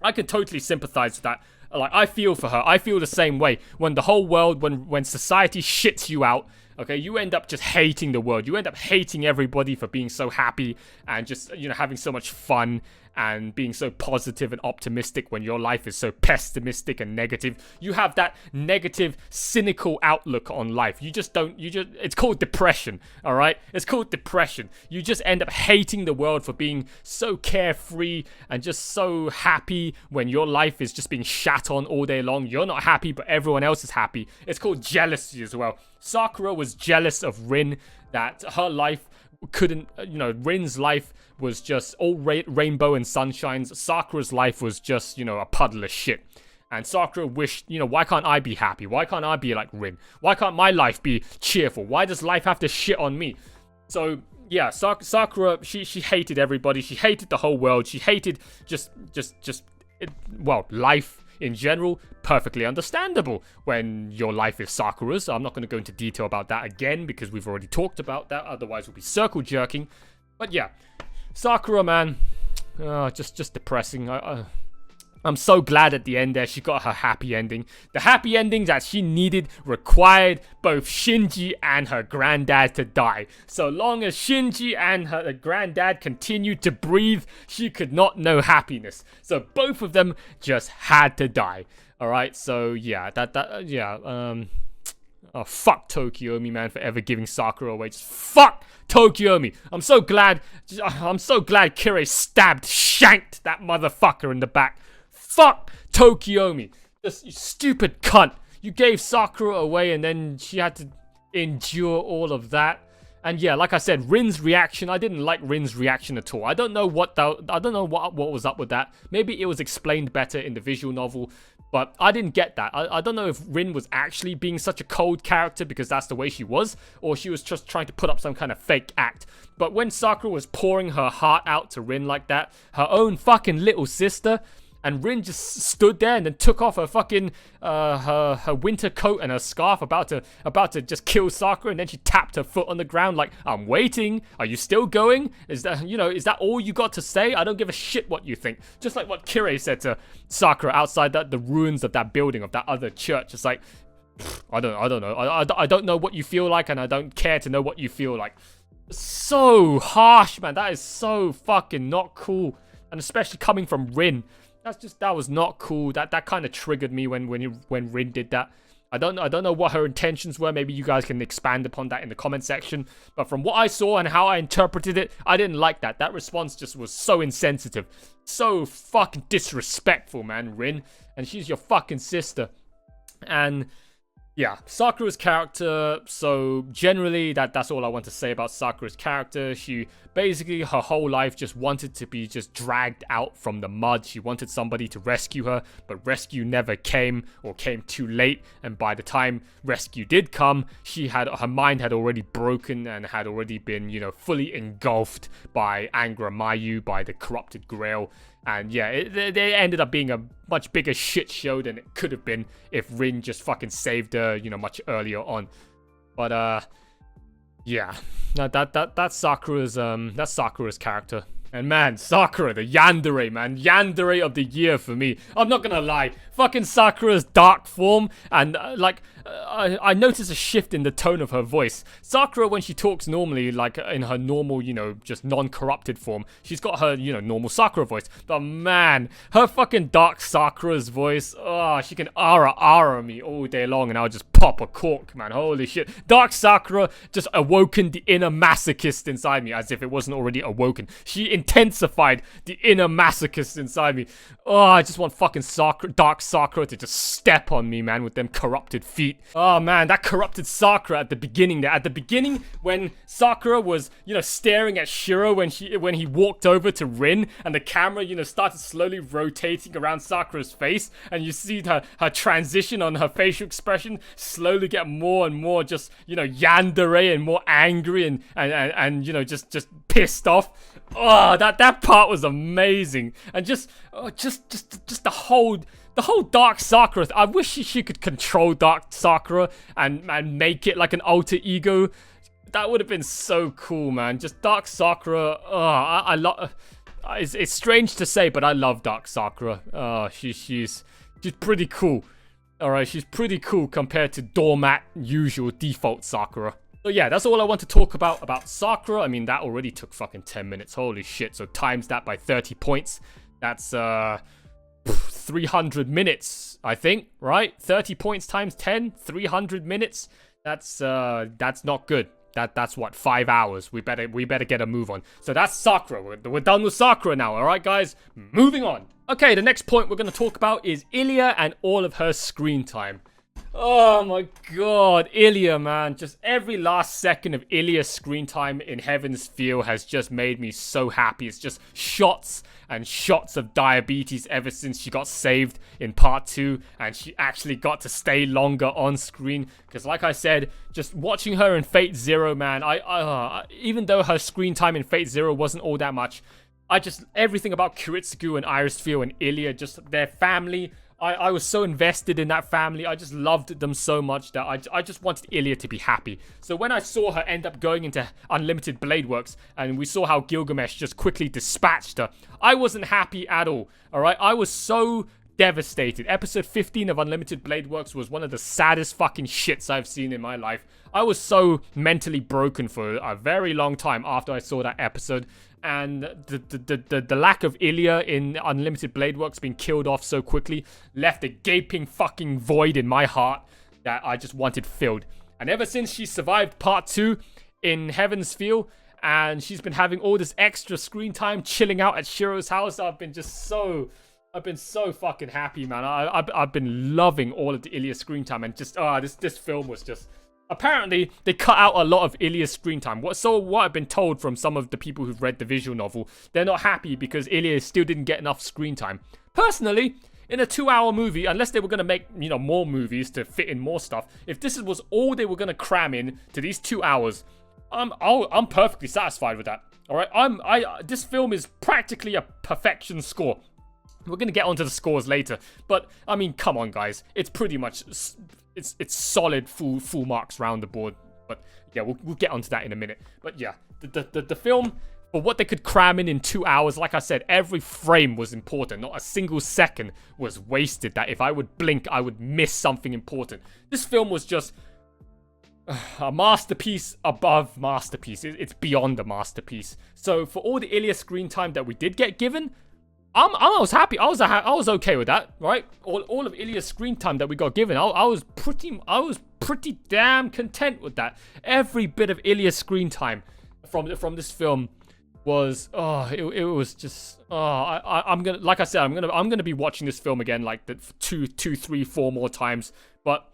I can totally sympathize with that. Like, I feel for her. I feel the same way. When the whole world, when society shits you out, okay, you end up just hating the world. You end up hating everybody for being so happy and just, having so much fun and being so positive and optimistic when your life is so pessimistic and negative. You have that negative, cynical outlook on life. It's called depression, all right? It's called depression. You just end up hating the world for being so carefree and just so happy when your life is just being shat on all day long. You're not happy, but everyone else is happy. It's called jealousy as well. Sakura was jealous of Rin, that her life couldn't, Rin's life was just all rainbow and sunshines. Sakura's life was just, a puddle of shit. And Sakura wished, why can't I be happy? Why can't I be like Rin? Why can't my life be cheerful? Why does life have to shit on me? So, yeah, Sakura, she hated everybody. She hated the whole world. She hated life in general. Perfectly understandable when your life is Sakura's. I'm not going to go into detail about that again because we've already talked about that. Otherwise, we'll be circle jerking. But yeah, Sakura, man, just depressing. I'm so glad at the end there she got her happy ending. The happy ending that she needed required both Shinji and her granddad to die. So long as Shinji and her granddad continued to breathe, she could not know happiness. So both of them just had to die. All right, so yeah, oh, fuck Tokyomi, man, for ever giving Sakura away. Just fuck Tokyomi. I'm so glad Kirei shanked that motherfucker in the back. Fuck Tokyomi. This stupid cunt. You gave Sakura away and then she had to endure all of that. And yeah, like I said, Rin's reaction, I didn't like Rin's reaction at all. I don't know what was up with that. Maybe it was explained better in the visual novel, but I didn't get that. I don't know if Rin was actually being such a cold character because that's the way she was, or she was just trying to put up some kind of fake act. But when Sakura was pouring her heart out to Rin like that, her own fucking little sister, and Rin just stood there and then took off her fucking her winter coat and her scarf, about to just kill Sakura, and then she tapped her foot on the ground like, I'm waiting. Are you still going? Is that all you got to say? I don't give a shit what you think. Just like what Kirei said to Sakura outside the ruins of that building, of that other church. It's like, I don't know. I don't know what you feel like, and I don't care to know what you feel like. So harsh, man. That is so fucking not cool, and especially coming from Rin. That was not cool. That kind of triggered me when Rin did that. I don't know what her intentions were. Maybe you guys can expand upon that in the comment section. But from what I saw and how I interpreted it, I didn't like that. That response just was so insensitive. So fucking disrespectful, man, Rin. And she's your fucking sister. And yeah, Sakura's character, so generally that's all I want to say about Sakura's character. She basically, her whole life just wanted to be just dragged out from the mud. She wanted somebody to rescue her, but rescue never came, or came too late. And by the time rescue did come, her mind had already broken and had already been, you know, fully engulfed by Angra Mayu, by the corrupted Grail. And yeah, they ended up being a much bigger shit show than it could have been if Rin just fucking saved her, you know, much earlier on. But yeah, that's Sakura's character. And man, Sakura, the yandere, man. Yandere of the year for me. I'm not gonna lie. Fucking Sakura's dark form, and I notice a shift in the tone of her voice. Sakura, when she talks normally, like in her normal, you know, just non-corrupted form, she's got her, you know, normal Sakura voice. But man, her fucking dark Sakura's voice, oh, she can ara me all day long, and I'll just pop a cork, man. Holy shit. Dark Sakura just awoken the inner masochist inside me, as if it wasn't already awoken. She intensified the inner masochist inside me. Oh, I just want fucking Dark Sakura to just step on me, man, with them corrupted feet. Oh man, that corrupted Sakura at the beginning there. At the beginning, when Sakura was, you know, staring at Shiro when he walked over to Rin, and the camera, you know, started slowly rotating around Sakura's face, and you see her transition on her facial expression slowly get more and more just, you know, yandere and more angry and you know, just pissed off. Oh, that part was amazing. And just the whole Dark Sakura. I wish she could control Dark Sakura and make it like an alter ego. That would have been so cool, man. Just Dark Sakura. Oh, I love. It's strange to say, but I love Dark Sakura. Oh, she's pretty cool. All right, she's pretty cool compared to doormat usual default Sakura. So yeah, that's all I want to talk about Sakura. I mean, that already took fucking 10 minutes. Holy shit. So times that by 30 points. That's 300 minutes, I think, right? 30 points times 10, 300 minutes. That's not good. That's what, 5 hours. We better get a move on. So that's Sakura. We're done with Sakura now, all right, guys? Moving on. Okay, the next point we're going to talk about is Ilya and all of her screen time. Oh my god, Ilya, man. Just every last second of Ilya's screen time in Heaven's Feel has just made me so happy. It's just shots and shots of diabetes ever since she got saved in part 2 and she actually got to stay longer on screen. Because like I said, just watching her in Fate Zero, man, even though her screen time in Fate Zero wasn't all that much, everything about Kiritsugu and Iris Feel and Ilya, just their family, I was so invested in that family. I just loved them so much that I just wanted Ilya to be happy. So when I saw her end up going into Unlimited Blade Works and we saw how Gilgamesh just quickly dispatched her, I wasn't happy at all. Alright, I was so devastated. Episode 15 of Unlimited Blade Works was one of the saddest fucking shits I've seen in my life. I was so mentally broken for a very long time after I saw that episode. And the lack of Ilya in Unlimited Blade Works being killed off so quickly left a gaping fucking void in my heart that I just wanted filled. And ever since she survived part 2 in Heaven's Feel, and she's been having all this extra screen time chilling out at Shiro's house, I've been so fucking happy, man. I've been loving all of the Ilya screen time, and just this film was just. Apparently, they cut out a lot of Ilya's screen time. What I've been told from some of the people who've read the visual novel, they're not happy because Ilya still didn't get enough screen time. Personally, in a 2-hour movie, unless they were going to make, you know, more movies to fit in more stuff, if this was all they were going to cram in to these 2 hours, I'm perfectly satisfied with that. All right, this film is practically a perfection score. We're going to get onto the scores later, but I mean, come on, guys. It's pretty much it's solid full marks round the board. But yeah, we'll get onto that in a minute. But yeah, the film for what they could cram in 2 hours. Like I said, every frame was important. Not a single second was wasted that if I would blink, I would miss something important. This film was just a masterpiece above masterpiece. It's beyond a masterpiece. So for all the Ilya screen time that we did get given, I was happy. I was okay with that, right? All of Ilya's screen time that we got given, I was pretty damn content with that. Every bit of Ilya's screen time from this film was it was just I'm gonna, like I said, I'm gonna be watching this film again like the two, three, four more times. But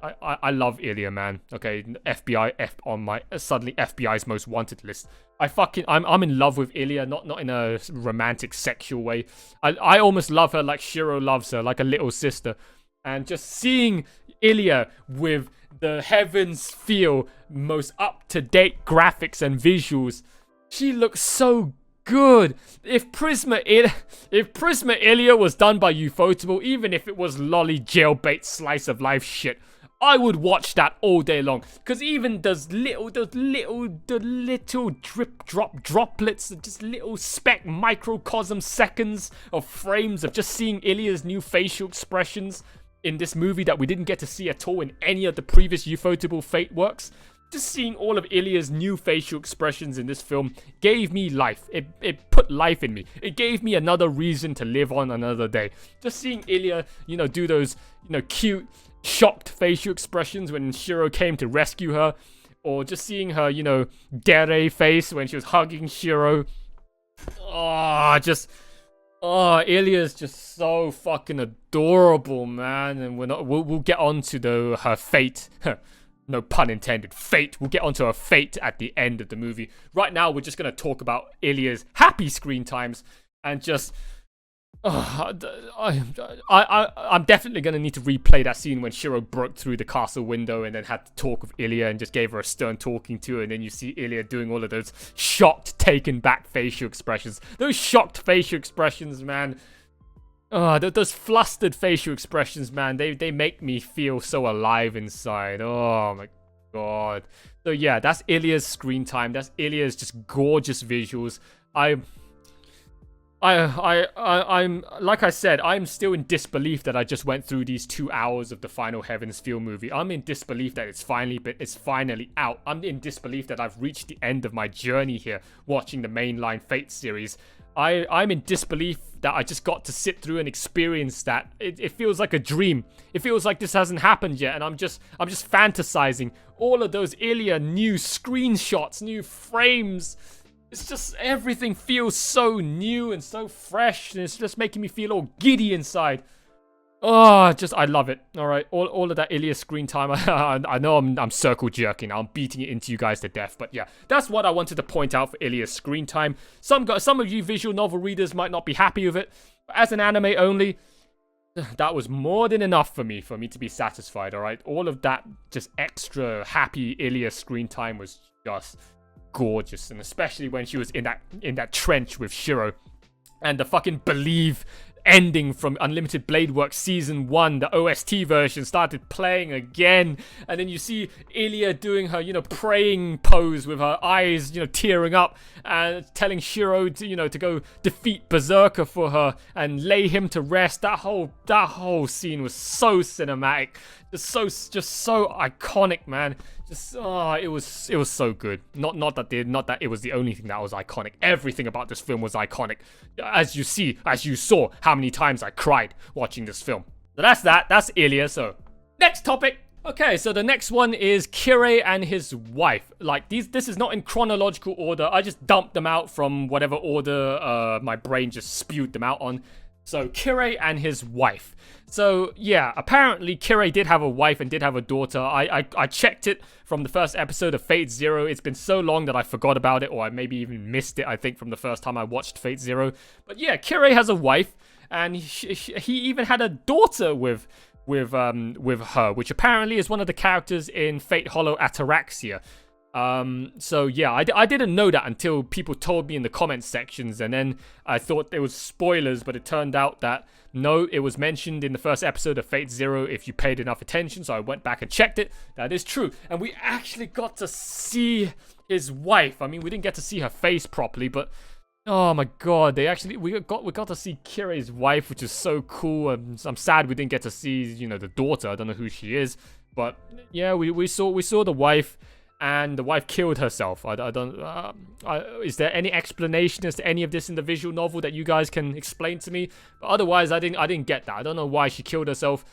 I love Ilya, man. Okay, FBI on my suddenly FBI's most wanted list. I'm in love with Ilya, not in a romantic sexual way. I almost love her like Shiro loves her, like a little sister. And just seeing Ilya with the Heavens feel most up-to-date graphics and visuals, she looks so good. If Prisma Ilya was done by Ufotable, even if it was lolly jailbait slice of life shit, I would watch that all day long. Because even those little drip drop droplets, just little speck microcosm seconds of frames of just seeing Ilya's new facial expressions in this movie that we didn't get to see at all in any of the previous Ufotable Fate works. Just seeing all of Ilya's new facial expressions in this film gave me life. It put life in me. It gave me another reason to live on another day. Just seeing Ilya, do those, cute, shocked facial expressions when Shiro came to rescue her. Or just seeing her, dere face when she was hugging Shiro. Ilya's just so fucking adorable, man. And we'll get on to her fate. No pun intended. Fate. We'll get onto her fate at the end of the movie. Right now, we're just going to talk about Ilya's happy screen times and just... I'm definitely going to need to replay that scene when Shiro broke through the castle window and then had to talk with Ilya and just gave her a stern talking to, and then you see Ilya doing all of those shocked, taken back facial expressions. Those shocked facial expressions, man. Those flustered facial expressions, man, they make me feel so alive inside. Oh my god. So yeah, that's Ilya's screen time. That's Ilya's just gorgeous visuals. I'm like I said, I'm still in disbelief that I just went through these 2 hours of the final Heaven's Feel movie. I'm in disbelief that it's finally out. I'm in disbelief that I've reached the end of my journey here watching the mainline Fate series. I'm in disbelief that I just got to sit through and experience that. It feels like a dream. It feels like this hasn't happened yet, and I'm just fantasizing all of those Ilya new screenshots, new frames. It's just everything feels so new and so fresh, and it's just making me feel all giddy inside. I love it. All right, all of that Ilya screen time. I know I'm circle jerking. I'm beating it into you guys to death, but yeah, that's what I wanted to point out for Ilya's screen time. Some of you visual novel readers might not be happy with it, but as an anime only, that was more than enough for me to be satisfied. All right, all of that just extra happy Ilya screen time was just gorgeous, and especially when she was in that trench with Shiro, and the fucking Believe ending from Unlimited Blade Works Season 1, the OST version, started playing again, and then you see Ilya doing her, praying pose with her eyes, tearing up, and telling Shiro to, to go defeat Berserker for her and lay him to rest. That whole scene was so cinematic, just so iconic, man. It was so good. Not that it was the only thing that was iconic. Everything about this film was iconic. As you saw how many times I cried watching this film. So that's Ilya. So next topic. Okay, so the next one is Kirei and his wife. Like this is not in chronological order. I just dumped them out from whatever order my brain just spewed them out on. So Kirei and his wife. So yeah, apparently Kirei did have a wife and did have a daughter. I checked it from the first episode of Fate Zero. It's been so long that I forgot about it, or I maybe even missed it, I think, from the first time I watched Fate Zero. But yeah, Kirei has a wife, and he even had a daughter with her, which apparently is one of the characters in Fate Hollow Ataraxia. So yeah, I didn't know that until people told me in the comment sections, and then I thought it was spoilers, but it turned out that no, it was mentioned in the first episode of Fate Zero if you paid enough attention, so I went back and checked it. That is true, and we actually got to see his wife. I mean, we didn't get to see her face properly, but oh my god, we got to see Kirei's wife, which is so cool. I'm sad we didn't get to see, you know, the daughter. I don't know who she is, but yeah, we saw the wife, and the wife killed herself. Is there any explanation as to any of this in the visual novel that you guys can explain to me? But otherwise, I didn't get that. I don't know why she killed herself.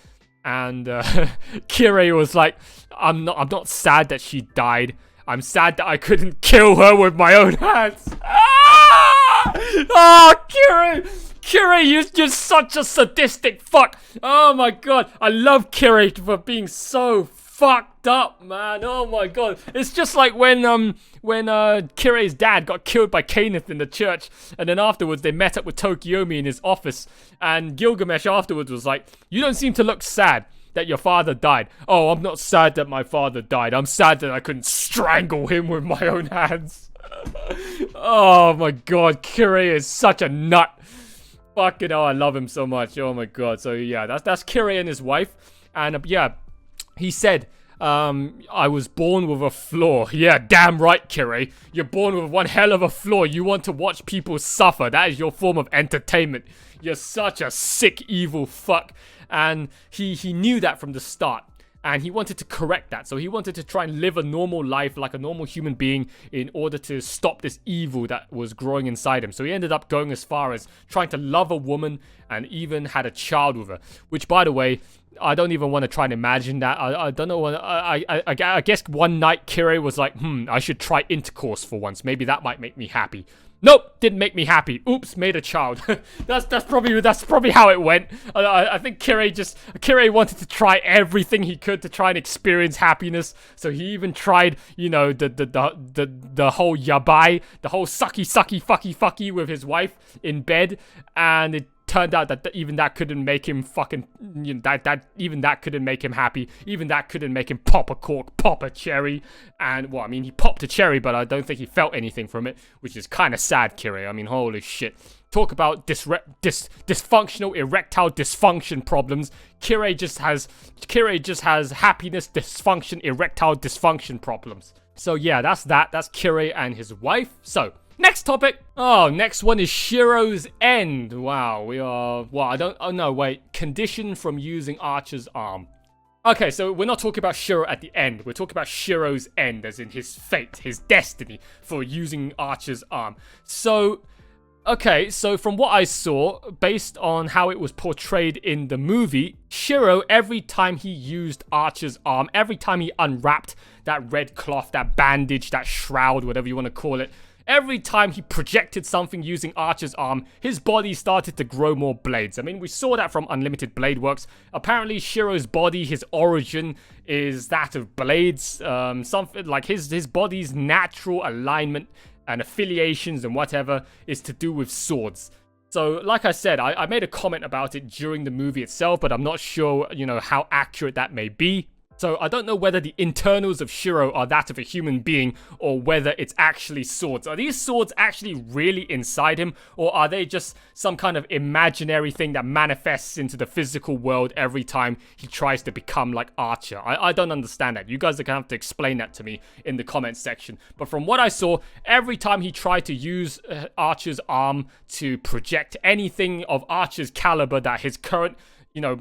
And Kirei was like, I'm not sad that she died. I'm sad that I couldn't kill her with my own hands. Oh, Kirei, you're such a sadistic fuck. Oh my god, I love Kirei for being so fucked up, man. Oh my god, it's just like when Kirei's dad got killed by Kenneth in the church, and then afterwards they met up with Tokiomi in his office, and Gilgamesh afterwards was like, "You don't seem to look sad that your father died." "Oh, I'm not sad that my father died. I'm sad that I couldn't strangle him with my own hands." Oh my god, Kirei is such a nut. Fucking hell, I love him so much. Oh my god. So yeah, that's Kirei and his wife. And yeah, he said, I was born with a flaw. Yeah, damn right, Kirei. You're born with one hell of a flaw. You want to watch people suffer. That is your form of entertainment. You're such a sick, evil fuck. And he knew that from the start. And he wanted to correct that. So he wanted to try and live a normal life like a normal human being in order to stop this evil that was growing inside him. So he ended up going as far as trying to love a woman and even had a child with her. Which, by the way, I don't even want to try and imagine that. I don't know. I guess one night Kirei was like, I should try intercourse for once. Maybe that might make me happy. Nope, didn't make me happy. Oops, made a child. that's probably how it went. I think Kirei wanted to try everything he could to try and experience happiness. So he even tried, you know, the whole yabai, the whole sucky fucky with his wife in bed, and it turned out that even that couldn't make him fucking, you know, even that couldn't make him happy. Even that couldn't make him pop a cork, pop a cherry. And, well, I mean, he popped a cherry, but I don't think he felt anything from it, which is kind of sad, Kirei. I mean, holy shit. Talk about dysfunctional erectile dysfunction problems. Kirei just has happiness, dysfunction, erectile dysfunction problems. So yeah, that's Kirei and his wife. So next topic. Oh, next one is Shiro's end. Wow, condition from using Archer's arm. Okay, so we're not talking about Shiro at the end. We're talking about Shiro's end, as in his fate, his destiny for using Archer's arm. So, okay, so from what I saw, based on how it was portrayed in the movie, Shiro, every time he used Archer's arm, every time he unwrapped that red cloth, that bandage, that shroud, whatever you want to call it, every time he projected something using Archer's arm, his body started to grow more blades. I mean, we saw that from Unlimited Blade Works. Apparently, Shiro's body, his origin, is that of blades. Something like his body's natural alignment and affiliations and whatever is to do with swords. So, like I said, I made a comment about it during the movie itself, but I'm not sure, you know, how accurate that may be. So I don't know whether the internals of Shiro are that of a human being or whether it's actually swords. Are these swords actually really inside him, or are they just some kind of imaginary thing that manifests into the physical world every time he tries to become like Archer? I don't understand that. You guys are gonna have to explain that to me in the comments section. But from what I saw, every time he tried to use Archer's arm to project anything of Archer's caliber that his current, you know,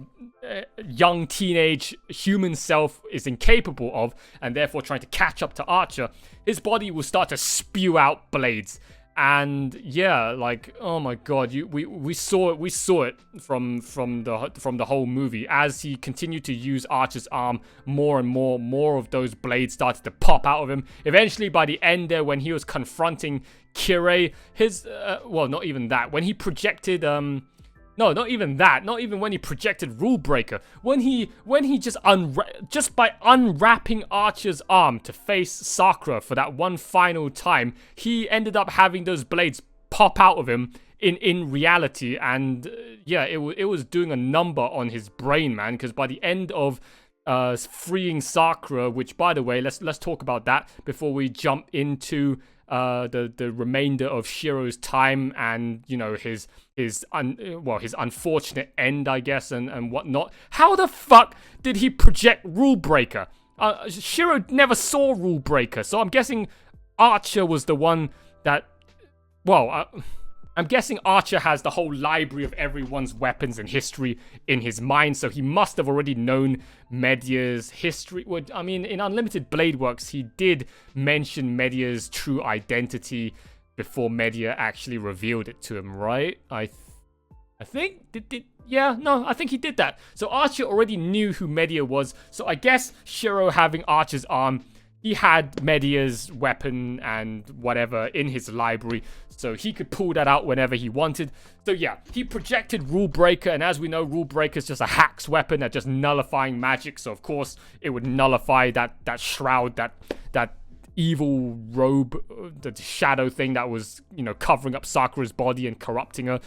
young teenage human self is incapable of, and therefore trying to catch up to Archer, his body will start to spew out blades. And yeah, like, oh my god, we saw it from the whole movie. As he continued to use Archer's arm, more and more of those blades started to pop out of him. Eventually, by the end there, when he was confronting Kirei, his well, not even that, when he projected no, not even that. Not even when he projected Rule Breaker. When he just by unwrapping Archer's arm to face Sakura for that one final time, he ended up having those blades pop out of him in reality. And yeah, it was doing a number on his brain, man. Because by the end of freeing Sakura, which, by the way, let's talk about that before we jump into the remainder of Shiro's time and, you know, his unfortunate end, I guess, and whatnot. How the fuck did he project Rule Breaker? Shiro never saw Rule Breaker, so I'm guessing Archer was the one that, well, I'm guessing Archer has the whole library of everyone's weapons and history in his mind, so he must have already known Media's history. I mean, in Unlimited Blade Works, he did mention Media's true identity before Media actually revealed it to him, right? I think, I think he did that. So Archer already knew who Media was, so I guess Shiro having Archer's arm, he had Media's weapon and whatever in his library, so he could pull that out whenever he wanted. So yeah, he projected Rule Breaker, and as we know, Rule Breaker is just a hacks weapon that's just nullifying magic, so of course it would nullify that shroud, that evil robe, the shadow thing that was, you know, covering up Sakura's body and corrupting her.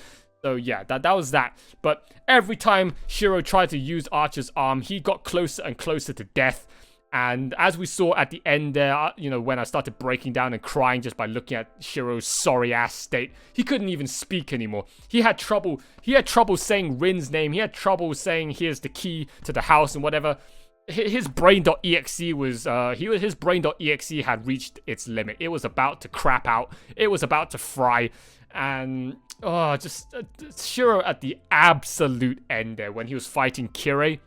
So yeah, that was that. But every time Shiro tried to use Archer's arm, he got closer and closer to death. And as we saw at the end there, you know, when I started breaking down and crying just by looking at Shiro's sorry-ass state, he couldn't even speak anymore. He had trouble saying Rin's name. He had trouble saying, here's the key to the house and whatever. His brain.exe was, his brain.exe had reached its limit. It was about to crap out. It was about to fry. And, Shiro at the absolute end there when he was fighting Kirei.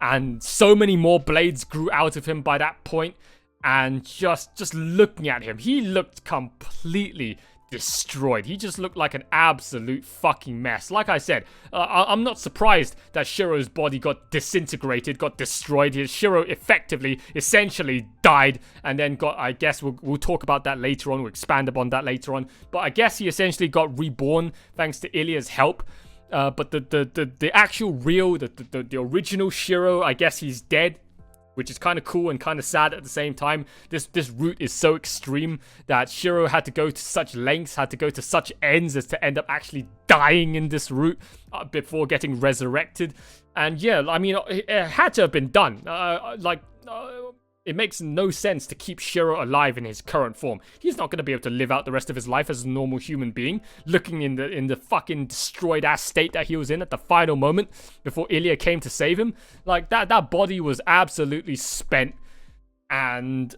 And so many more blades grew out of him by that point. And just looking at him, he looked completely destroyed. He just looked like an absolute fucking mess. Like I said, I'm not surprised that Shiro's body got disintegrated, got destroyed. Shiro effectively, essentially died, and then got, I guess we'll talk about that later on, we'll expand upon that later on, but I guess he essentially got reborn thanks to Ilya's help. But the actual real, the original Shiro, I guess he's dead, which is kind of cool and kind of sad at the same time. This route is so extreme that Shiro had to go to such lengths, had to go to such ends as to end up actually dying in this route before getting resurrected. And yeah, I mean, it had to have been done. It makes no sense to keep Shiro alive in his current form. He's not going to be able to live out the rest of his life as a normal human being, looking in the fucking destroyed ass state that he was in at the final moment before Ilya came to save him. Like that body was absolutely spent, and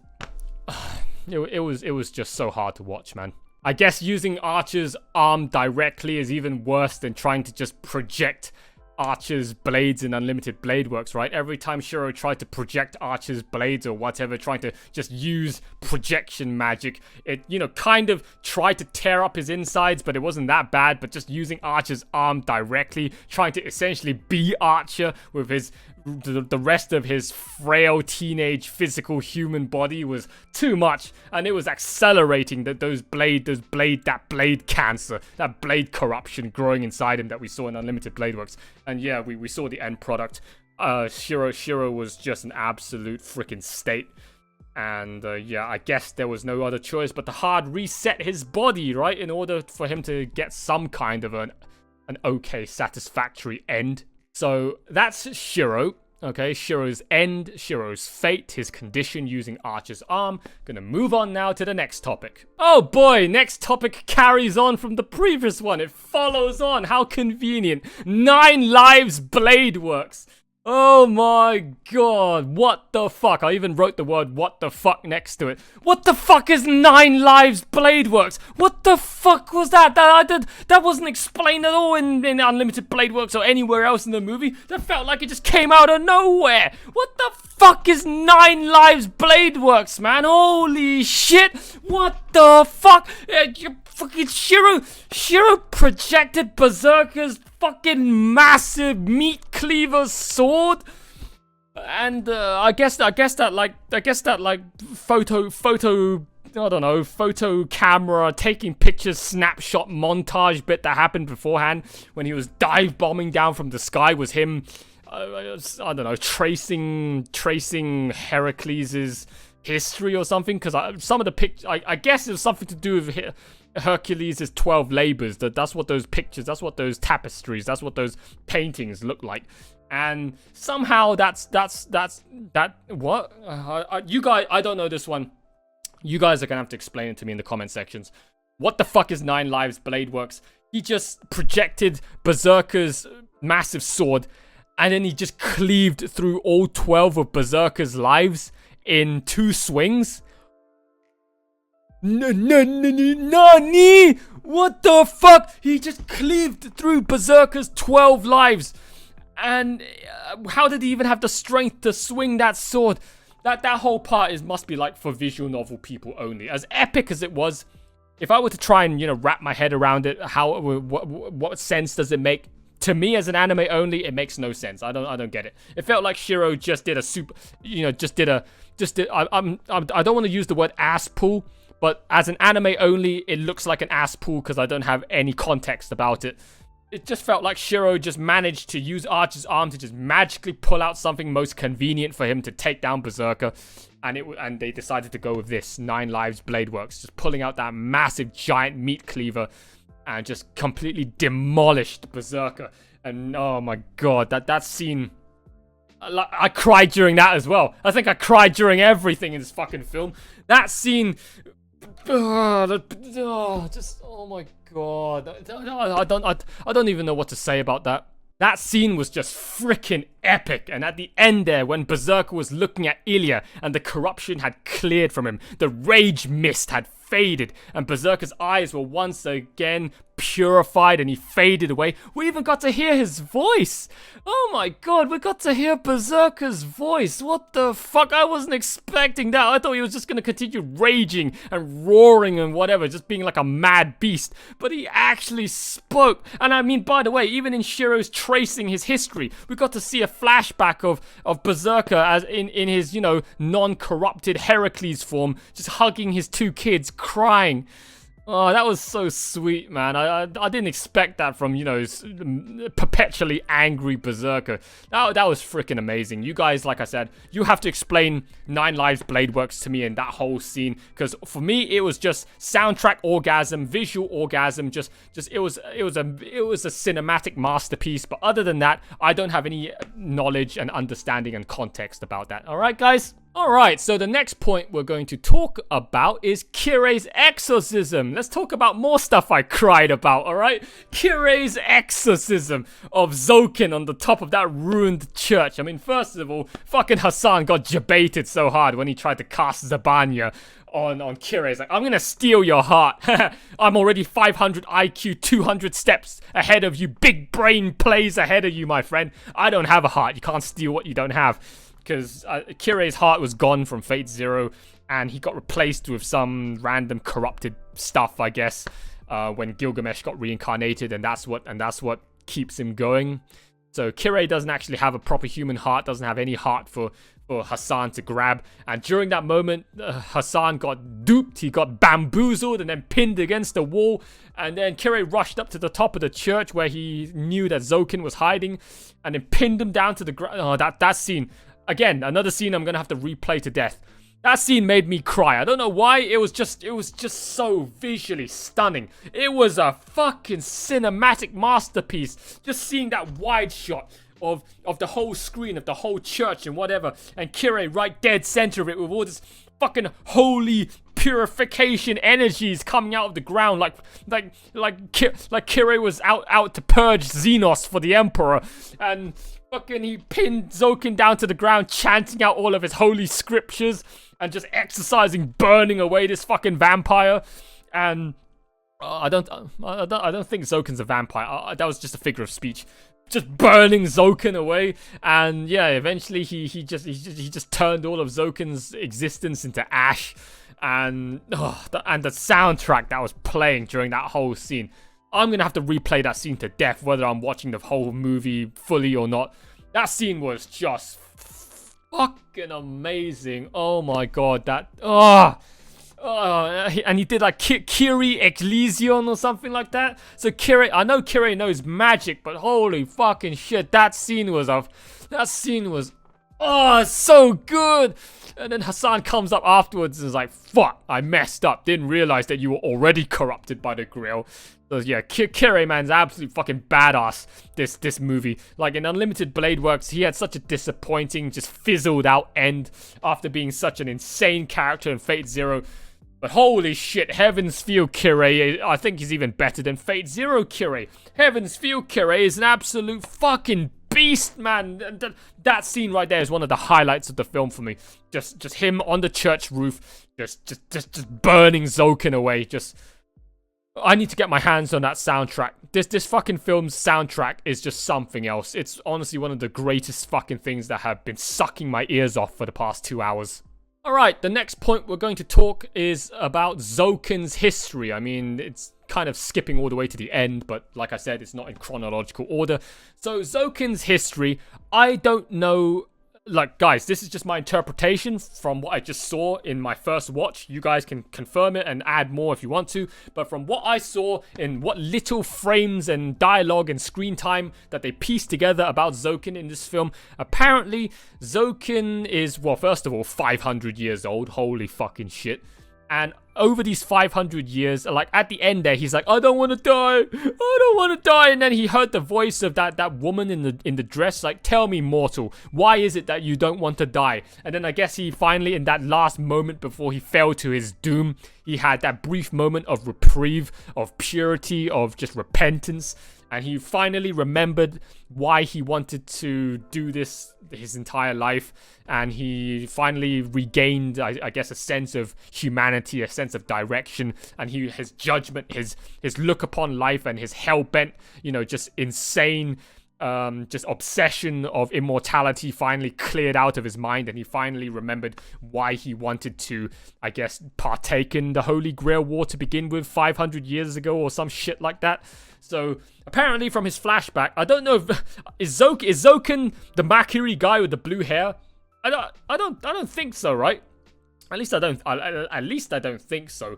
it was just so hard to watch, man. I guess using Archer's arm directly is even worse than trying to just project Archer's blades in Unlimited Blade Works, right? Every time Shiro tried to project Archer's blades or whatever, trying to just use projection magic, it, you know, kind of tried to tear up his insides, but it wasn't that bad. But just using Archer's arm directly, trying to essentially be Archer with the rest of his frail teenage physical human body was too much, and it was accelerating that blade cancer, that blade corruption growing inside him that we saw in Unlimited Blade Works. And yeah, we saw the end product. Shiro was just an absolute freaking state. And yeah, I guess there was no other choice but to hard reset his body, right, in order for him to get some kind of an okay, satisfactory end. So that's Shiro. Okay, Shiro's end, Shiro's fate, his condition using Archer's arm. Gonna move on now to the next topic. Oh boy, next topic carries on from the previous one. It follows on. How convenient. 9 Lives Blade Works. Oh my god, what the fuck? I even wrote the word what the fuck next to it. What the fuck is 9 Lives Blade Works? What the fuck was that? That wasn't explained at all in Unlimited Blade Works or anywhere else in the movie. That felt like it just came out of nowhere. What the fuck is 9 Lives Blade Works, man? Holy shit. What the fuck? Fucking Shiro projected Berserker's fucking massive meat cleaver sword, and I guess that photo camera taking pictures snapshot montage bit that happened beforehand when he was dive bombing down from the sky was him, I don't know, tracing Heracles's history or something, because some of the pictures, I guess it was something to do with Hercules' 12 labors. That's what those pictures, that's what those tapestries, that's what those paintings look like. And somehow that's what? You guys, I don't know this one. You guys are gonna have to explain it to me in the comment sections. What the fuck is 9 Lives Blade Works? He just projected Berserker's massive sword, and then he just cleaved through all 12 of Berserker's lives in 2 swings. Nani? What the fuck? He just cleaved through Berserker's 12 lives. And how did he even have the strength to swing that sword? That whole part must be like for visual novel people only. As epic as it was, if I were to try and, wrap my head around it, what sense does it make? To me, as an anime only, it makes no sense. I don't get it. It felt like Shiro just did a super, I don't want to use the word ass pull, but as an anime only, it looks like an ass pull because I don't have any context about it. It just felt like Shiro just managed to use Archer's arm to just magically pull out something most convenient for him to take down Berserker. And they decided to go with this, 9 Lives Blade Works, just pulling out that massive giant meat cleaver and just completely demolished Berserker. And oh my god, that scene, I cried during that as well. I think I cried during everything in this fucking film. That scene, oh my god, I don't even know what to say about that. That scene was just freaking epic. And at the end there, when Berserker was looking at Ilya and the corruption had cleared from him, the rage mist had faded, and Berserker's eyes were once again purified and he faded away. We even got to hear his voice. Oh my god, we got to hear Berserker's voice. What the fuck? I wasn't expecting that. I thought he was just gonna continue raging and roaring and whatever, just being like a mad beast. But he actually spoke. And I mean, by the way, even in Shiro's tracing his history, we got to see a flashback of Berserker as in his, non-corrupted Heracles form, just hugging his 2 kids, crying. Oh, that was so sweet, man. I didn't expect that from, perpetually angry Berserker. That was freaking amazing. You guys, like I said, you have to explain 9 Lives Blade Works to me in that whole scene, because for me it was just soundtrack orgasm, visual orgasm, just it was a cinematic masterpiece. But other than that, I don't have any knowledge and understanding and context about that. All right, guys? Alright, so the next point we're going to talk about is Kirei's exorcism. Let's talk about more stuff I cried about, alright? Kirei's exorcism of Zoken on the top of that ruined church. I mean, first of all, fucking Hassan got debated so hard when he tried to cast Zabanya on Kirei. He's like, I'm gonna steal your heart. I'm already 500 IQ, 200 steps ahead of you. Big brain plays ahead of you, my friend. I don't have a heart. You can't steal what you don't have. Because Kirei's heart was gone from Fate Zero, and he got replaced with some random corrupted stuff, I guess, when Gilgamesh got reincarnated, and that's what keeps him going. So Kirei doesn't actually have a proper human heart, doesn't have any heart for Hassan to grab. And during that moment, Hassan got duped, he got bamboozled and then pinned against the wall. And then Kirei rushed up to the top of the church where he knew that Zoken was hiding, and then pinned him down to the ground. Oh, that scene. Again, another scene I'm gonna have to replay to death. That scene made me cry. I don't know why. It was just so visually stunning. It was a fucking cinematic masterpiece. Just seeing that wide shot of the whole screen, of the whole church and whatever, and Kirei right dead center of it with all this fucking holy purification energies coming out of the ground, like Kirei was out to purge Xenos for the Emperor, and fucking he pinned Zoken down to the ground, chanting out all of his holy scriptures and just exercising, burning away this fucking vampire. And I don't think Zoken's a vampire. That was just a figure of speech. Just burning Zoken away, and yeah, eventually he just turned all of Zoken's existence into ash, and the soundtrack that was playing during that whole scene. I'm gonna have to replay that scene to death, whether I'm watching the whole movie fully or not. That scene was just fucking amazing. Oh my god, and he did like Kyrie Ecclesion or something like that. So I know Kirei knows magic, but holy fucking shit, that scene was so good. And then Hassan comes up afterwards and is like, fuck, I messed up. Didn't realize that you were already corrupted by the grill. So yeah, Kirei, man's absolute fucking badass, this movie. Like in Unlimited Blade Works, he had such a disappointing, just fizzled out end after being such an insane character in Fate Zero. But holy shit, Heaven's Feel Kirei, I think he's even better than Fate Zero Kirei. Heaven's Feel Kirei is an absolute fucking beast, man. And that scene right there is one of the highlights of the film for me. Just him on the church roof, just burning Zoken away. I need to get my hands on that soundtrack. This fucking film's soundtrack is just something else. It's honestly one of the greatest fucking things that have been sucking my ears off for the past 2 hours. Alright, the next point we're going to talk is about Zoken's history. I mean, it's kind of skipping all the way to the end, but like I said, it's not in chronological order. So, Zoken's history, I don't know. Like, guys, this is just my interpretation from what I just saw in my first watch. You guys can confirm it and add more if you want to. But from what I saw in what little frames and dialogue and screen time that they pieced together about Zoken in this film, apparently Zoken is, well, first of all, 500 years old. Holy fucking shit. And over these 500 years, like at the end there, he's like, I don't want to die. I don't want to die. And then he heard the voice of that woman in the dress, like, tell me, mortal, why is it that you don't want to die? And then I guess he finally, in that last moment before he fell to his doom, he had that brief moment of reprieve, of purity, of just repentance. And he finally remembered why he wanted to do this his entire life. And he finally regained, I guess, a sense of humanity, a sense of direction. And his judgment, his look upon life and his hell-bent, just insane, just obsession of immortality finally cleared out of his mind. And he finally remembered why he wanted to, I guess, partake in the Holy Grail War to begin with 500 years ago or some shit like that. So apparently from his flashback, I don't know if is Zoken the Makiri guy with the blue hair? I don't think so, right? At least I don't think so.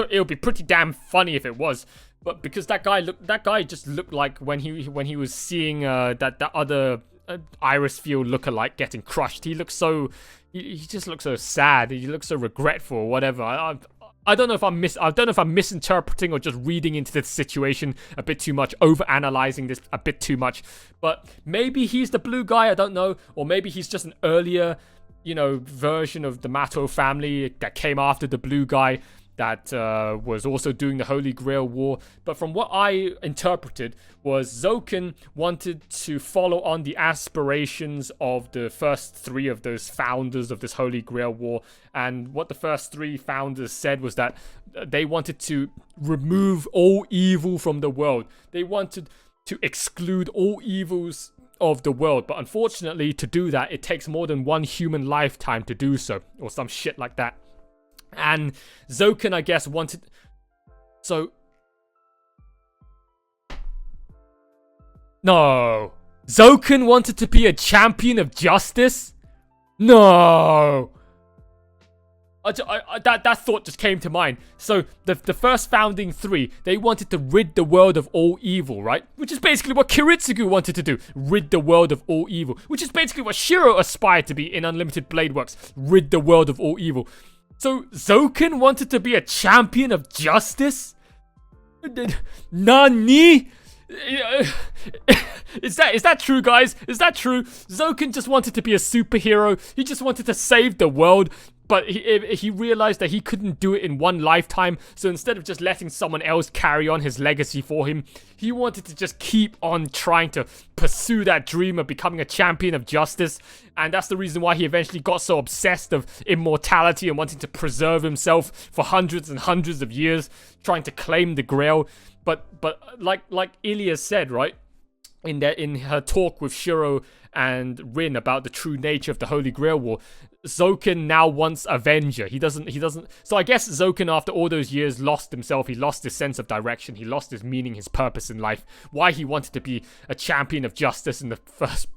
It would be pretty damn funny if it was. But because that guy just looked like when he was seeing that other Iris Field lookalike getting crushed. He just looks so sad. He looks so regretful or whatever. I don't know if I'm misinterpreting or just reading into this situation a bit too much, overanalyzing this a bit too much. But maybe he's the blue guy, I don't know. Or maybe he's just an earlier, version of the Mato family that came after the blue guy that was also doing the Holy Grail War. But from what I interpreted was Zoken wanted to follow on the aspirations of the first 3 of those founders of this Holy Grail War. And what the first 3 founders said was that they wanted to remove all evil from the world. They wanted to exclude all evils of the world. But unfortunately, to do that, it takes more than one human lifetime to do so, or some shit like that. And Zoken, I guess, wanted... So... No! Zoken wanted to be a champion of justice? No! That thought just came to mind. So, the first founding 3, they wanted to rid the world of all evil, right? Which is basically what Kiritsugu wanted to do. Rid the world of all evil. Which is basically what Shiro aspired to be in Unlimited Blade Works. Rid the world of all evil. So, Zoken wanted to be a champion of justice? Nani? Is that true, guys? Is that true? Zoken just wanted to be a superhero. He just wanted to save the world. But he realized that he couldn't do it in one lifetime. So instead of just letting someone else carry on his legacy for him, he wanted to just keep on trying to pursue that dream of becoming a champion of justice. And that's the reason why he eventually got so obsessed of immortality and wanting to preserve himself for hundreds and hundreds of years, trying to claim the Grail. But like Ilya said, right? In her talk with Shiro and Rin about the true nature of the Holy Grail War, Zoken now wants Avenger. He doesn't. So I guess Zoken, after all those years, lost himself. He lost his sense of direction. He lost his meaning, his purpose in life. Why he wanted to be a champion of justice in the first...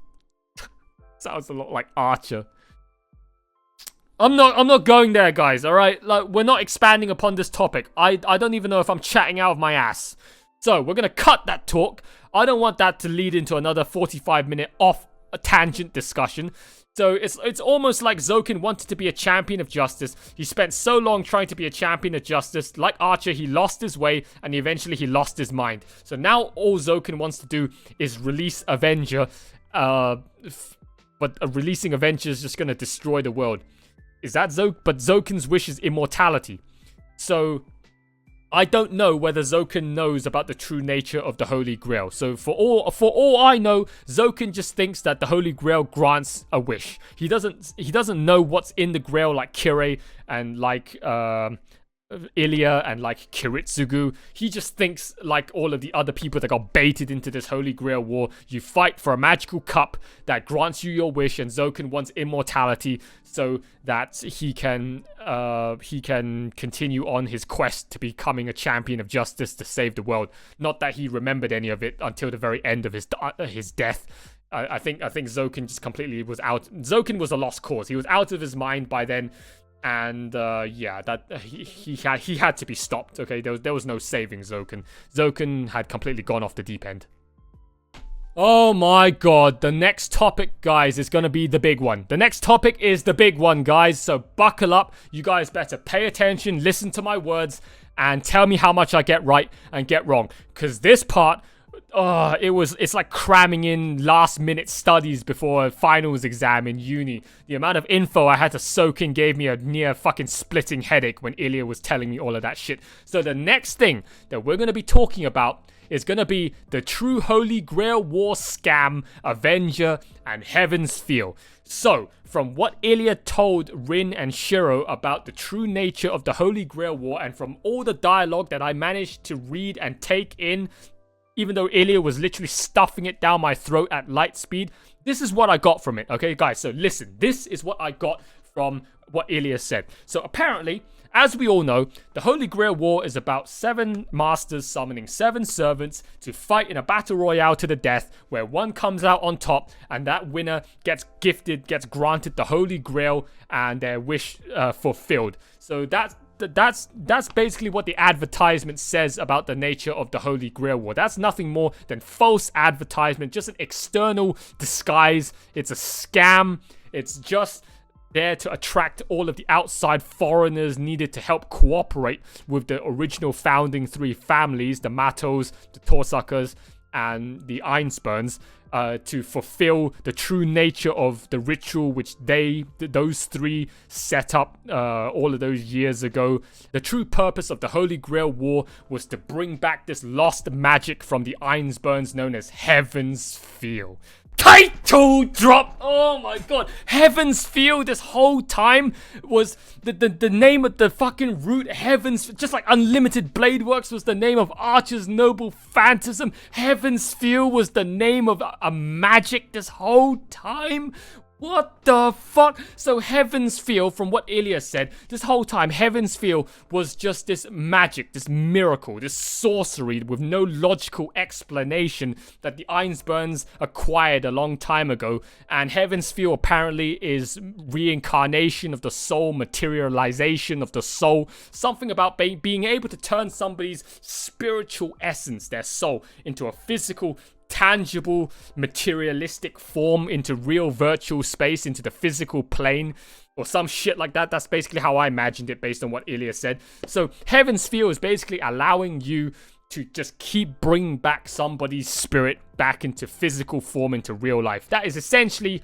Sounds a lot like Archer. I'm not going there, guys, alright? Like, we're not expanding upon this topic. I don't even know if I'm chatting out of my ass. So, we're gonna cut that talk. I don't want that to lead into another 45-minute off-tangent discussion. So, it's almost like Zoken wanted to be a champion of justice. He spent so long trying to be a champion of justice. Like Archer, he lost his way, and eventually he lost his mind. So now all Zoken wants to do is release Avenger. But releasing Avenger is just gonna destroy the world. Is that But Zoken's wish is immortality. So, I don't know whether Zoken knows about the true nature of the Holy Grail. So for all I know, Zoken just thinks that the Holy Grail grants a wish. He doesn't know what's in the Grail, like Kirei and like Ilya and like Kiritsugu. He just thinks, like all of the other people that got baited into this Holy Grail war, you fight for a magical cup that grants you your wish, and Zoken wants immortality so that he can continue on his quest to becoming a champion of justice to save the world. Not that he remembered any of it until the very end of his death. I think Zoken just completely was out. Zoken was a lost cause. He was out of his mind by then. And yeah, that he had to be stopped. Okay, there was no saving Zoken. Zoken had completely gone off the deep end. Oh my god, the next topic, guys, is gonna be the big one. The next topic is the big one, guys. So buckle up. You guys better pay attention, listen to my words, and tell me how much I get right and get wrong. Because this part, it's like cramming in last minute studies before a finals exam in uni. The amount of info I had to soak in gave me a near fucking splitting headache when Ilya was telling me all of that shit. So the next thing that we're going to be talking about is going to be the true Holy Grail War scam, Avenger, and Heaven's Feel. So, from what Ilya told Rin and Shiro about the true nature of the Holy Grail War, and from all the dialogue that I managed to read and take in, even though Ilya was literally stuffing it down my throat at light speed, this is what I got from it. Okay, guys, so listen. This is what I got from what Ilya said. So apparently, as we all know, the Holy Grail War is about 7 masters summoning 7 servants to fight in a battle royale to the death, where one comes out on top, and that winner gets granted the Holy Grail and their wish fulfilled. So that's basically what the advertisement says about the nature of the Holy Grail War. That's nothing more than false advertisement, just an external disguise. It's a scam. It's just there to attract all of the outside foreigners needed to help cooperate with the original founding 3 families, the Matos, the Tosakas, and the Einspurns, to fulfill the true nature of the ritual which those 3 set up all of those years ago. The true purpose of the Holy Grail War was to bring back this lost magic from the Einspurns known as Heaven's Feel. Title drop! Oh my god. Heaven's Feel this whole time was the name of the fucking root. Heaven's, just like Unlimited Blade Works was the name of Archer's Noble Phantasm. Heaven's Feel was the name of a magic this whole time. What the fuck? So Heaven's Feel, from what Ilya said, this whole time, Heaven's Feel was just this magic, this miracle, this sorcery with no logical explanation that the Einspurns acquired a long time ago. And Heaven's Feel apparently is reincarnation of the soul, materialization of the soul, something about being able to turn somebody's spiritual essence, their soul, into a physical, tangible, materialistic form, into real virtual space, into the physical plane, or some shit like that. That's basically how I imagined it based on what Ilya said. So Heaven's Feel is basically allowing you to just keep bringing back somebody's spirit back into physical form, into real life. That is essentially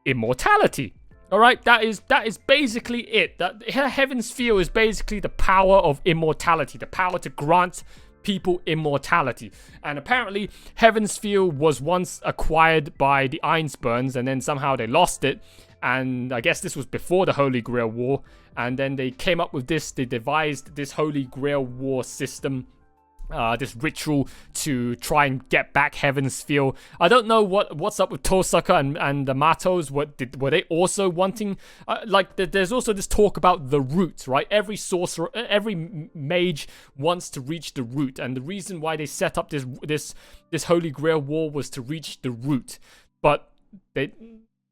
immortality. Alright, that is basically it. That Heaven's Feel is basically the power of immortality, the power to grant people immortality. And apparently Heaven's Feel was once acquired by the Einspurns, and then somehow they lost it, and I guess this was before the Holy Grail War, and then they came up with this. They devised this Holy Grail War system, this ritual to try and get back Heaven's Feel. I don't know what's up with Tosaka and the Matos. Were they also wanting, there's also this talk about the root, right? Every sorcerer, every mage wants to reach the root, and the reason why they set up this Holy Grail War was to reach the root. But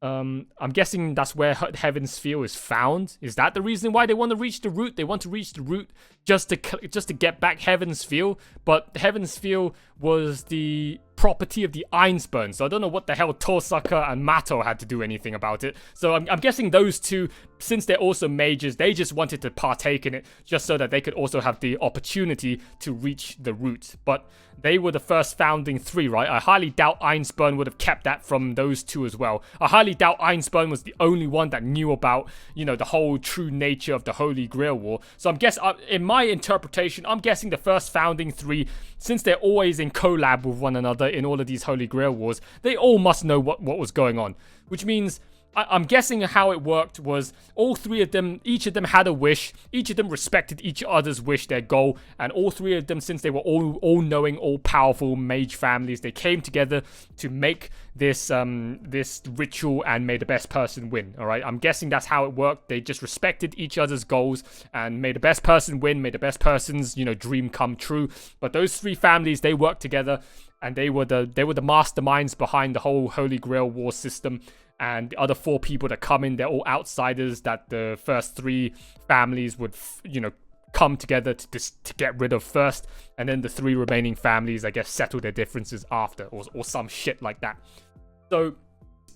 I'm guessing that's where Heaven's Feel is found. Is that the reason why they want to reach the root? They want to reach the root just to get back Heaven's Feel. But Heaven's Feel was the property of the Einspurn, so I don't know what the hell Tosaka and Mato had to do anything about it. So I'm guessing those two, since they're also mages, they just wanted to partake in it just so that they could also have the opportunity to reach the root. But they were the first founding three, right? I highly doubt Einspurn would have kept that from those two as well. I highly doubt Einspurn was the only one that knew about, you know, the whole true nature of the Holy Grail War. So I'm guessing, in my interpretation, I'm guessing the first founding three, since they're always in collab with one another in all of these Holy Grail Wars, they all must know what was going on. Which means, I'm guessing how it worked was all three of them, each of them had a wish, each of them respected each other's wish, their goal, and all three of them, since they were all-knowing, all-powerful mage families, they came together to make this this ritual and made the best person win, alright? I'm guessing that's how it worked. They just respected each other's goals and made the best person win, made the best person's, you know, dream come true. But those three families, they worked together, and they were the masterminds behind the whole Holy Grail War system. And the other four people that come in, they're all outsiders that the first three families would, you know, come together to get rid of first. And then the three remaining families, I guess, settle their differences after, or some shit like that. So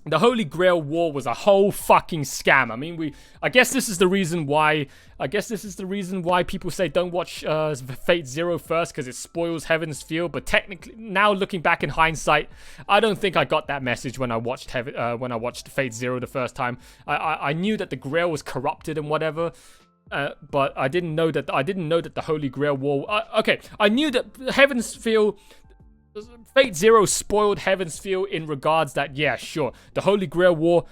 the Holy Grail War was a whole fucking scam. I mean, I guess this is the reason why people say don't watch Fate Zero first, because it spoils Heaven's Feel. But technically, now looking back in hindsight, I don't think I got that message when I watched Fate Zero the first time. I knew that the Grail was corrupted and whatever. But I didn't know that the Holy Grail War. Okay, I knew that Heaven's Feel. Fate Zero spoiled Heaven's Feel in regards that, yeah, sure, the Holy Grail War,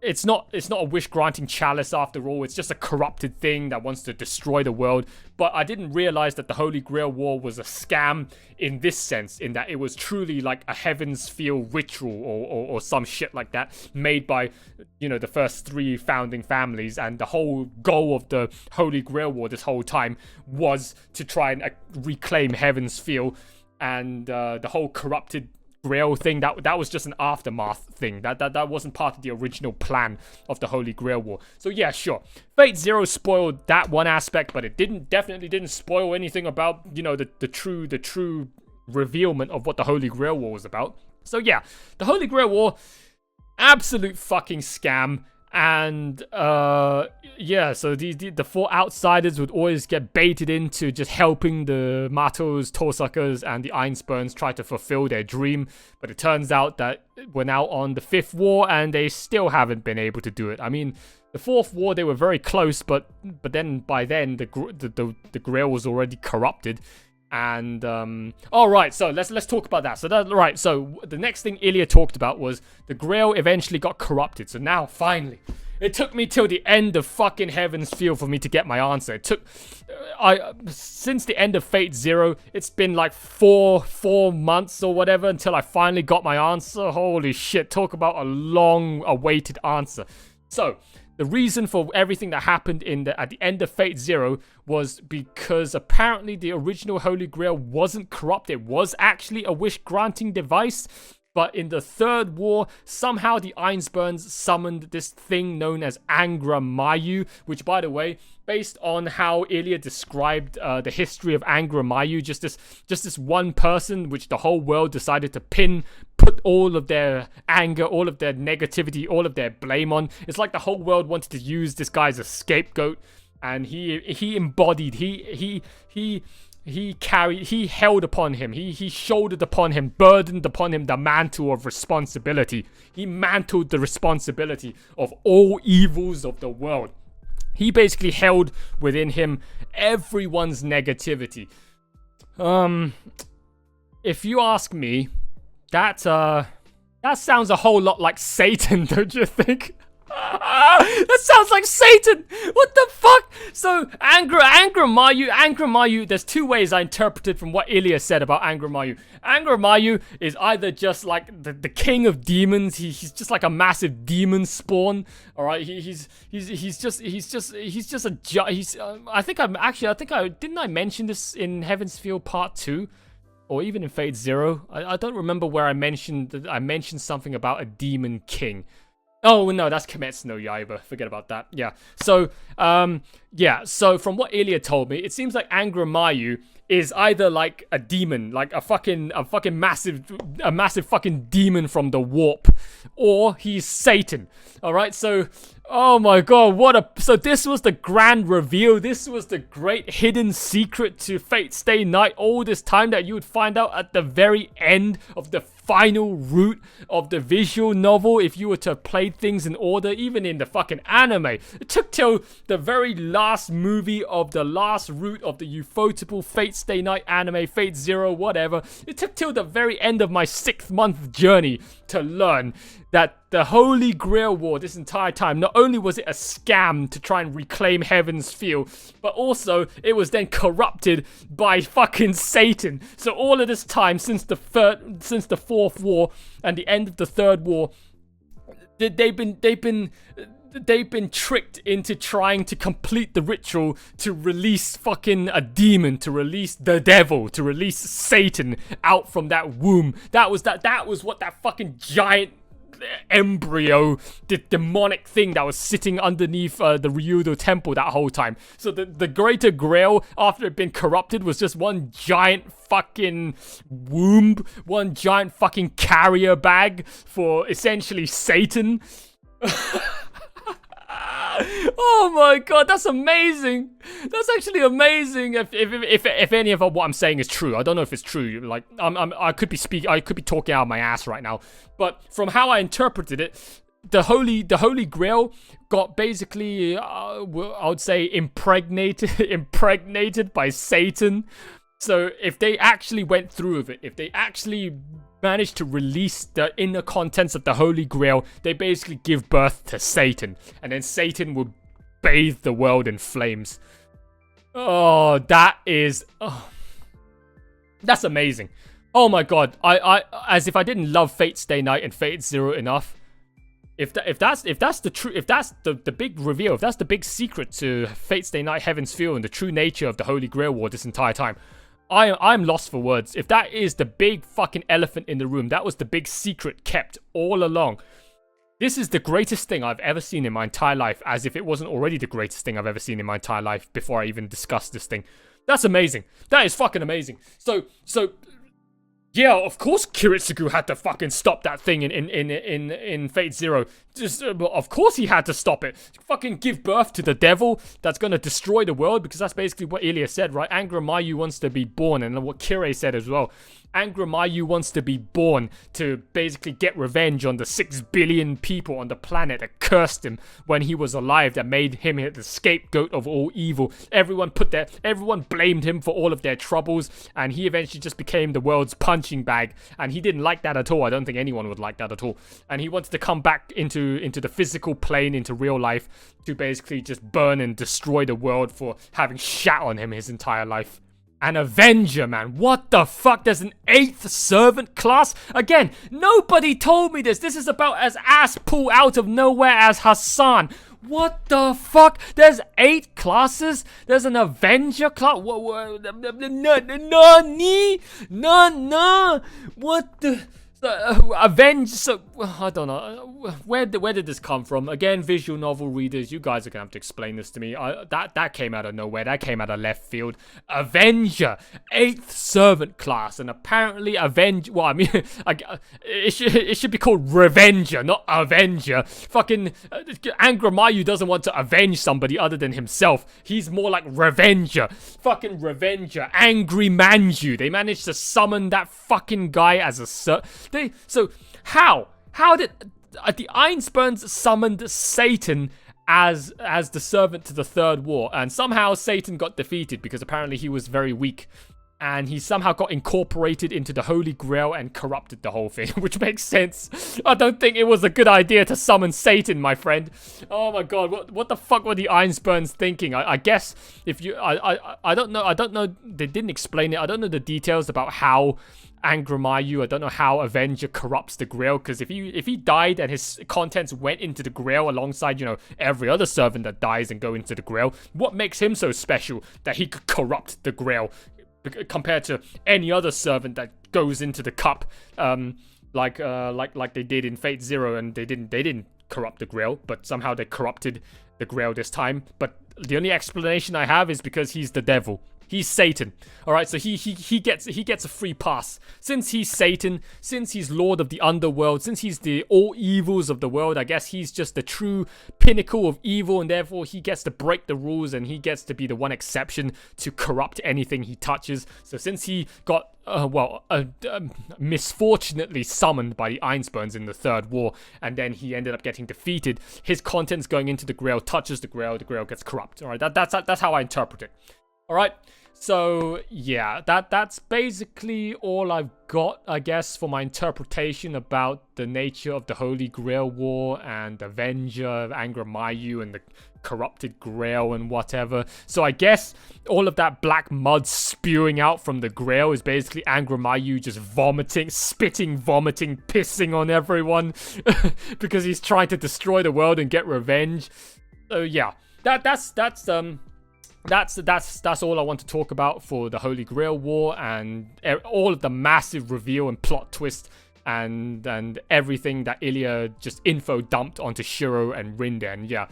it's not a wish-granting chalice after all. It's just a corrupted thing that wants to destroy the world. But I didn't realize that the Holy Grail War was a scam in this sense, in that it was truly like a Heaven's Feel ritual or some shit like that, made by, you know, the first three founding families. And the whole goal of the Holy Grail War this whole time was to try and reclaim Heaven's Feel. And the whole corrupted Grail thing, that was just an aftermath thing. That wasn't part of the original plan of the Holy Grail War. So yeah, sure, Fate Zero spoiled that one aspect, but it definitely didn't spoil anything about, you know, the true revealment of what the Holy Grail War was about. So yeah, the Holy Grail War, absolute fucking scam. And yeah, so the four outsiders would always get baited into just helping the Matos, Tosuckers, and the Einspurns try to fulfill their dream. But it turns out that we're now on the fifth war, and they still haven't been able to do it. I mean, the fourth war, they were very close, but then by then the Grail was already corrupted. And all right, so let's talk about that. So so the next thing Ilya talked about was the Grail eventually got corrupted. So now finally, it took me till the end of fucking Heaven's Feel for me to get my answer. It took since the end of Fate Zero, it's been like four months or whatever until I finally got my answer. Holy shit, talk about a long awaited answer. So the reason for everything that happened at the end of Fate Zero was because apparently the original Holy Grail wasn't corrupt. It was actually a wish-granting device. But in the third war, somehow the Einspurns summoned this thing known as Angra Mainyu, which, by the way, based on how Ilya described the history of Angra Mainyu, just this one person which the whole world decided to put all of their anger, all of their negativity, all of their blame on. It's like the whole world wanted to use this guy as a scapegoat, and he embodied, he held upon him, he shouldered upon him, burdened upon him the mantle of responsibility. He mantled the responsibility of all evils of the world. He basically held within him everyone's negativity. If you ask me, that sounds a whole lot like Satan, don't you think? That sounds like Satan! What the fuck? So, Angra Mainyu, there's two ways I interpreted from what Ilya said about Angra Mainyu. Angra Mainyu is either just like the king of demons, he's just like a massive demon spawn, alright? He's just I think didn't I mention this in Heaven's Feel Part 2? Or even in Fate Zero? I don't remember where I mentioned something about a demon king. Oh, no, that's Kimetsu no Yaiba. Forget about that. Yeah. So, so from what Ilya told me, it seems like Angra Mainyu is either like a demon, like a massive fucking demon from the warp, or he's Satan. All right. So Oh my god, so this was the grand reveal. This was the great hidden secret to Fate Stay Night all this time that you would find out at the very end of the final route of the visual novel if you were to play things in order, even in the fucking anime. It took till the very last movie of the last route of the ufotable Fate Stay Night anime, Fate Zero, whatever. It took till the very end of my 6-month journey to learn that the Holy Grail War this entire time, not only was it a scam to try and reclaim Heaven's Feel, but also it was then corrupted by fucking Satan. So all of this time, since the fourth war and the end of the third war, they've been tricked into trying to complete the ritual to release fucking a demon, to release the devil, to release Satan out from that womb. That was what that fucking giant embryo, the demonic thing that was sitting underneath the Ryudo temple that whole time. So the Greater Grail, after it had been corrupted, was just one giant fucking womb, one giant fucking carrier bag for essentially Satan. Oh my god, that's amazing. That's actually amazing. If any of what I'm saying is true, I don't know if it's true. Like I could be talking out of my ass right now. But from how I interpreted it, the Holy Grail got basically, I would say, impregnated by Satan. So if they actually went through with it, if they actually managed to release the inner contents of the Holy Grail, they basically give birth to Satan, and then Satan will bathe the world in flames. Oh, that's amazing. Oh my god, I as if I didn't love Fate Stay Night and Fate Zero enough. If that's the big reveal, if that's the big secret to Fate Stay Night Heaven's Feel and the true nature of the Holy Grail War this entire time, I'm lost for words. If that is the big fucking elephant in the room, that was the big secret kept all along. This is the greatest thing I've ever seen in my entire life, as if it wasn't already the greatest thing I've ever seen in my entire life before I even discussed this thing. That's amazing. That is fucking amazing. So yeah, of course Kiritsugu had to fucking stop that thing in Fate Zero. Just, of course he had to stop it. Fucking give birth to the devil that's gonna destroy the world, because that's basically what Ilya said, right? Angra Mayu wants to be born, and what Kirei said as well. Angra Mayu wants to be born to basically get revenge on the 6 billion people on the planet that cursed him when he was alive, that made him the scapegoat of all evil. Everyone blamed him for all of their troubles, and he eventually just became the world's punching bag, and he didn't like that at all. I don't think anyone would like that at all. And he wanted to come back into the physical plane, into real life, to basically just burn and destroy the world for having shat on him his entire life. An Avenger, man. What the fuck? There's an 8th servant class? Again, nobody told me this. This is about as ass pull out of nowhere as Hassan. What the fuck? There's 8 classes? There's an Avenger class? Nani? No. What the... Avenge, so I don't know where did this come from? Again, visual novel readers, you guys are gonna have to explain this to me. That came out of nowhere. That came out of left field. Avenger, 8th servant class, and apparently Well, I mean, it should be called Revenger, not Avenger. Fucking Angra Mayu doesn't want to avenge somebody other than himself. He's more like Revenger. Fucking Revenger, Angry Manju. They managed to summon that fucking guy as a So how did the Einspurns summoned Satan as the servant to the Third War, and somehow Satan got defeated because apparently he was very weak, and he somehow got incorporated into the Holy Grail and corrupted the whole thing, which makes sense. I don't think it was a good idea to summon Satan, my friend. Oh my god, what the fuck were the Einspurns thinking? I guess if you I don't know, they didn't explain it. I don't know the details about how Angra Mayu, I don't know how Avenger corrupts the Grail, because if he died and his contents went into the Grail alongside, every other servant that dies and go into the Grail, what makes him so special that he could corrupt the Grail compared to any other servant that goes into the cup, like they did in Fate Zero, and they didn't corrupt the Grail, but somehow they corrupted the Grail this time. But the only explanation I have is because he's the devil. He's Satan. All right, so he gets a free pass. Since he's Satan, since he's Lord of the Underworld, since he's the all evils of the world, I guess he's just the true pinnacle of evil, and therefore he gets to break the rules and he gets to be the one exception to corrupt anything he touches. So since he got misfortunately summoned by the Einspurns in the Third War, and then he ended up getting defeated, his contents going into the Grail touches the Grail gets corrupt. All right, that's how I interpret it. All right, so yeah, that's basically all I've got, I guess, for my interpretation about the nature of the Holy Grail War and Avenger, Angra and the corrupted Grail and whatever. So I guess all of that black mud spewing out from the Grail is basically Angra just vomiting, spitting, vomiting, pissing on everyone because he's trying to destroy the world and get revenge. So yeah, that's all I want to talk about for the Holy Grail War and all of the massive reveal and plot twist and everything that Ilya just info dumped onto Shiro and Rin. And yeah,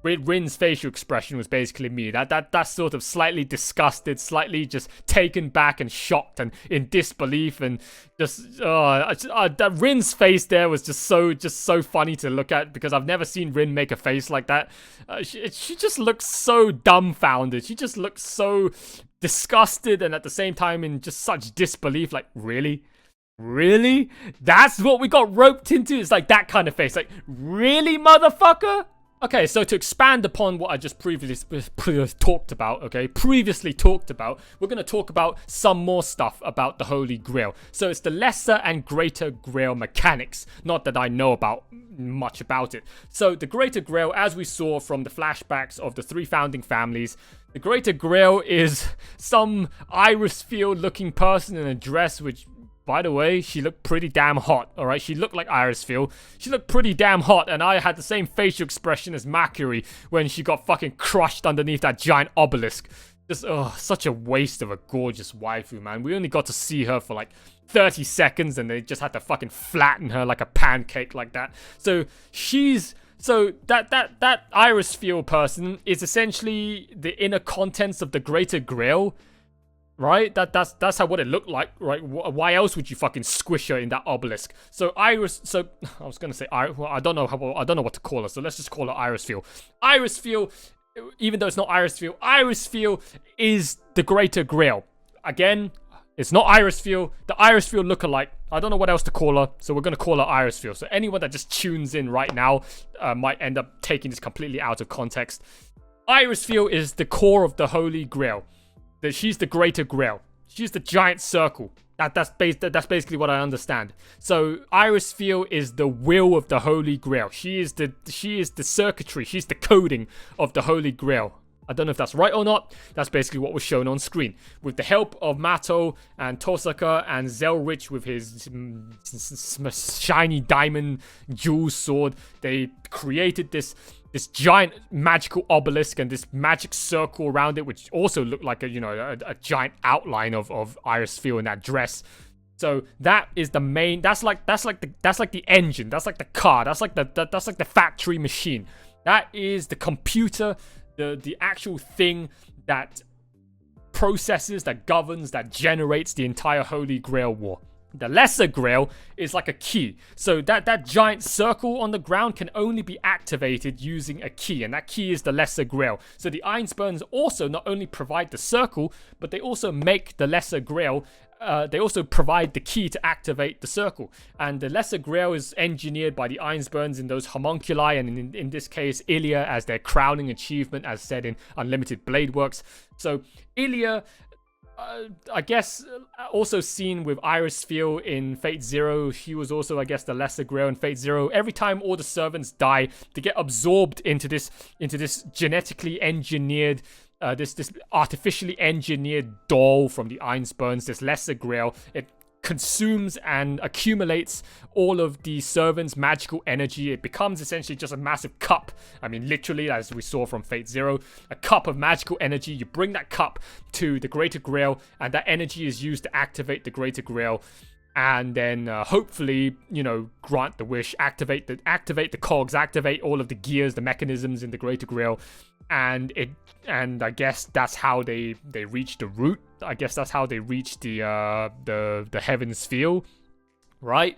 Rin's facial expression was basically me. That's sort of slightly disgusted, slightly just taken back and shocked and in disbelief, and just that Rin's face there was just so funny to look at, because I've never seen Rin make a face like that. She just looks so dumbfounded. She just looks so disgusted and at the same time in just such disbelief. Like, really? Really? That's what we got roped into? It's like that kind of face. Like, really, motherfucker? Okay, so to expand upon what I just previously talked about, we're going to talk about some more stuff about the Holy Grail. So it's the lesser and greater Grail mechanics, not that I know much about it. So the greater Grail, as we saw from the flashbacks of the three founding families, the greater Grail is some Iris Field looking person in a dress which, by the way, she looked pretty damn hot, alright? She looked like Iris Field. She looked pretty damn hot, and I had the same facial expression as Mercury when she got fucking crushed underneath that giant obelisk. Just, such a waste of a gorgeous waifu, man. We only got to see her for like 30 seconds, and they just had to fucking flatten her like a pancake like that. So that Iris Field person is essentially the inner contents of the Greater Grail. Right? That's how what it looked like, right? Why else would you fucking squish her in that obelisk? So Iris, I was gonna say I don't know what to call her, so let's just call her Iris Field. Iris Field, even though it's not Iris Field, Iris Field is the Greater Grail. Again, it's not Iris Field. The Iris Field lookalike. I don't know what else to call her, so we're gonna call her Iris Field. So anyone that just tunes in right now might end up taking this completely out of context. Iris Field is the core of the Holy Grail. She's the Greater Grail. She's the giant circle. That's basically what I understand. So Iris Field is the will of the Holy Grail. She is the circuitry. She's the coding of the Holy Grail. I don't know if that's right or not. That's basically what was shown on screen. With the help of Mato and Tosaka and Zelrich with his shiny diamond jewel sword, they created this giant magical obelisk and this magic circle around it, which also looked like a giant outline of Iris Field in that dress. So that is the main. That's like the engine. That's like the car. That's like the factory machine. That is the computer, the actual thing that processes, that governs, that generates the entire Holy Grail War. The Lesser Grail is like a key. So that giant circle on the ground can only be activated using a key, and that key is the Lesser Grail. So the Einspurns also not only provide the circle, but they also make the Lesser Grail. They also provide the key to activate the circle. And the Lesser Grail is engineered by the Einspurns in those homunculi, and in this case, Ilya as their crowning achievement, as said in Unlimited Blade Works. So Ilya, I guess, also seen with Iris Field in Fate Zero. He was also, I guess, the Lesser Grail in Fate Zero. Every time all the servants die, they get absorbed into this genetically engineered, this artificially engineered doll from the Einspurns, this Lesser Grail. It consumes and accumulates all of the servants' magical energy. It becomes essentially just a massive cup. I mean, literally, as we saw from Fate Zero, a cup of magical energy. You bring that cup to the Greater Grail, and that energy is used to activate the Greater Grail, and then hopefully, grant the wish, activate the cogs, activate all of the gears, the mechanisms in the Greater Grail. and I guess that's how they reach the root. I guess that's how they reach the heaven sphere, right?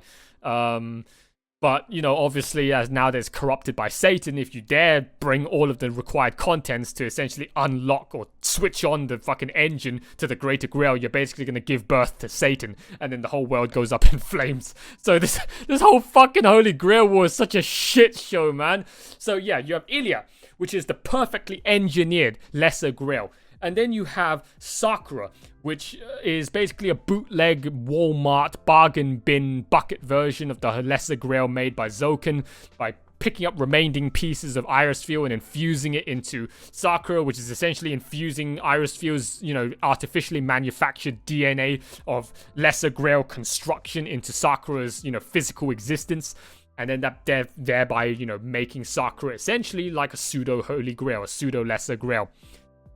But, you know, obviously, as now there's corrupted by Satan, if you dare bring all of the required contents to essentially unlock or switch on the fucking engine to the Greater Grail, you're basically going to give birth to Satan, and then the whole world goes up in flames. So this whole fucking Holy Grail war is such a shit show, man. So yeah, you have Ilya, which is the perfectly engineered Lesser Grail. And then you have Sakura, which is basically a bootleg Walmart bargain bin bucket version of the Lesser Grail made by Zoken by picking up remaining pieces of Iris Fuel and infusing it into Sakura, which is essentially infusing Iris Fuel's, you know, artificially manufactured DNA of Lesser Grail construction into Sakura's, you know, physical existence. And then that thereby, you know, making Sakura essentially like a pseudo Holy Grail, a pseudo Lesser Grail.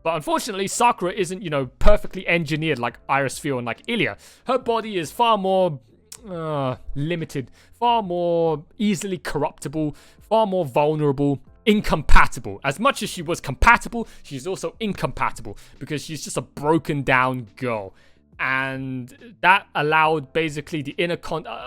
But unfortunately, Sakura isn't, you know, perfectly engineered like Iris Fuel and like Ilya. Her body is far more limited, far more easily corruptible, far more vulnerable, incompatible. As much as she was compatible, she's also incompatible because she's just a broken down girl. And that allowed basically the inner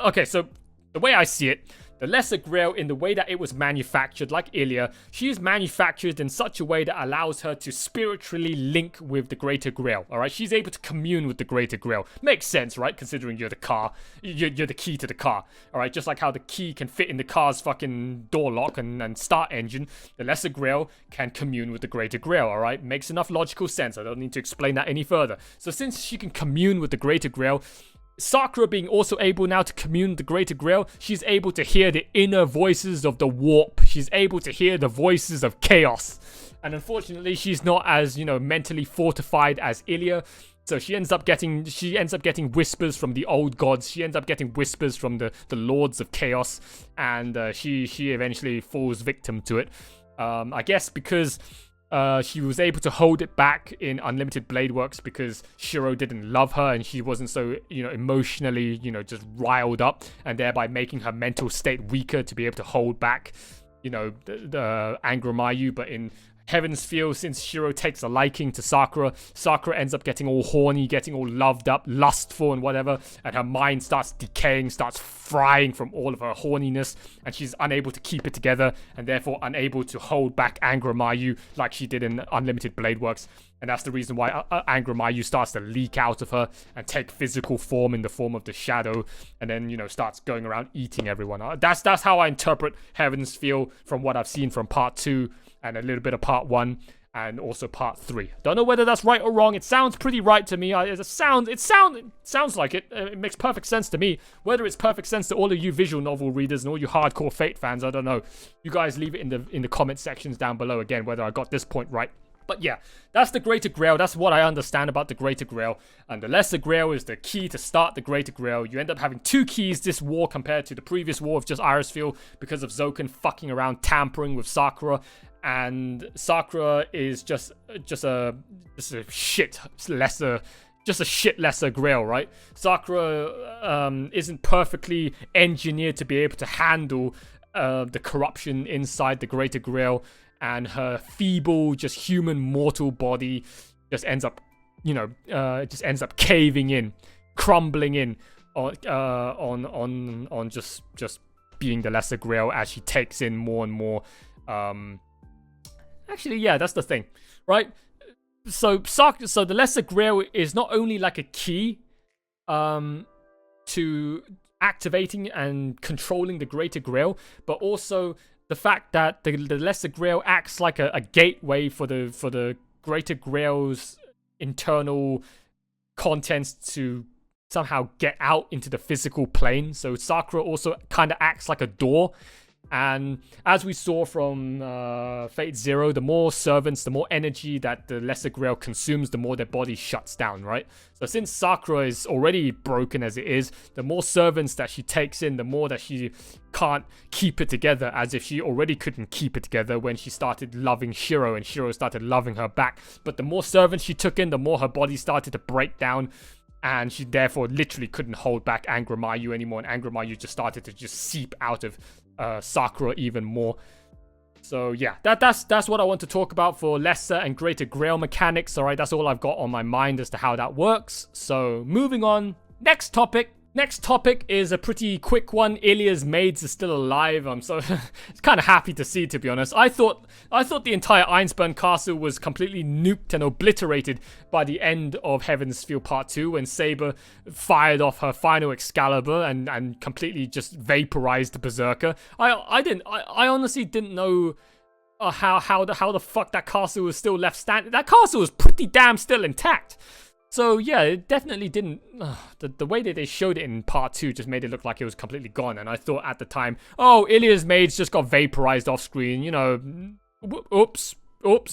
okay, so the way I see it, the Lesser Grail, in the way that it was manufactured, like Ilya, she is manufactured in such a way that allows her to spiritually link with the Greater Grail, alright? She's able to commune with the Greater Grail. Makes sense, right? Considering you're the car. You're the key to the car, alright? Just like how the key can fit in the car's fucking door lock and start engine, the Lesser Grail can commune with the Greater Grail, alright? Makes enough logical sense. I don't need to explain that any further. So since she can commune with the Greater Grail, Sakura being also able now to commune with the Greater Grail, she's able to hear the inner voices of the warp. She's able to hear the voices of chaos. And unfortunately, she's not as, you know, mentally fortified as Ilya. So she ends up getting whispers from the old gods. She ends up getting whispers from the lords of chaos. And she eventually falls victim to it. I guess because she was able to hold it back in Unlimited Blade Works because Shiro didn't love her and she wasn't so, you know, emotionally, you know, just riled up, and thereby making her mental state weaker to be able to hold back, you know, the Angramayu. But in Heaven's Feel, since Shiro takes a liking to Sakura, Sakura ends up getting all horny, getting all loved up, lustful and whatever, and her mind starts decaying, starts frying from all of her horniness, and she's unable to keep it together, and therefore unable to hold back Angramayu like she did in Unlimited Blade Works. And that's the reason why Angramayu starts to leak out of her and take physical form in the form of the shadow, and then, you know, starts going around eating everyone. That's how I interpret Heaven's Feel from what I've seen from part 2 and a little bit of part 1 and also part 3. Don't know whether that's right or wrong. It sounds pretty right to me. It sounds like it. It makes perfect sense to me. Whether it's perfect sense to all of you visual novel readers and all you hardcore Fate fans, I don't know. You guys leave it in the comment sections down below again whether I got this point right. But yeah, that's the Greater Grail. That's what I understand about the Greater Grail. And the Lesser Grail is the key to start the Greater Grail. You end up having 2 keys this war compared to the previous war of just Iris Fuel because of Zoken fucking around, tampering with Sakura. And Sakura is just a shit lesser grail, right? Sakura isn't perfectly engineered to be able to handle the corruption inside the Greater Grail, and her feeble, just human mortal body just ends up, you know, caving in, crumbling in on just being the Lesser Grail as she takes in more and more. Actually, yeah, that's the thing, right? So the Lesser Grail is not only like a key to activating and controlling the Greater Grail, but also the fact that the Lesser Grail acts like a gateway for the Greater Grail's internal contents to somehow get out into the physical plane. So Sakura also kind of acts like a door. And as we saw from Fate Zero, the more servants, the more energy that the Lesser Grail consumes, the more their body shuts down, right? So since Sakura is already broken as it is, the more servants that she takes in, the more that she can't keep it together, as if she already couldn't keep it together when she started loving Shiro and Shiro started loving her back. But the more servants she took in, the more her body started to break down, and she therefore literally couldn't hold back Angramayu anymore, and Angramayu just started to just seep out of Sakura even more. So yeah, that's what I want to talk about for lesser and greater Grail mechanics. All right, that's all I've got on my mind as to how that works. So moving on, next topic. Next topic is a pretty quick one. Ilya's maids are still alive. I'm so it's kind of happy to see, to be honest. I thought the entire Einspurn castle was completely nuked and obliterated by the end of Heaven's Feel Part 2 when Saber fired off her final Excalibur and completely just vaporized Berserker. I honestly didn't know how the fuck that castle was still left standing. That castle was pretty damn still intact. So yeah, it definitely didn't. The way that they showed it in part 2 just made it look like it was completely gone. And I thought at the time, oh, Ilya's maids just got vaporized off screen. You know, oops,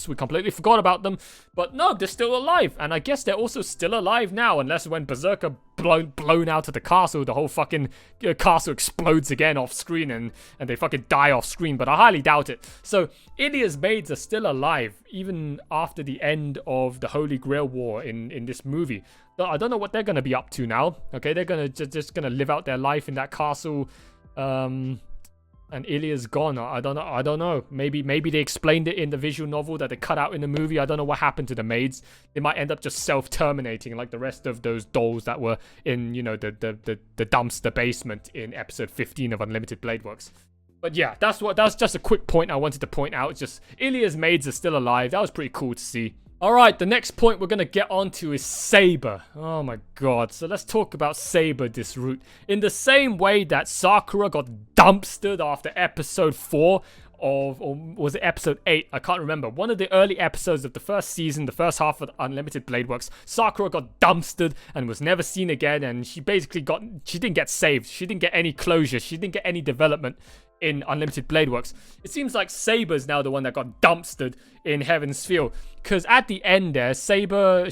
we completely forgot about them. But no, they're still alive. And I guess they're also still alive now, unless when Berserker blown out of the castle, the whole fucking castle explodes again off screen and they fucking die off screen. But I highly doubt it. So Ilya's maids are still alive even after the end of the Holy Grail War in this movie. So I don't know what they're gonna be up to now. Okay, they're gonna just gonna live out their life in that castle. And Ilya's gone. I don't know. Maybe they explained it in the visual novel that they cut out in the movie. I don't know what happened to the maids. They might end up just self-terminating like the rest of those dolls that were in, you know, the dumpster basement in episode 15 of Unlimited Blade Works. But yeah, that's just a quick point I wanted to point out. It's just Ilya's maids are still alive. That was pretty cool to see. Alright, the next point we're going to get onto is Saber. Oh my god. So let's talk about Saber this route. In the same way that Sakura got dumpstered after episode 4 or was it episode 8? I can't remember. One of the early episodes of the first season, the first half of Unlimited Blade Works, Sakura got dumpstered and was never seen again, and she didn't get saved. She didn't get any closure. She didn't get any development in Unlimited Blade Works. It seems like Saber's now the one that got dumpstered in Heaven's Feel. Because at the end there, Saber,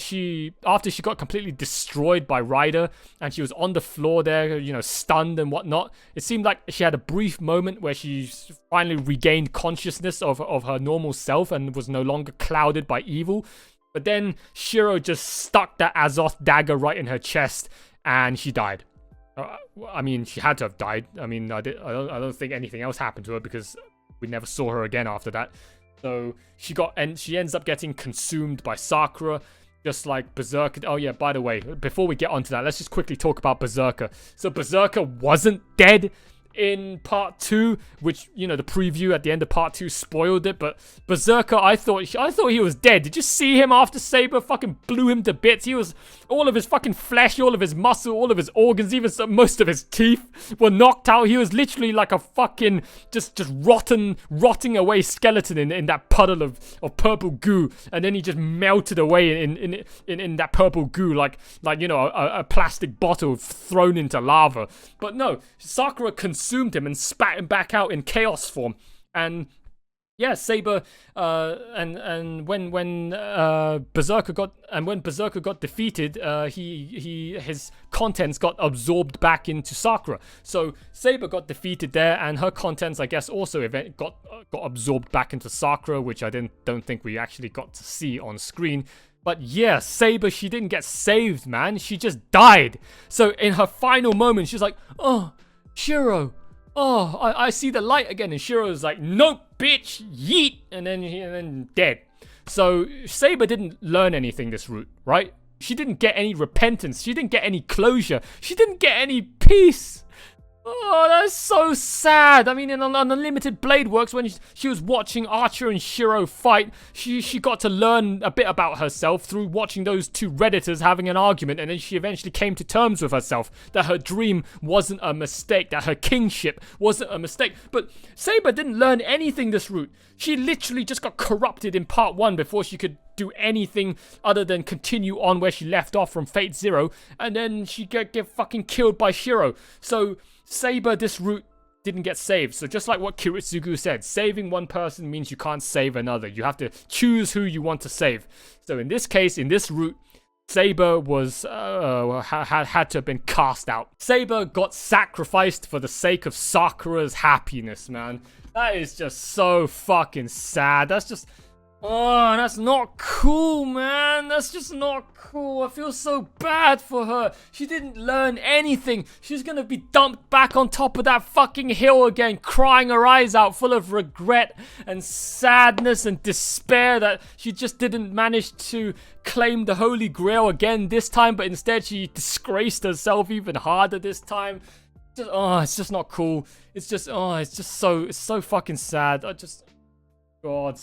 after she got completely destroyed by Ryder, and she was on the floor there, you know, stunned and whatnot, it seemed like she had a brief moment where she finally regained consciousness of her normal self and was no longer clouded by evil. But then Shiro just stuck that Azoth dagger right in her chest, and she died. I mean, she had to have died. I mean, I don't think anything else happened to her because we never saw her again after that. So she ends up getting consumed by Sakura, just like Berserker. Oh yeah, by the way, before we get onto that, let's just quickly talk about Berserker. So Berserker wasn't dead in part 2, which, you know, the preview at the end of part 2 spoiled it, but Berserker, I thought he was dead. Did you see him after Saber fucking blew him to bits? He was, all of his fucking flesh, all of his muscle, all of his organs, even most of his teeth were knocked out. He was literally like a fucking just rotting away skeleton in that puddle of purple goo, and then he just melted away in that purple goo like you know, a plastic bottle thrown into lava. But no, Sakura consumed him and spat him back out in chaos form. And yeah, Saber and when Berserker got defeated, his contents got absorbed back into Sakura. So Saber got defeated there, and her contents, I guess, also got absorbed back into Sakura, which I don't think we actually got to see on screen. But yeah, Saber, she didn't get saved, man. She just died. So in her final moment, she's like, oh, Shiro, oh, I see the light again. And Shiro's like, nope, bitch, yeet. And then dead. So Saber didn't learn anything this route, right? She didn't get any repentance. She didn't get any closure. She didn't get any peace. Oh, that's so sad. I mean, in Unlimited Blade Works, when she was watching Archer and Shiro fight, she got to learn a bit about herself through watching those two Redditors having an argument, and then she eventually came to terms with herself, that her dream wasn't a mistake, that her kingship wasn't a mistake. But Saber didn't learn anything this route. She literally just got corrupted in part 1 before she could do anything other than continue on where she left off from Fate Zero, and then she get fucking killed by Shiro. So Saber, this route, didn't get saved. So just like what Kiritsugu said, saving one person means you can't save another. You have to choose who you want to save. So in this case, in this route, Saber was had to have been cast out. Saber got sacrificed for the sake of Sakura's happiness, man. That is just so fucking sad. That's just Oh, that's not cool, man. That's just not cool. I feel so bad for her. She didn't learn anything. She's gonna be dumped back on top of that fucking hill again, crying her eyes out, full of regret and sadness and despair that she just didn't manage to claim the Holy Grail again this time, but instead she disgraced herself even harder this time. It's just not cool. It's just so fucking sad. God,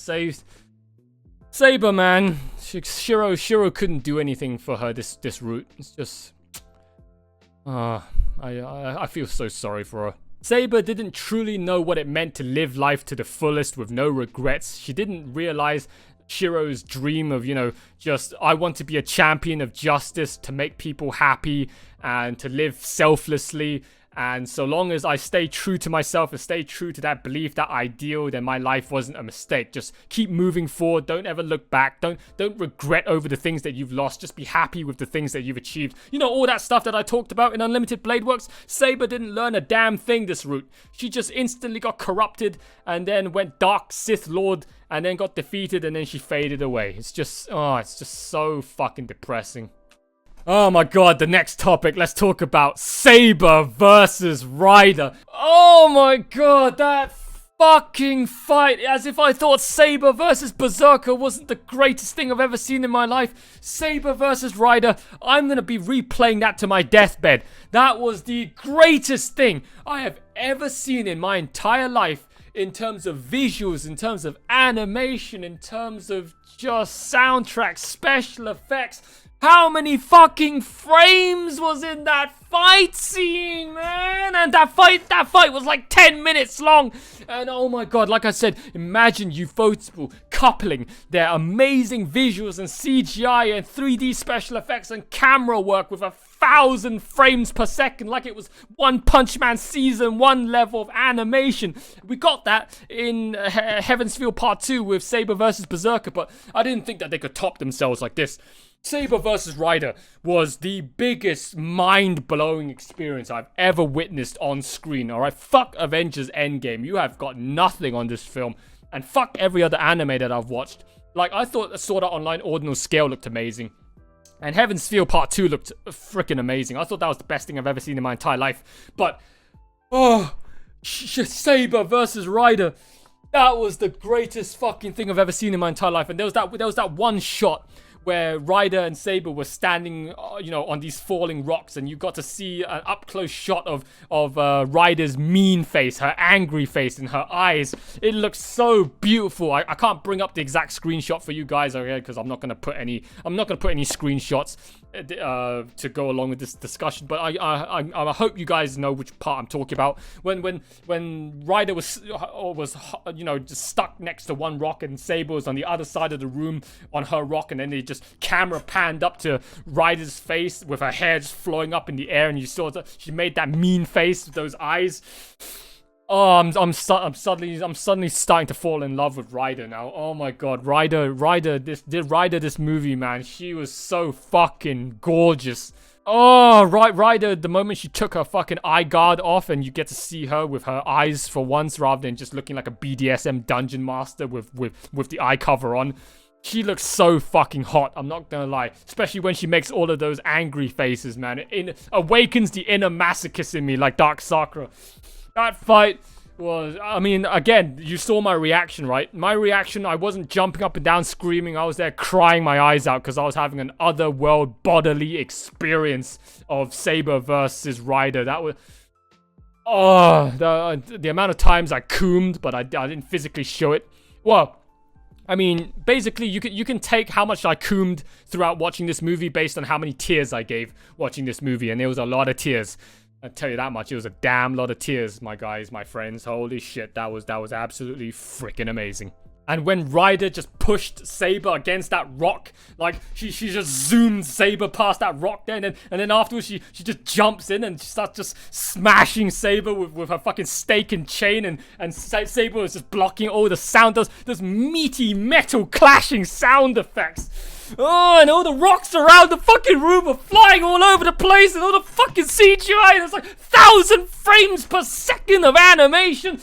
Saber, man. Shiro couldn't do anything for her this route. It's just... I feel so sorry for her. Saber didn't truly know what it meant to live life to the fullest with no regrets. She didn't realize Shiro's dream of, just, I want to be a champion of justice, to make people happy, and to live selflessly. And so long as I stay true to myself and stay true to that belief, that ideal, then my life wasn't a mistake. Just keep moving forward. Don't ever look back. Don't regret over the things that you've lost. Just be happy with the things that you've achieved. All that stuff that I talked about in Unlimited Blade Works. Saber didn't learn a damn thing this route. She just instantly got corrupted and then went Dark Sith Lord and then got defeated and then she faded away. It's just so fucking depressing. Oh my god, the next topic, let's talk about Saber versus Ryder. Oh my god, that fucking fight, as if I thought Saber versus Berserker wasn't the greatest thing I've ever seen in my life. Saber versus Ryder, I'm gonna be replaying that to my deathbed. That was the greatest thing I have ever seen in my entire life, in terms of visuals, in terms of animation, in terms of just soundtrack, special effects. How many fucking frames was in that fight scene, man? And that fight was like 10 minutes long. And oh my god, like I said, imagine Ufotable coupling their amazing visuals and CGI and 3D special effects and camera work with 1,000 frames per second, like it was One Punch Man Season 1 level of animation. We got that in Heaven's Feel Part 2 with Saber vs. Berserker, but I didn't think that they could top themselves like this. Saber vs. Ryder was the biggest mind-blowing experience I've ever witnessed on screen, alright? Fuck Avengers Endgame, you have got nothing on this film, and fuck every other anime that I've watched. Like, I thought Sword Art Online Ordinal Scale looked amazing, and Heaven's Feel Part 2 looked freaking amazing. I thought that was the best thing I've ever seen in my entire life, but, Saber vs. Ryder, that was the greatest fucking thing I've ever seen in my entire life, and there was that one shot where Ryder and Saber were standing, on these falling rocks, and you got to see an up-close shot of Ryder's mean face, her angry face, and her eyes. It looks so beautiful. I can't bring up the exact screenshot for you guys, okay? Because I'm not gonna put any screenshots to go along with this discussion. But I hope you guys know which part I'm talking about. When Ryder was just stuck next to one rock, and Saber was on the other side of the room on her rock, and then they just camera panned up to Ryder's face with her hair just flowing up in the air, and you saw that she made that mean face with those eyes. Oh, I'm suddenly starting to fall in love with Ryder now. Oh my god, Ryder this movie, man. She was so fucking gorgeous. Oh, Ryder, the moment she took her fucking eye guard off and you get to see her with her eyes for once rather than just looking like a BDSM dungeon master with the eye cover on. She looks so fucking hot, I'm not gonna lie. Especially when she makes all of those angry faces, man. It awakens the inner masochist in me like Dark Sakura. That fight was, again, you saw my reaction, right? My reaction, I wasn't jumping up and down screaming. I was there crying my eyes out because I was having an otherworld bodily experience of Saber versus Ryder. That was... the amount of times I coomed, but I didn't physically show it. Well, basically, you can take how much I coomed throughout watching this movie based on how many tears I gave watching this movie, and there was a lot of tears. I'll tell you that much. It was a damn lot of tears, my guys, my friends. Holy shit, that was absolutely freaking amazing. And when Ryder just pushed Saber against that rock, like she just zoomed Saber past that rock there, and then afterwards she just jumps in and starts just smashing Saber with her fucking stake and chain, and Saber was just blocking all the sound, those meaty metal clashing sound effects. Oh, and all the rocks around the fucking room are flying all over the place, and all the fucking CGI, there's like 1,000 frames per second of animation.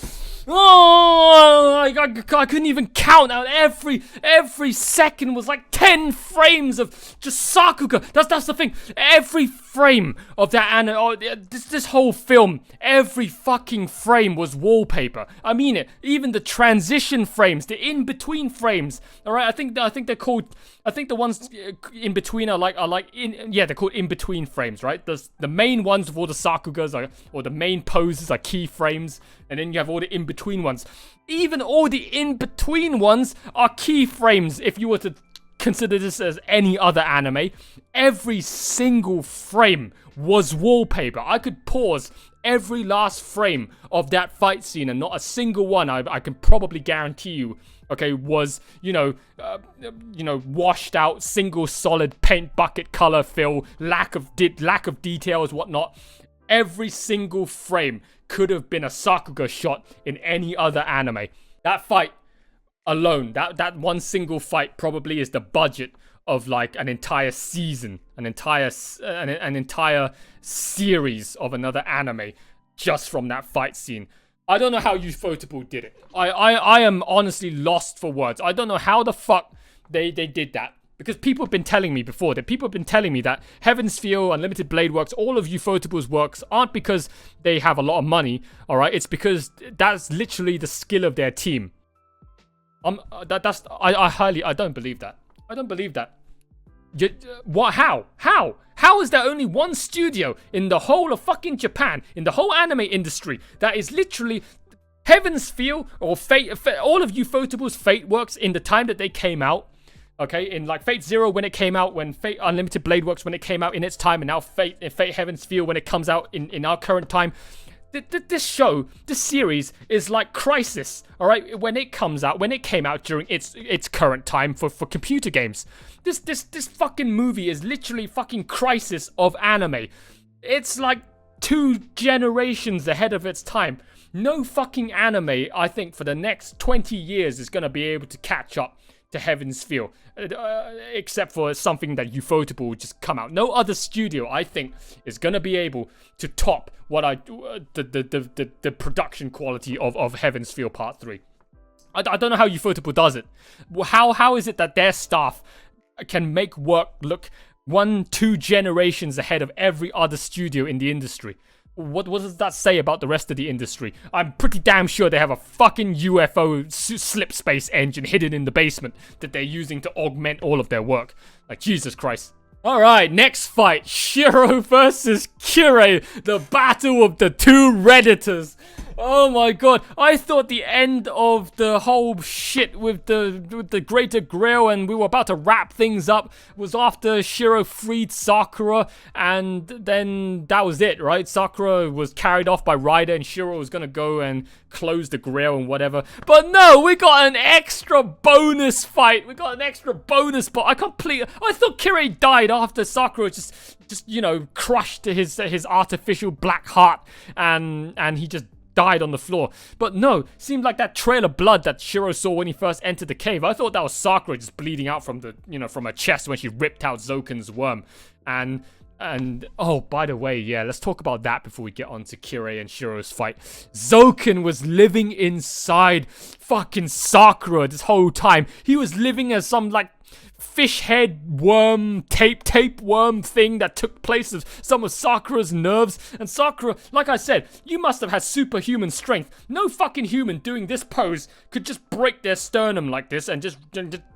Oh, I couldn't even count out. Every second was like 10 frames of just Sakuga. That's the thing. Every frame of that this whole film, every fucking frame was wallpaper. I mean it. Even the transition frames, the in-between frames. All right, I think they're called. I think the ones in between they're called in-between frames, right? The main ones of all the Sakugas or the main poses are key frames, and then you have all the in-between ones. Even all the in-between ones are key frames if you were to consider this as any other anime. Every single frame was wallpaper. I could pause every last frame of that fight scene and not a single one, I can probably guarantee you, okay, was, washed out, single solid paint bucket color fill, lack of details, whatnot. Every single frame could have been a Sakuga shot in any other anime. That fight alone, that one single fight probably is the budget of like an entire season, an entire series of another anime just from that fight scene. I don't know how Ufotable did it. I am honestly lost for words. I don't know how the fuck they did that. Because people have been telling me before, that Heaven's Feel, Unlimited Blade Works, all of Ufotable's works aren't because they have a lot of money, alright? It's because that's literally the skill of their team. I don't believe that. I don't believe that. What? How? How is there only one studio in the whole of fucking Japan, in the whole anime industry, that is literally Heaven's Feel or Fate, all of Ufotable's Fate works in the time that they came out? Okay, in like Fate Zero when it came out, when Fate Unlimited Blade Works when it came out in its time, and now Fate Heaven's Feel when it comes out in our current time. This series is like Crisis, alright? When it came out during its current time for computer games. This fucking movie is literally fucking Crisis of anime. It's like 2 generations ahead of its time. No fucking anime, I think, for the next 20 years is gonna be able to catch up to Heaven's Feel, except for something that Ufotable would just come out. No other studio, I think, is gonna be able to top what the production quality of Heaven's Feel Part 3. I don't know how Ufotable does it. How is it that their staff can make work look 1-2 generations ahead of every other studio in the industry? What does that say about the rest of the industry? I'm pretty damn sure they have a fucking UFO slip space engine hidden in the basement that they're using to augment all of their work. Like, Jesus Christ. Alright, next fight. Shiro versus Kirei. The battle of the 2 Redditors. Oh my god, I thought the end of the whole shit with the Greater Grail and we were about to wrap things up was after Shiro freed Sakura, and then that was it, right? Sakura was carried off by Raida and Shiro was gonna go and close the Grail and whatever. But no, we got an extra bonus fight. We got an extra bonus, but I thought Kirei died after Sakura just crushed his artificial black heart and he just died on the floor. But no, seemed like that trail of blood that Shiro saw when he first entered the cave. I thought that was Sakura just bleeding out from from her chest when she ripped out Zoken's worm. And oh, by the way, yeah, let's talk about that before we get on to Kirei and Shiro's fight. Zoken was living inside fucking Sakura this whole time. He was living as some like fish head worm, tape worm thing that took place of some of Sakura's nerves. And Sakura, like I said, you must have had superhuman strength. No fucking human doing this pose could just break their sternum like this and just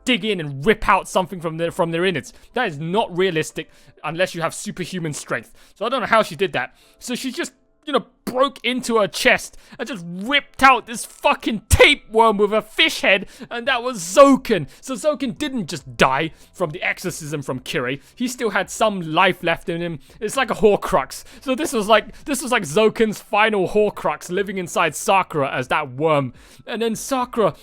dig in and rip out something from their innards. That is not realistic unless you have superhuman strength. So I don't know how she did that. So she just broke into her chest and just ripped out this fucking tapeworm with a fish head, and that was Zoken. So Zoken didn't just die from the exorcism from Kirei. He still had some life left in him. It's like a Horcrux. So this was like Zoken's final Horcrux living inside Sakura as that worm. And then Sakura,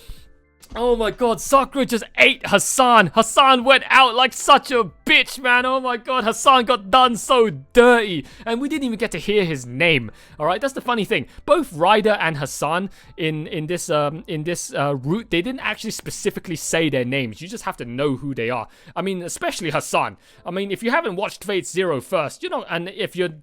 oh my god, Sakura just ate Hassan. Hassan went out like such a bitch, man. Oh my god, Hassan got done so dirty. And we didn't even get to hear his name. Alright, that's the funny thing. Both Raida and Hassan in this route, they didn't actually specifically say their names. You just have to know who they are. I mean, especially Hassan. I mean, if you haven't watched Fate Zero first, and if you're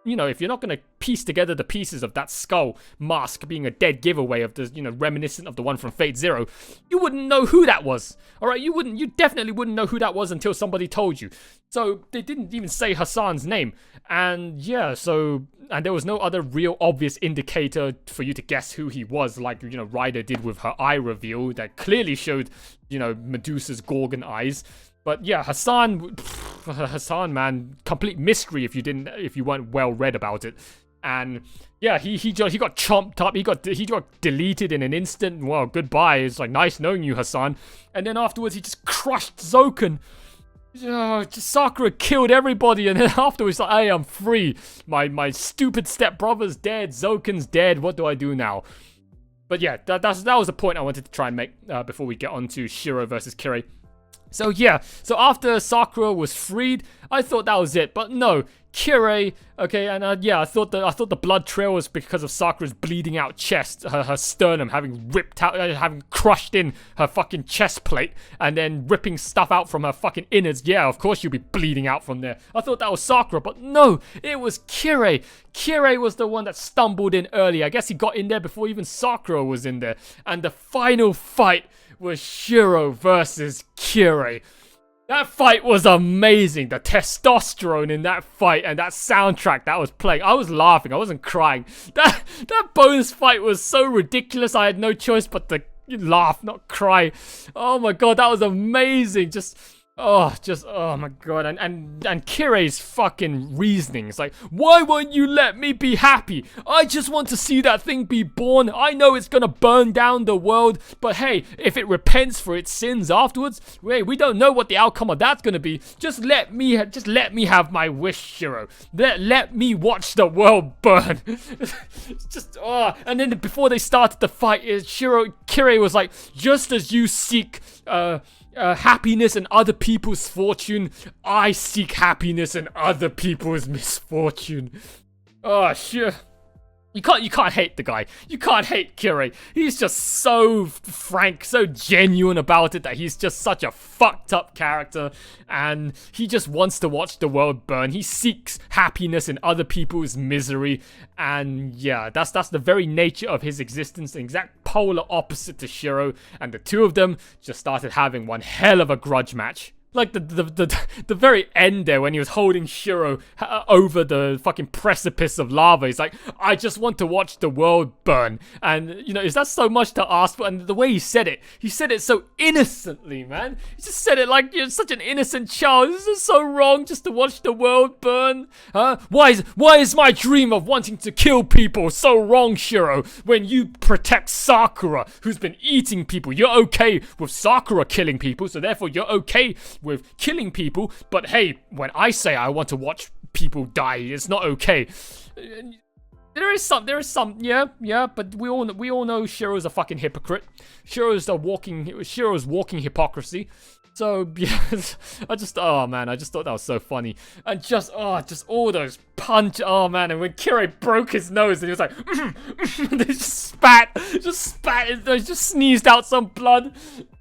if you're not gonna piece together the pieces of that skull mask being a dead giveaway of the, reminiscent of the one from Fate Zero, you wouldn't know who that was. All right, you definitely wouldn't know who that was until somebody told you. So they didn't even say Hassan's name, and yeah, and there was no other real obvious indicator for you to guess who he was, like, Ryder did with her eye reveal that clearly showed, Medusa's Gorgon eyes. But yeah, Hassan, man, complete mystery if you weren't well read about it. And yeah, he got chomped up. He got deleted in an instant. Well, goodbye. It's like, nice knowing you, Hassan. And then afterwards, he just crushed Zoken. Sakura killed everybody, and then afterwards, like, hey, I'm free. My stupid stepbrother's dead. Zoken's dead. What do I do now? But yeah, that was the point I wanted to try and make before we get on to Shiro versus Kirei. So yeah, after Sakura was freed, I thought that was it, but no, Kirei, okay, and yeah, I thought the blood trail was because of Sakura's bleeding out chest, her sternum having ripped out, having crushed in her fucking chest plate, and then ripping stuff out from her fucking innards. Yeah, of course you'll be bleeding out from there. I thought that was Sakura, but no, it was Kirei. Kirei was the one that stumbled in early. I guess he got in there before even Sakura was in there, and the final fight was Shiro versus Kirei. That fight was amazing. The testosterone in that fight and that soundtrack that was playing. I was laughing. I wasn't crying. That bonus fight was so ridiculous. I had no choice but to laugh, not cry. Oh my god, that was amazing. Oh my god, and Kirei's fucking reasonings, like, why won't you let me be happy? I just want to see that thing be born. I know it's gonna burn down the world, but hey, if it repents for its sins afterwards, hey, we don't know what the outcome of that's gonna be. Just let me have my wish, Shiro. Let me watch the world burn. And then before they started the fight, Kirei was like, just as you seek happiness and other people's fortune, I seek happiness and other people's misfortune. Oh, sure. You can't hate the guy. You can't hate Kirei. He's just so frank, so genuine about it that he's just such a fucked up character, and he just wants to watch the world burn. He seeks happiness in other people's misery, and yeah, that's the very nature of his existence, the exact polar opposite to Shiro, and the two of them just started having one hell of a grudge match. Like the very end there when he was holding Shiro over the fucking precipice of lava. He's like, I just want to watch the world burn. And, is that so much to ask for? And the way he said it so innocently, man. He just said it like you're such an innocent child. This is so wrong just to watch the world burn. Huh? Why is my dream of wanting to kill people so wrong, Shiro? When you protect Sakura, who's been eating people. You're okay with Sakura killing people, so therefore you're okay with killing people, but hey, when I say I want to watch people die, it's not okay. There is some, yeah, but we all know Shiro's a fucking hypocrite. Shiro's walking hypocrisy. So yeah, I just thought that was so funny, and just all those punch. Oh man, and when Kirei broke his nose and he was like, they just sneezed out some blood.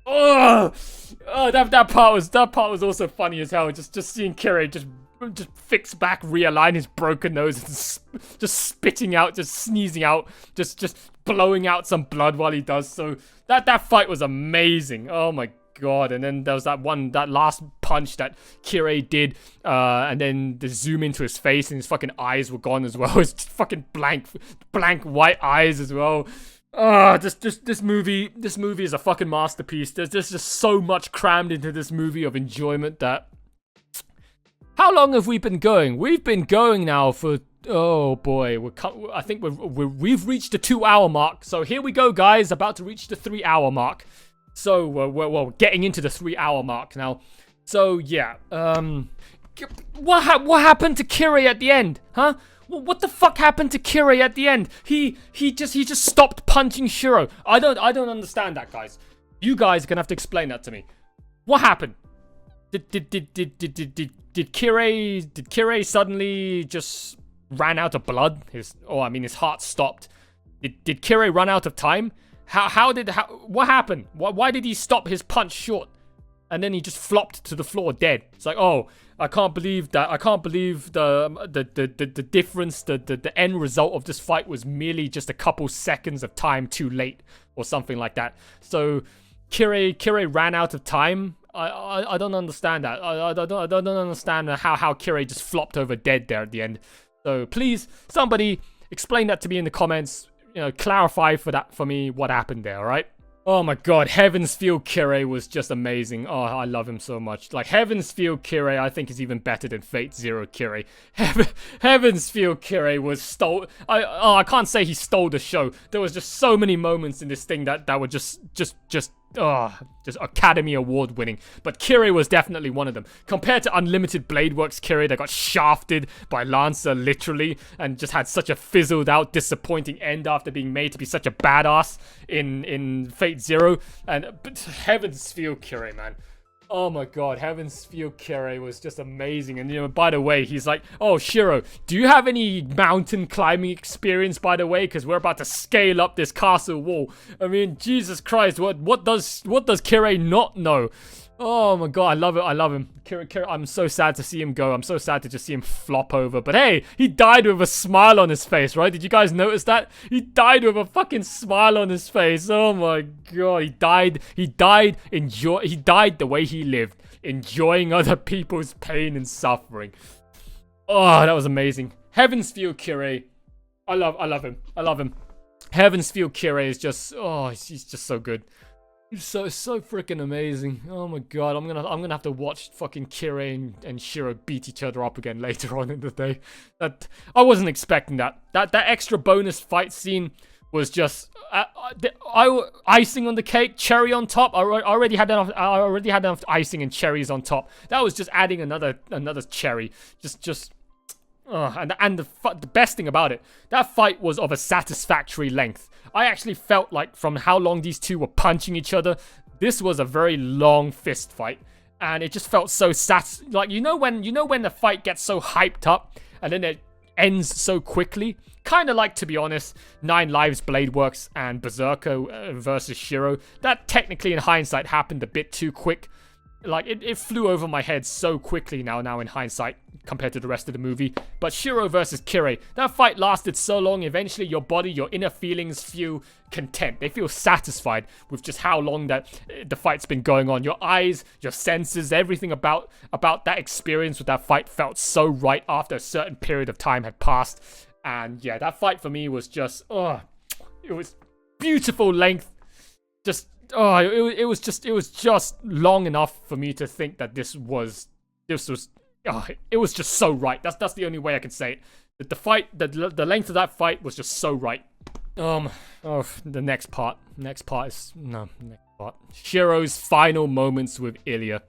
Oh, that part was also funny as hell. Just seeing Kirei just fix back, realign his broken nose, and just spitting out, just sneezing out, just blowing out some blood while he does so. That fight was amazing. Oh my god. And then there was that last punch that Kirei did, and then the zoom into his face and his fucking eyes were gone as well. It's just fucking blank white eyes as well. This movie is a fucking masterpiece. There's just so much crammed into this movie of enjoyment that... How long have we been going? We've been going now for... Oh boy, I think we've reached the 2-hour mark. So here we go, guys, about to reach the 3-hour mark. So we're getting into the 3-hour mark now. So yeah, what happened to Kirei at the end, huh? What the fuck happened to Kirei at the end? He just stopped punching Shiro. I don't understand that, guys. You guys are gonna have to explain that to me. What happened? Did Kirei suddenly just ran out of blood? His heart stopped. Did Kirei run out of time? What happened? Why did he stop his punch short? and then he just flopped to the floor dead. It's like, oh, I can't believe that. I can't believe the difference, the end result of this fight was merely just a couple seconds of time too late or something like that. So Kirei ran out of time. I don't understand that. I don't understand how Kirei just flopped over dead there at the end. So please, somebody explain that to me in the comments. You know, clarify for me what happened there, alright? Oh my god, Heaven's Feel Kirei was just amazing. Oh, I love him so much. Like, Heaven's Feel Kirei, I think, is even better than Fate Zero Kirei. Heaven's Feel Kirei was I can't say he stole the show. There was just so many moments in this thing that were just Academy Award winning. But Kirei was definitely one of them. Compared to Unlimited Blade Works Kirei that got shafted by Lancer literally and just had such a fizzled out, disappointing end after being made to be such a badass in Fate Zero. But Heaven's Feel Kirei, man. Oh my god, Heaven's Feel Kirei was just amazing. And, you know, by the way, he's like, oh, Shiro, do you have any mountain climbing experience, by the way? Because we're about to scale up this castle wall. I mean, Jesus Christ, what does Kirei not know? Oh my god, I love it. I love him. Kirei, I'm so sad to see him go. I'm so sad to just see him flop over. But hey, he died with a smile on his face, right? Did you guys notice that? He died with a fucking smile on his face. Oh my god, he died the way he lived, enjoying other people's pain and suffering. Oh, that was amazing. Heaven's Feel Kirei. I love him. I love him. Heaven's Feel Kirei is just, oh, he's just so good. He's so freaking amazing. Oh my god, I'm gonna have to watch fucking Kirei and Shiro beat each other up again later on in the day. That I wasn't expecting that. That extra bonus fight scene was just icing on the cake, cherry on top. I already had enough icing and cherries on top. That was just adding another cherry. And the best thing about it, that fight was of a satisfactory length. I actually felt like from how long these two were punching each other, this was a very long fist fight, and it just felt so like you know when the fight gets so hyped up and then it ends so quickly. Kind of like, to be honest, Nine Lives Blade Works and Berserker versus Shiro. That technically, in hindsight, happened a bit too quick. Like, it flew over my head so quickly now in hindsight, compared to the rest of the movie. But Shiro versus Kirei, that fight lasted so long, eventually your body, your inner feelings feel content. They feel satisfied with just how long that the fight's been going on. Your eyes, your senses, everything about that experience with that fight felt so right after a certain period of time had passed. And yeah, that fight for me was just, it was beautiful length. Just, it was just long enough for me to think that it was just so right. That's the only way I can say it. The fight, the length of that fight was just so right. The next part. Next part. Shiro's final moments with Ilya.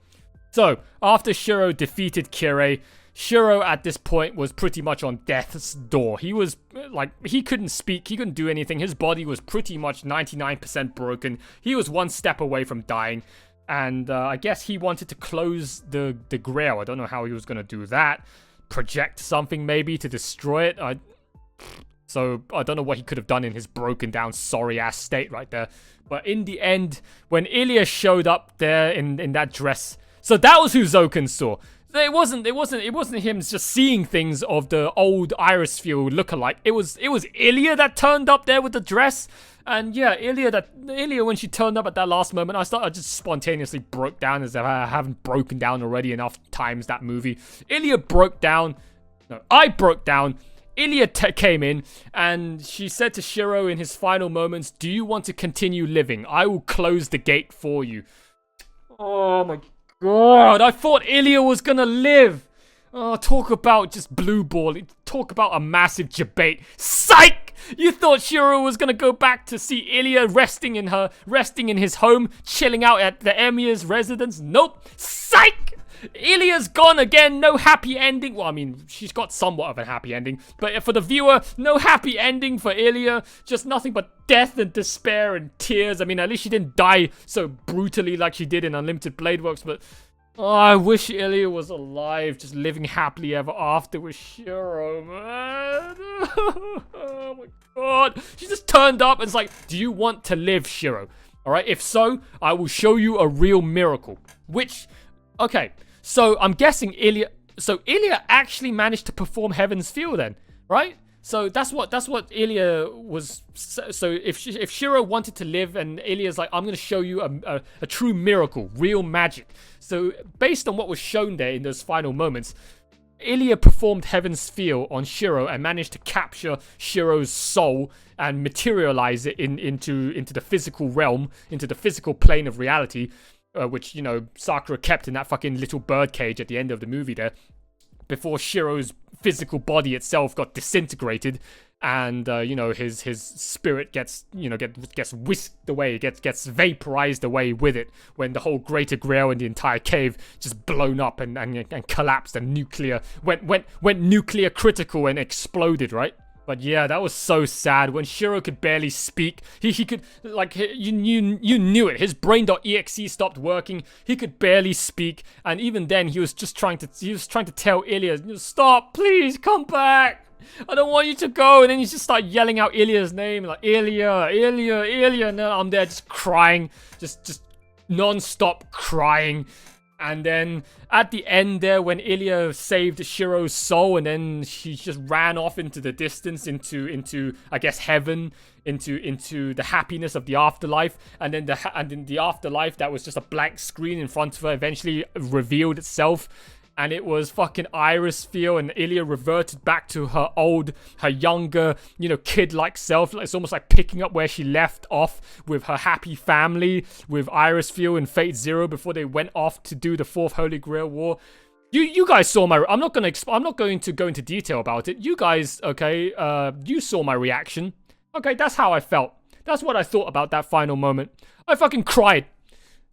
So, after Shiro defeated Kirei, Shiro at this point was pretty much on death's door. He was, like, he couldn't speak, he couldn't do anything. His body was pretty much 99% broken. He was one step away from dying. And I guess he wanted to close the grail. I don't know how he was going to do that. Project something maybe to destroy it. So I don't know what he could have done in his broken down, sorry ass state right there. But in the end, when Ilya showed up there in that dress, so that was who Zoken saw. It wasn't him just seeing things of the old Iris Field lookalike. It was Ilya that turned up there with the dress. And yeah, Ilya, when she turned up at that last moment, I just spontaneously broke down, as if I haven't broken down already enough times that movie. Ilya broke down. No, I broke down. Ilya came in, and she said to Shiro in his final moments, "Do you want to continue living? I will close the gate for you." Oh my god, I thought Ilya was gonna live. Oh, talk about just blue ball. Talk about a massive debate. Psych! You thought Shiro was gonna go back to see Ilya resting in his home, chilling out at the Emir's residence? Nope. Psych! Ilya's gone again. No happy ending. Well, I mean, she's got somewhat of a happy ending, but for the viewer, no happy ending for Ilya. Just nothing but death and despair and tears. I mean, at least she didn't die so brutally like she did in Unlimited Blade Works, but I wish Ilya was alive, just living happily ever after with Shiro, man. Oh my god. She just turned up and was like, "Do you want to live, Shiro? All right, if so, I will show you a real miracle. Okay, so I'm guessing Ilya actually managed to perform Heaven's Feel then, right? So that's what Ilya was. So if Shiro wanted to live, and Ilya's like, I'm gonna show you a true miracle, real magic. So based on what was shown there in those final moments, Ilya performed Heaven's Feel on Shiro and managed to capture Shiro's soul and materialize it into the physical realm, into the physical plane of reality, which, you know, Sakura kept in that fucking little bird cage at the end of the movie there, before Shiro's physical body itself got disintegrated, and you know, his spirit gets whisked away, gets vaporized away with it, when the whole Greater Grail and the entire cave just blown up and collapsed, and went nuclear critical and exploded, right? But yeah, that was so sad. When Shiro could barely speak, he could, like, you knew it. His brain.exe stopped working. He could barely speak, and even then, he was trying to tell Ilya, stop, please, come back. I don't want you to go. And then he just started yelling out Ilya's name, like, Ilya. No, I'm there just crying, just non-stop crying. And then at the end there, when Ilya saved Shiro's soul, and then she just ran off into the distance, into I guess heaven, into the happiness of the afterlife, and then the afterlife that was just a blank screen in front of her eventually revealed itself. And it was fucking Iris Feel, and Ilya reverted back to her younger, you know, kid-like self. It's almost like picking up where she left off with her happy family, with Iris Feel and Fate Zero before they went off to do the Fourth Holy Grail War. You guys saw my. I'm not going to go into detail about it. You guys, okay? You saw my reaction. Okay, that's how I felt. That's what I thought about that final moment. I fucking cried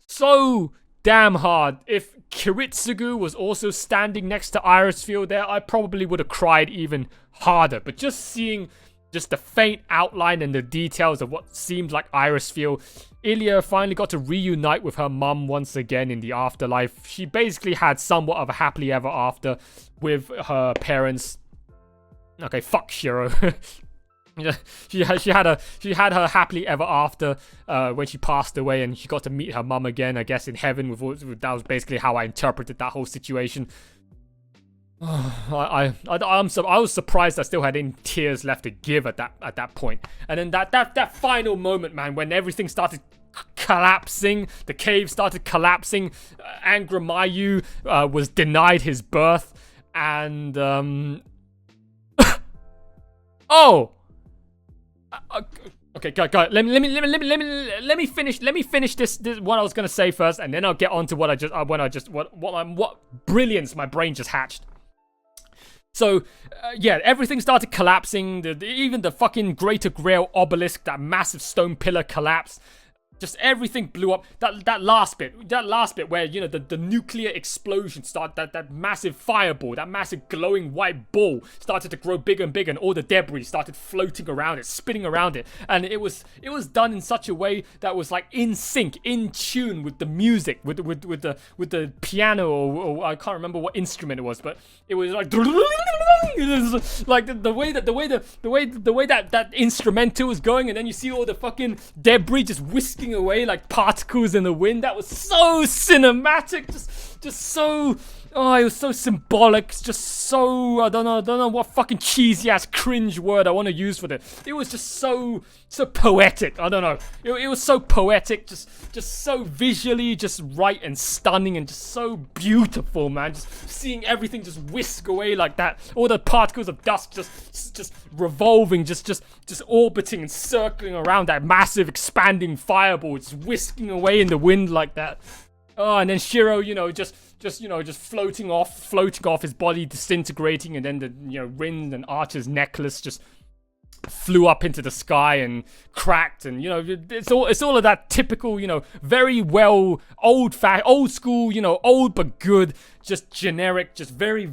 so damn hard. If Kiritsugu was also standing next to Iris Feel there, I probably would have cried even harder. But just seeing just the faint outline and the details of what seems like Iris Feel, Ilya finally got to reunite with her mum once again in the afterlife. She basically had somewhat of a happily ever after with her parents. Okay, fuck Shiro. She had her happily ever after when she passed away, and she got to meet her mum again, I guess, in heaven. That was basically how I interpreted that whole situation. I was surprised I still had any tears left to give at that point. And then that final moment, man, when everything started collapsing, the cave started collapsing, Angra Mayu was denied his birth, and oh. Okay, guys, let me finish this what I was gonna say first, and then I'll get on to what brilliance my brain just hatched. So, yeah, everything started collapsing. Even the fucking Greater Grail obelisk, that massive stone pillar, collapsed. Just everything blew up. That last bit where, you know, the nuclear explosion started, that massive fireball, that massive glowing white ball started to grow bigger and bigger, and all the debris started floating around it, spinning around it. And it was done in such a way that was like in sync, in tune with the music, with the piano, or I can't remember what instrument it was, but it was like it was like the way that instrumental was going, and then you see all the fucking debris just whisking away like particles in the wind. That was so cinematic, just so, oh, it was so symbolic, just so, I don't know what fucking cheesy ass cringe word I want to use for this. It was just so poetic. I don't know. It was so poetic, just so visually just right and stunning, and just so beautiful, man. Just seeing everything just whisk away like that. All the particles of dust just revolving, just orbiting and circling around that massive expanding fireball, just whisking away in the wind like that. Oh, and then Shiro, you know, just floating off, his body disintegrating, and then the, you know, Rin and Archer's necklace just flew up into the sky and cracked, and, you know, it's all of that typical, you know, very well old school, you know, old but good, just generic, just very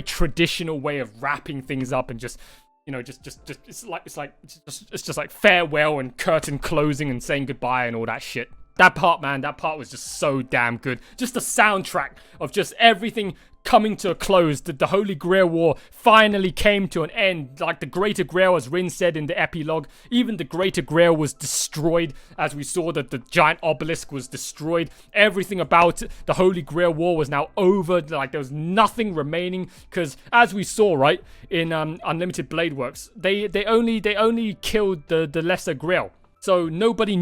traditional way of wrapping things up, and just, you know, just it's just like farewell and curtain closing and saying goodbye and all that shit. That part, man, that part was just so damn good. Just the soundtrack of just everything coming to a close. The Holy Grail War finally came to an end. Like the Greater Grail, as Rin said in the epilogue, even the Greater Grail was destroyed, as we saw that the giant obelisk was destroyed. Everything about the Holy Grail War was now over. Like there was nothing remaining, because as we saw, right, in Unlimited Blade Works, they only killed the Lesser Grail. So nobody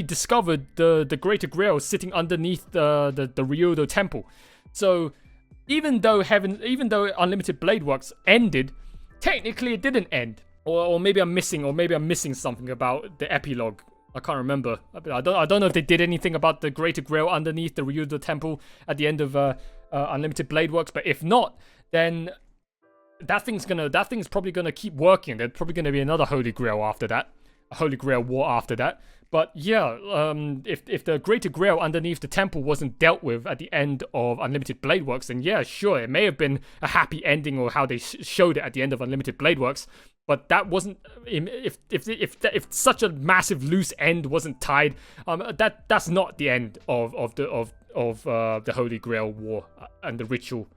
discovered the Greater Grail sitting underneath the Ryodo Temple. So even though Unlimited Blade Works ended, technically it didn't end. Or maybe I'm missing something about the epilogue. I can't remember. I don't know if they did anything about the Greater Grail underneath the Ryodo Temple at the end of Unlimited Blade Works. But if not, then that thing's probably gonna keep working. There's probably gonna be another Holy Grail after that. A Holy Grail War after that. But yeah, if the Greater Grail underneath the temple wasn't dealt with at the end of Unlimited Blade Works, then yeah, sure, it may have been a happy ending, or how they showed it at the end of Unlimited Blade Works. But that wasn't, if such a massive loose end wasn't tied, that's not the end of the Holy Grail War and the ritual.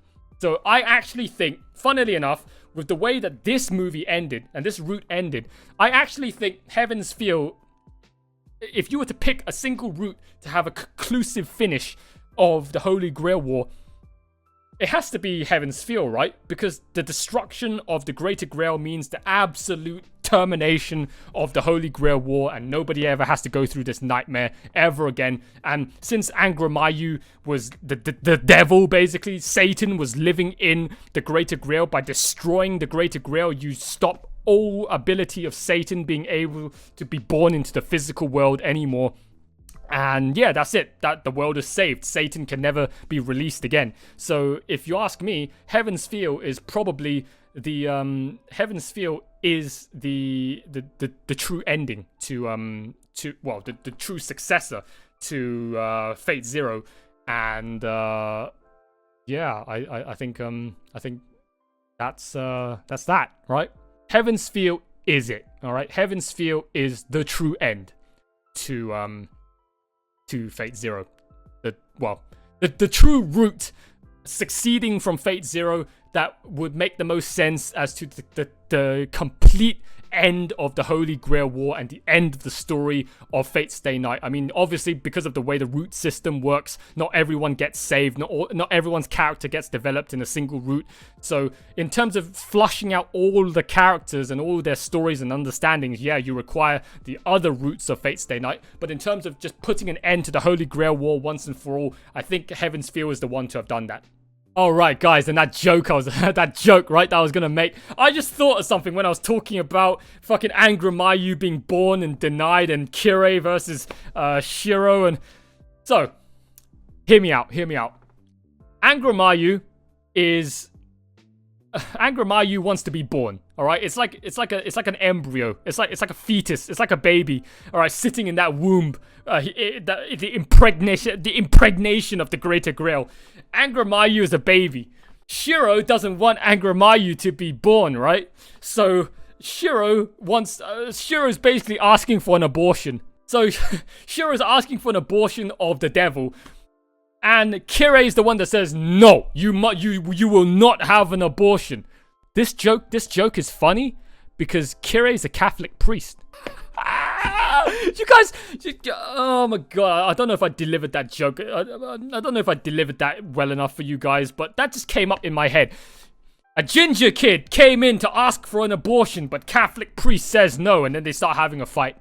So I actually think, funnily enough, with the way that this movie ended and this route ended, I actually think Heaven's Feel, if you were to pick a single route to have a conclusive finish of the Holy Grail War, it has to be Heaven's Feel, right? Because the destruction of the Greater Grail means the absolute termination of the Holy Grail War, and nobody ever has to go through this nightmare ever again. And since Angra Mainyu was the devil, basically, Satan was living in the Greater Grail. By destroying the Greater Grail, you stop all ability of Satan being able to be born into the physical world anymore. And yeah, that's it. That the world is saved. Satan can never be released again. So if you ask me, Heaven's Feel is probably the true ending to the true successor to Fate Zero. And yeah, I think that's that, right? Heaven's Feel is it, all right? Heaven's Feel is the true end to Fate Zero. The true route succeeding from Fate Zero that would make the most sense as to the complete end of the Holy Grail War and the end of the story of Fate Stay Night. I mean, obviously, because of the way the route system works, not everyone gets saved, not everyone's character gets developed in a single route. So in terms of flushing out all the characters and all their stories and understandings, yeah, you require the other routes of Fate Stay Night. But in terms of just putting an end to the Holy Grail War once and for all, I think Heaven's Feel is the one to have done that. Alright guys, and that joke right, that I was gonna make. I just thought of something when I was talking about fucking Angra Mainyu being born and denied, and Kirei versus Shiro. And so, hear me out. Angra Mainyu wants to be born. All right, it's like an embryo. It's like a fetus. It's like a baby. All right, sitting in that womb. The impregnation of the Greater Grail. Angra Mainyu is a baby. Shiro doesn't want Angra Mainyu to be born, right? So Shiro's basically asking for an abortion. So Shiro's asking for an abortion of the devil. And Kirei is the one that says, no, you will not have an abortion. This joke is funny because Kirei is a Catholic priest. You guys, oh my god, I don't know if I delivered that joke. I don't know if I delivered that well enough for you guys, but that just came up in my head. A ginger kid came in to ask for an abortion, but Catholic priest says no, and then they start having a fight.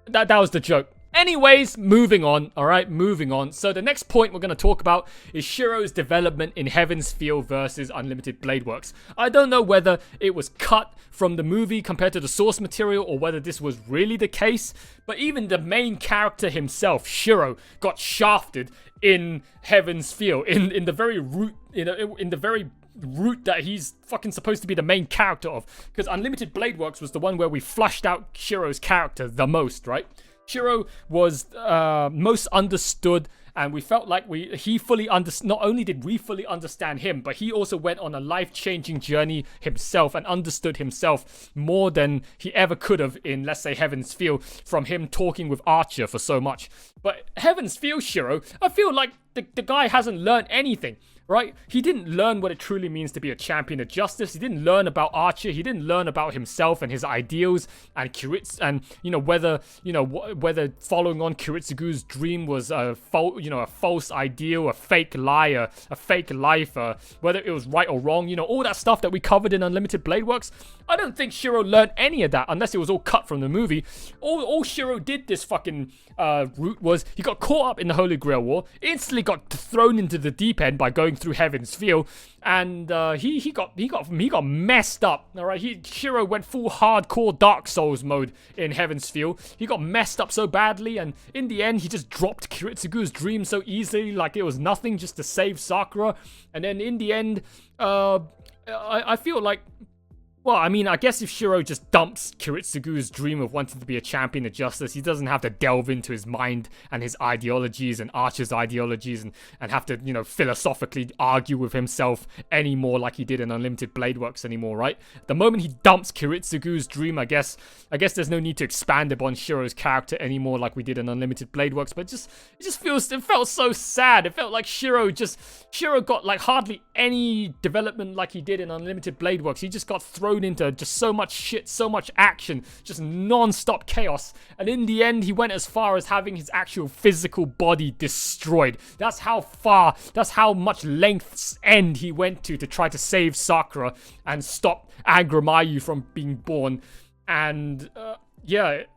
That was the joke. Anyways, moving on, alright, moving on. So the next point we're going to talk about is Shiro's development in Heaven's Feel versus Unlimited Blade Works. I don't know whether it was cut from the movie compared to the source material, or whether this was really the case, but even the main character himself, Shiro, got shafted in Heaven's Feel, in the very root, in the very route that he's fucking supposed to be the main character of. Because Unlimited Blade Works was the one where we flushed out Shiro's character the most, right? Shiro was most understood, and we felt like he fully understood. Not only did we fully understand him, but he also went on a life-changing journey himself and understood himself more than he ever could have in, let's say, Heaven's Feel, from him talking with Archer for so much. But Heaven's Feel Shiro, I feel like the guy hasn't learned anything. Right? He didn't learn what it truly means to be a champion of justice. He didn't learn about Archer. He didn't learn about himself and his ideals and whether following on Kiritsugu's dream was a false ideal, a fake lie, a fake life, whether it was right or wrong. All that stuff that we covered in Unlimited Blade Works. I don't think Shiro learned any of that unless it was all cut from the movie. All Shiro did this fucking route was he got caught up in the Holy Grail War, instantly got thrown into the deep end by going through Heaven's Feel, and he got messed up. All right, Shiro went full hardcore Dark Souls mode in Heaven's Feel. He got messed up so badly, and in the end, he just dropped Kiritsugu's dream so easily, like it was nothing, just to save Sakura. And then in the end, I feel like. Well, I mean, I guess if Shiro just dumps Kiritsugu's dream of wanting to be a champion of justice, he doesn't have to delve into his mind and his ideologies and Archer's ideologies and have to, philosophically argue with himself anymore like he did in Unlimited Blade Works anymore, right? The moment he dumps Kiritsugu's dream, I guess there's no need to expand upon Shiro's character anymore like we did in Unlimited Blade Works, but it felt so sad. It felt like Shiro got like hardly any development like he did in Unlimited Blade Works. He just got thrown into just so much shit, so much action, just non-stop chaos, and in the end he went as far as having his actual physical body destroyed. That's how much length's end he went to try to save Sakura and stop Angramayu from being born. And it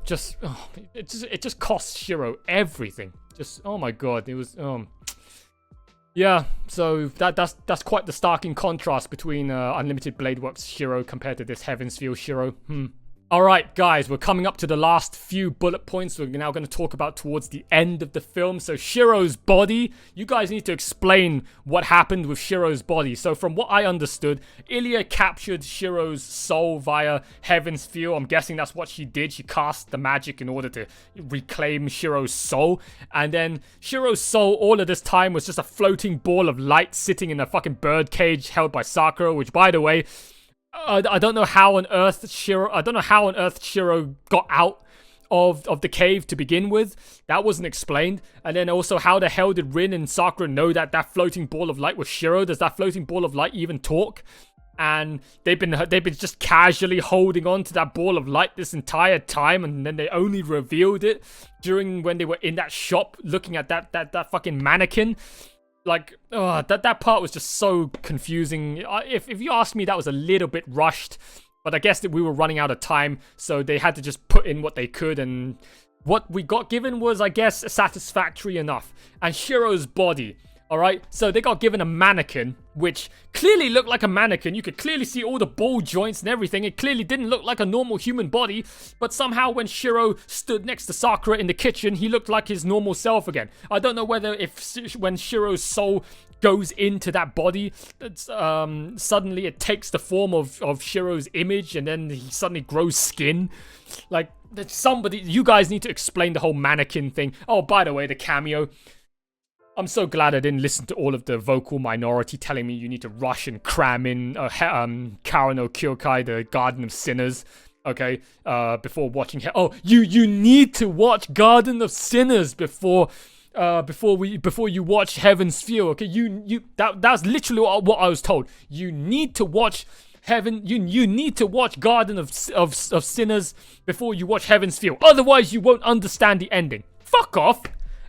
just cost Shiro everything. Just, oh my god, it was yeah, so that's quite the stark contrast between Unlimited Blade Works Shiro compared to this Heaven's Feel Shiro. Alright guys, we're coming up to the last few bullet points we're now going to talk about towards the end of the film. So Shiro's body, you guys need to explain what happened with Shiro's body. So from what I understood, Ilya captured Shiro's soul via Heaven's Feel. I'm guessing that's what she did. She cast the magic in order to reclaim Shiro's soul. And then Shiro's soul all of this time was just a floating ball of light sitting in a fucking bird cage held by Sakura, which, by the way, I don't know how on earth Shiro got out of the cave to begin with. That wasn't explained. And then also, how the hell did Rin and Sakura know that floating ball of light was Shiro? Does that floating ball of light even talk? And they've been just casually holding on to that ball of light this entire time, and then they only revealed it when they were in that shop looking at that fucking mannequin. Like, that part was just so confusing. If you ask me, that was a little bit rushed. But I guess that we were running out of time, so they had to just put in what they could. And what we got given was, I guess, satisfactory enough. And Shiro's body. Alright, so they got given a mannequin, which clearly looked like a mannequin. You could clearly see all the ball joints and everything. It clearly didn't look like a normal human body. But somehow when Shiro stood next to Sakura in the kitchen, he looked like his normal self again. I don't know whether when Shiro's soul goes into that body, suddenly it takes the form of Shiro's image, and then he suddenly grows skin. Like, you guys need to explain the whole mannequin thing. Oh, by the way, the cameo. I'm so glad I didn't listen to all of the vocal minority telling me you need to rush and cram in Kara no Kyokai, the Garden of Sinners, okay, before watching. You need to watch Garden of Sinners before you watch Heaven's Feel, okay? That's literally what I was told. You need to watch You need to watch Garden of Sinners before you watch Heaven's Feel. Otherwise, you won't understand the ending. Fuck off!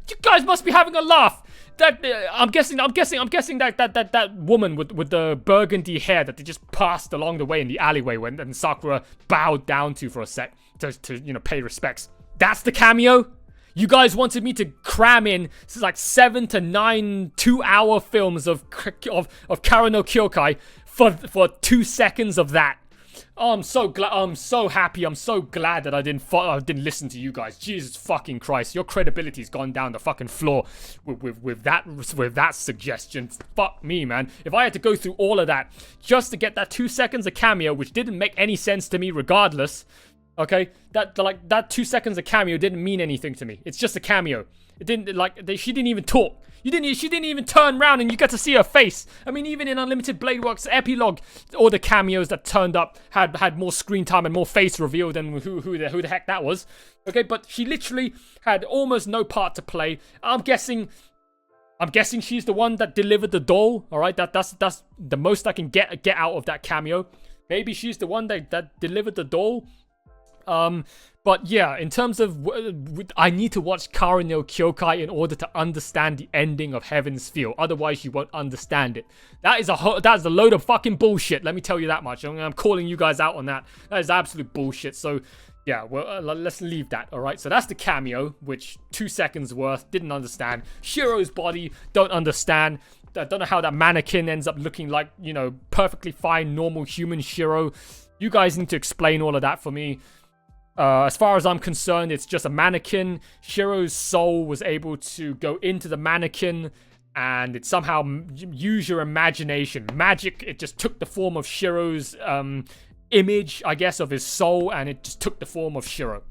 You guys must be having a laugh. I'm guessing that woman with the burgundy hair that they just passed along the way in the alleyway when Sakura bowed down to for a sec to pay respects. That's the cameo. You guys wanted me to cram in like 7 to 9 2-hour films of Kara no Kyokai for 2 seconds of that. Oh, I'm so glad. I'm so happy. I'm so glad that I didn't listen to you guys. Jesus fucking Christ, your credibility's gone down the fucking floor with that suggestion. Fuck me, man. If I had to go through all of that just to get that 2 seconds of cameo, which didn't make any sense to me, regardless. Okay, that 2 seconds of cameo didn't mean anything to me. It's just a cameo. It didn't she didn't even talk. She didn't even turn around and you got to see her face. I mean, even in Unlimited Blade Works epilogue, all the cameos that turned up had more screen time and more face reveal than who the heck that was. Okay, but she literally had almost no part to play. I'm guessing she's the one that delivered the doll. All right, that's the most I can get out of that cameo. Maybe she's the one that delivered the doll. But yeah, in terms of, I need to watch Kara no Kyokai in order to understand the ending of Heaven's Feel. Otherwise, you won't understand it. That is a load of fucking bullshit. Let me tell you that much. I'm calling you guys out on that. That is absolute bullshit. So yeah, well, let's leave that. All right. So that's the cameo, which 2 seconds worth. Didn't understand. Shiro's body. Don't understand. I don't know how that mannequin ends up looking like, you know, perfectly fine, normal human Shiro. You guys need to explain all of that for me. As far as I'm concerned, it's just a mannequin. Shiro's soul was able to go into the mannequin and it somehow use your imagination. Magic, it just took the form of Shiro's image, I guess, of his soul, and it just took the form of Shiro.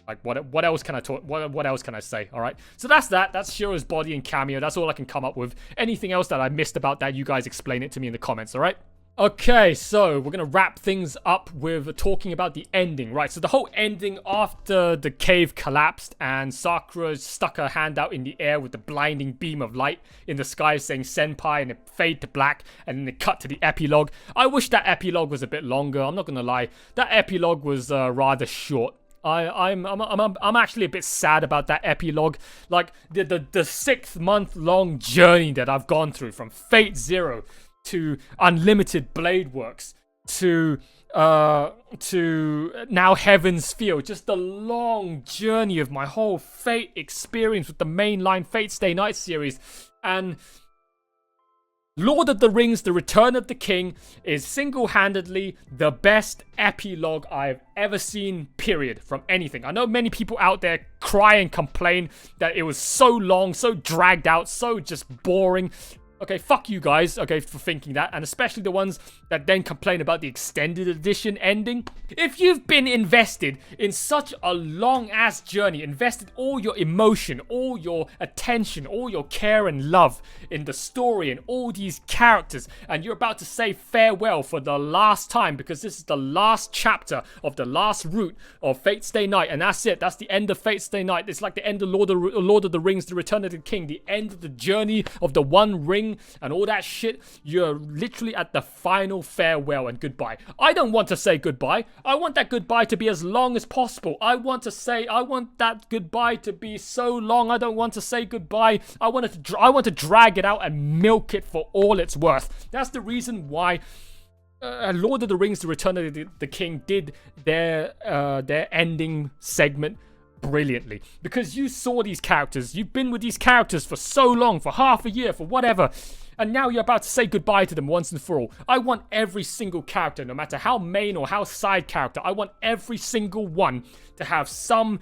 Like, what else can I talk? What else can I say? All right. So that's Shiro's body and cameo. That's all I can come up with. Anything else that I missed about that, you guys explain it to me in the comments. All right. Okay, so we're going to wrap things up with talking about the ending, right? So the whole ending after the cave collapsed and Sakura stuck her hand out in the air with the blinding beam of light in the sky saying senpai, and it fade to black and then it cut to the epilogue. I wish that epilogue was a bit longer. I'm not going to lie. That epilogue was rather short. I'm actually a bit sad about that epilogue. Like the 6-month long journey that I've gone through from Fate Zero to Unlimited Blade Works to now Heaven's Feel. Just the long journey of my whole Fate experience with the mainline Fate Stay Night series. And Lord of the Rings, The Return of the King is single-handedly the best epilogue I've ever seen, period, from anything. I know many people out there cry and complain that it was so long, so dragged out, so just boring. Okay, fuck you guys, okay, for thinking that, and especially the ones that then complain about the extended edition ending. If you've been invested in such a long-ass journey, invested all your emotion, all your attention, all your care and love in the story and all these characters, and you're about to say farewell for the last time because this is the last chapter of the last route of Fate Stay Night, and that's it. That's the end of Fate Stay Night. It's like the end of Lord of the Rings, The Return of the King, the end of the journey of the One Ring and all that shit. You're literally at the final farewell and goodbye. I don't want to say goodbye. I want that goodbye to be as long as possible. I want that goodbye to be so long. I don't want to say goodbye. I want to drag it out and milk it for all it's worth. That's the reason why Lord of the Rings, The Return of the King did their ending segment brilliantly, because you saw these characters, you've been with these characters for so long, for half a year, for whatever, and now you're about to say goodbye to them once and for all. I want every single character, no matter how main or how side character, I want every single one to have some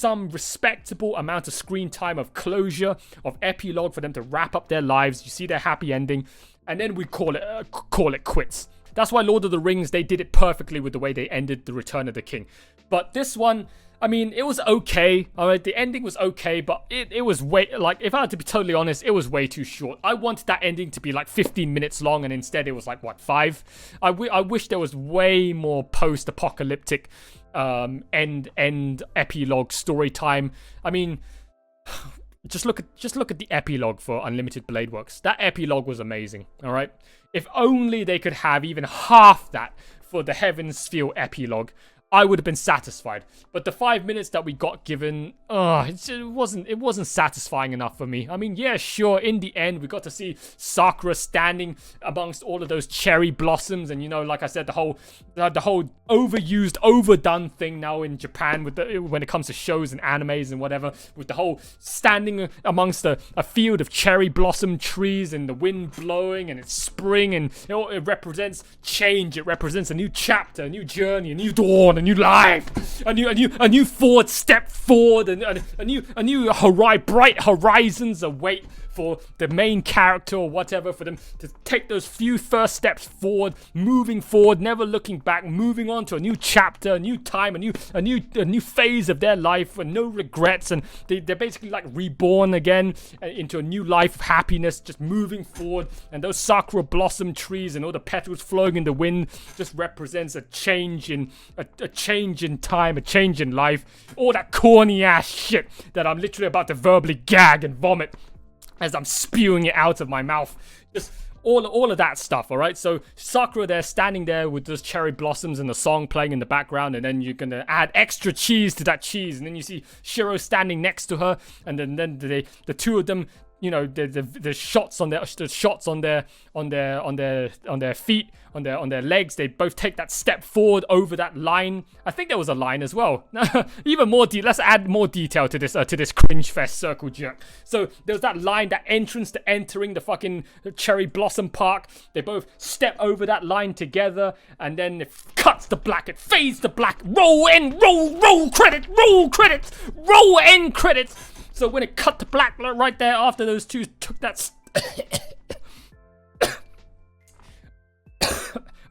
respectable amount of screen time, of closure, of epilogue, for them to wrap up their lives. You see their happy ending, and then we call it quits. That's why Lord of the Rings, they did it perfectly with the way they ended The Return of the King. But this one, I mean, it was okay. All right, the ending was okay, but it was way, like, if I had to be totally honest, it was way too short. I wanted that ending to be like 15 minutes long, and instead it was like, what, 5? I wish there was way more post-apocalyptic end epilogue story time. I mean, just look at the epilogue for Unlimited Blade Works. That epilogue was amazing. All right, if only they could have even half that for the Heaven's Feel epilogue, I would have been satisfied. But the 5 minutes that we got given, it wasn't satisfying enough for me. I mean, yeah, sure, in the end, we got to see Sakura standing amongst all of those cherry blossoms, and, you know, like I said, the whole overused, overdone thing now in Japan with when it comes to shows and animes and whatever, with the whole standing amongst a field of cherry blossom trees and the wind blowing, and it's spring, and it represents change. It represents a new chapter, a new journey, a new dawn, a new life, a new step forward, and a new bright horizons await for the main character or whatever, for them to take those few first steps forward, moving forward, never looking back, moving on to a new chapter, a new time, a new phase of their life, and no regrets, and they're basically like reborn again into a new life of happiness, just moving forward. And those sakura blossom trees and all the petals flowing in the wind just represents a change in time, a change in life. All that corny ass shit that I'm literally about to verbally gag and vomit as I'm spewing it out of my mouth. Just all of that stuff, all right? So Sakura there, standing there with those cherry blossoms and the song playing in the background, and then you're gonna add extra cheese to that cheese, and then you see Shiro standing next to her, and then the two of them, you know, the shots on their feet, on their legs, they both take that step forward over that line. I think there was a line as well. Even more let's add more detail to this cringe fest circle jerk. So there was that line, that entrance to entering the fucking cherry blossom park. They both step over that line together, and then it cuts to black, it fades to black, roll end credits, roll end credits. So when it cut to black right there after those two took that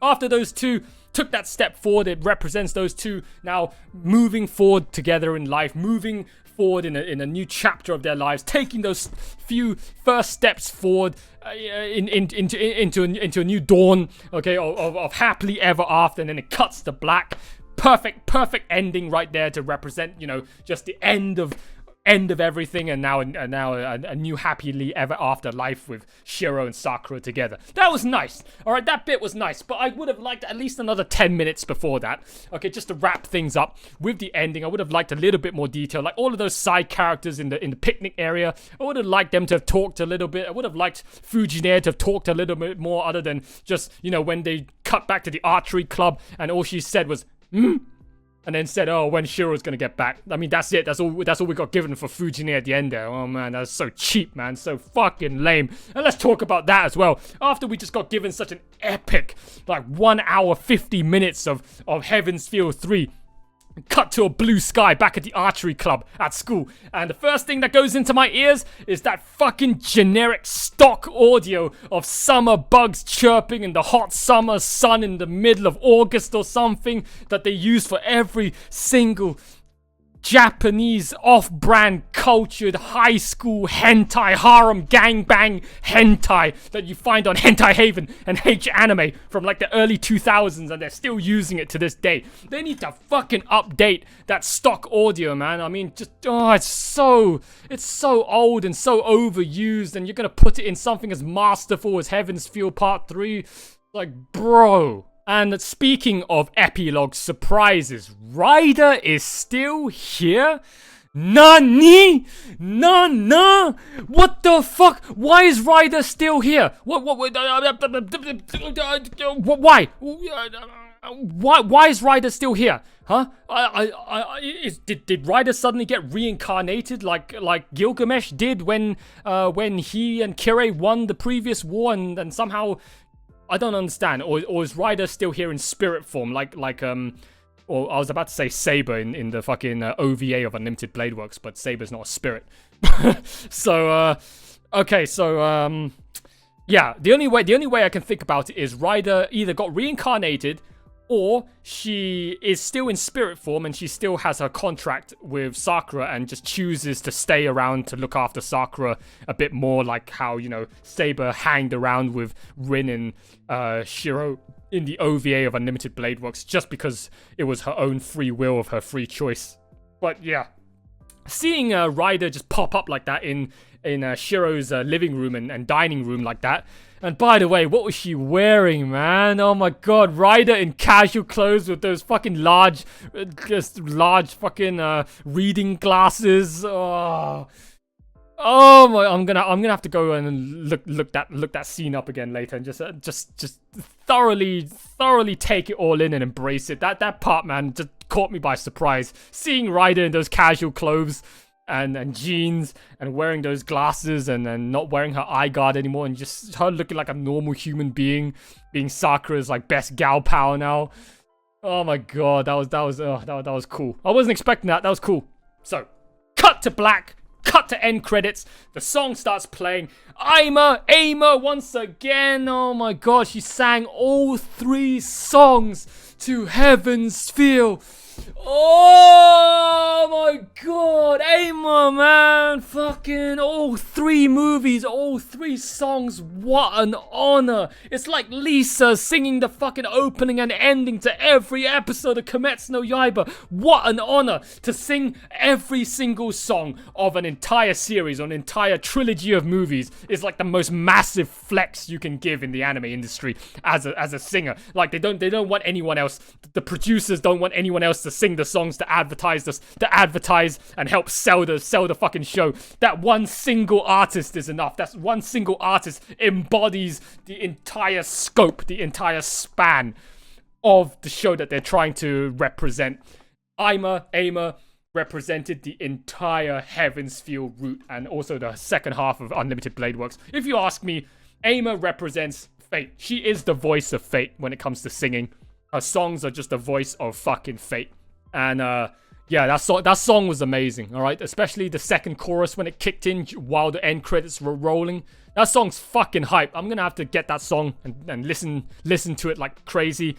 after those two took that step forward, it represents those two now moving forward together in life, moving forward in a new chapter of their lives, taking those few first steps forward into a new dawn, okay, of happily ever after. And then it cuts to black. Perfect ending right there to represent, you know, just the end of everything, and now a new happily ever after life with Shiro and Sakura together. That was nice. All right, that bit was nice, but I would have liked at least another 10 minutes before that. Okay, just to wrap things up with the ending. I would have liked a little bit more detail, like all of those side characters in the picnic area. I would have liked them to have talked a little bit. I would have liked Fujinare to have talked a little bit more, other than just, you know, when they cut back to the archery club and all she said was and then said, oh, when Shiro's gonna get back. I mean, that's it. That's all we got given for Fujinare at the end there. Oh, man, that's so cheap, man. So fucking lame. And let's talk about that as well. After we just got given such an epic, like 1 hour, 50 minutes of Heaven's Feel 3, cut to a blue sky back at the archery club at school, and the first thing that goes into my ears is that fucking generic stock audio of summer bugs chirping in the hot summer sun in the middle of August or something that they use for every single Japanese off-brand cultured high school hentai harem gangbang hentai that you find on Hentai Haven and H Anime from like the early 2000s, and they're still using it to this day. They need to fucking update that stock audio, man. I mean, just it's so old and so overused, and you're gonna put it in something as masterful as Heaven's Feel Part 3. Like, bro. And speaking of epilogue surprises, Ryder is still here? Nani? Nah. What the fuck? Why is Ryder still here? Why is Ryder still here? Huh? Did Ryder suddenly get reincarnated like Gilgamesh did when he and Kirei won the previous war, and somehow, I don't understand. Or is Ryder still here in spirit form, or I was about to say Saber in the fucking OVA of Unlimited Blade Works, but Saber's not a spirit. So yeah, the only way I can think about it is Ryder either got reincarnated, or she is still in spirit form and she still has her contract with Sakura and just chooses to stay around to look after Sakura a bit more, like how, you know, Saber hanged around with Rin and Shiro in the OVA of Unlimited Blade Works just because it was her own free will of her free choice. But yeah, seeing Ryder just pop up like that in Shiro's living room and dining room like that. And by the way, what was she wearing, man? Oh my god, Ryder in casual clothes with those fucking large fucking reading glasses. Oh my! I'm gonna have to go and look that scene up again later and just thoroughly take it all in and embrace it. That part, man, just caught me by surprise. Seeing Ryder in those casual clothes and jeans and wearing those glasses and not wearing her eye guard anymore, and just her looking like a normal human being Sakura's like best gal pal now. Oh my god, that was cool. I wasn't expecting that. That was cool. So, cut to black. cut to end credits. The song starts playing. Aimer once again. Oh my god, she sang all 3 songs to Heaven's Feel. Oh my god, Aimer, man. Fucking all 3 movies, all 3 songs. What an honor. It's like Lisa singing the fucking opening and ending to every episode of Kimetsu no Yaiba. What an honor to sing every single song of an entire series, or an entire trilogy of movies. Is like the most massive flex you can give in the anime industry as a singer. Like they don't want anyone else. The producers don't want anyone else to sing the songs to advertise and help sell the fucking show. That one single artist is enough. That one single artist embodies the entire scope, the entire span of the show that they're trying to represent. Aimer represented the entire Heaven's Feel route, and also the second half of Unlimited Blade Works. If you ask me, Aimer represents Fate. She is the voice of Fate when it comes to singing. Her songs are just the voice of fucking Fate. And yeah, that song was amazing, alright? Especially the second chorus when it kicked in while the end credits were rolling. That song's fucking hype. I'm gonna have to get that song and listen to it like crazy.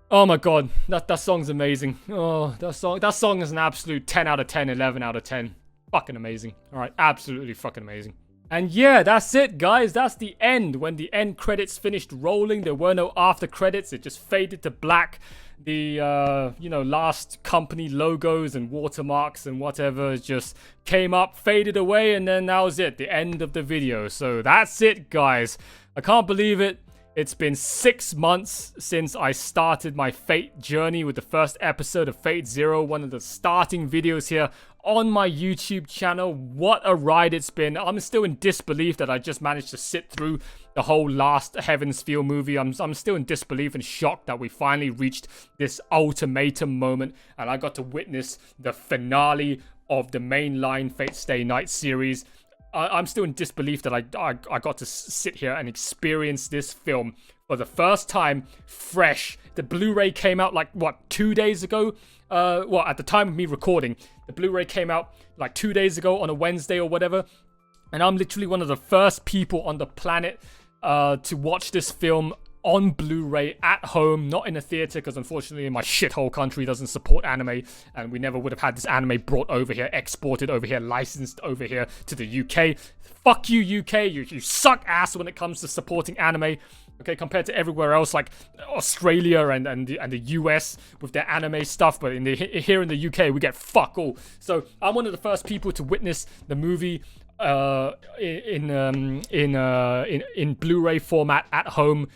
Oh my god, that song's amazing. Oh, that song is an absolute 10 out of 10, 11 out of 10. Fucking amazing. Alright, absolutely fucking amazing. And yeah, that's it, guys. That's the end. When the end credits finished rolling, there were no after credits. It just faded to black. The last company logos and watermarks and whatever just came up, faded away, and then that was it, the end of the video. So that's it, guys. I can't believe it. It's been 6 months since I started my Fate journey with the first episode of Fate Zero, one of the starting videos here on my YouTube channel. What a ride it's been. I'm still in disbelief that I just managed to sit through the whole last Heaven's Feel movie. I'm still in disbelief and shocked that we finally reached this ultimatum moment, and I got to witness the finale of the mainline Fate Stay Night series. I'm still in disbelief that I got to sit here and experience this film for the first time fresh. The Blu-ray came out like, what, 2 days ago? At the time of me recording, the Blu-ray came out like 2 days ago on a Wednesday or whatever. And I'm literally one of the first people on the planet to watch this film on Blu-ray at home, not in a theater, because unfortunately my shithole country doesn't support anime, and we never would have had this anime brought over here, exported over here, licensed over here to the UK. Fuck you, UK. You suck ass when it comes to supporting anime. Okay, compared to everywhere else, like Australia and the US with their anime stuff, but here in the UK we get fuck all. So I'm one of the first people to witness the movie in Blu-ray format at home.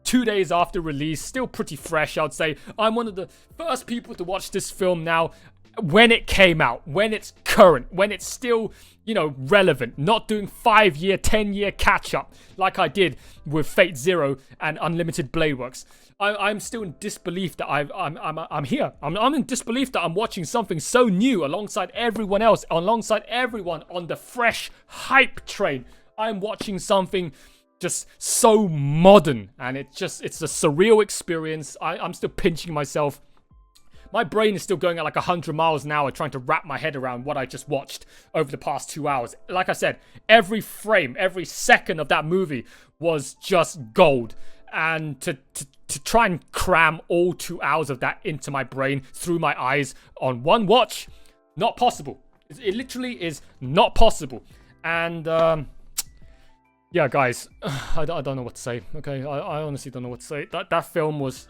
2 days after release, still pretty fresh, I'd say. I'm one of the first people to watch this film now when it came out, when it's current, when it's still, relevant, not doing 5-year, 10-year catch-up like I did with Fate Zero and Unlimited Blade Works. I'm still in disbelief that I'm here. I'm in disbelief that I'm watching something so new alongside everyone else, alongside everyone on the fresh hype train. I'm watching something just so modern, and it's a surreal experience. I'm still pinching myself. My brain is still going at like 100 miles an hour trying to wrap my head around what I just watched over the past 2 hours. Like I said, every frame, every second of that movie was just gold. And to try and cram all 2 hours of that into my brain through my eyes on one watch, not possible. It literally is not possible. And yeah, guys, I don't know what to say. Okay, I honestly don't know what to say. That film's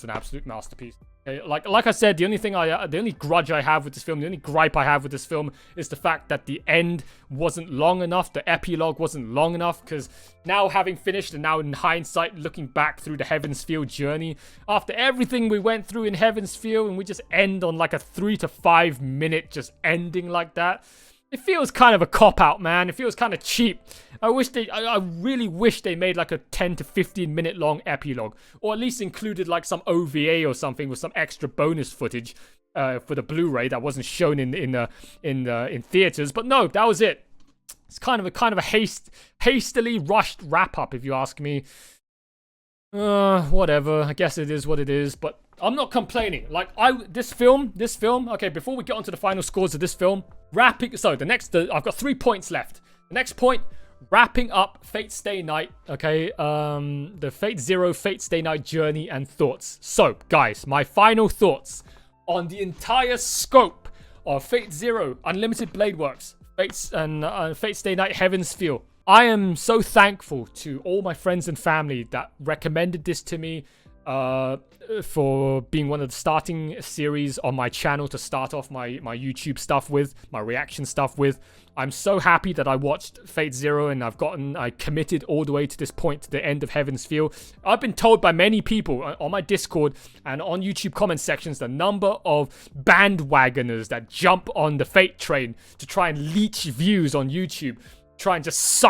an absolute masterpiece. Okay, like I said, the only grudge I have with this film, the only gripe I have with this film is the fact that the end wasn't long enough. The epilogue wasn't long enough, because now having finished and now in hindsight looking back through the Heaven's Feel journey, after everything we went through in Heaven's Feel, and we just end on like a 3 to 5 minute just ending like that. It feels kind of a cop-out, man. It feels kind of cheap. I really wish they made like a 10 to 15 minute long epilogue, or at least included like some OVA or something with some extra bonus footage for the Blu-ray that wasn't shown in theaters. But no, that was it. It's kind of a hastily rushed wrap-up, if you ask me. Whatever. I guess it is what it is. But I'm not complaining. Like, this film, okay, before we get onto the final scores of this film, I've got 3 points left. The next point, wrapping up Fate Stay Night, okay, the Fate Zero, Fate Stay Night journey and thoughts. So, guys, my final thoughts on the entire scope of Fate Zero, Unlimited Blade Works, Fate Stay Night Heaven's Feel. I am so thankful to all my friends and family that recommended this to me, for being one of the starting series on my channel to start off my YouTube stuff with, my reaction stuff with. I'm so happy that I watched Fate Zero and I committed all the way to this point, to the end of Heaven's Feel. I've been told by many people on my Discord and on YouTube comment sections the number of bandwagoners that jump on the Fate train to try and leech views on YouTube, try and just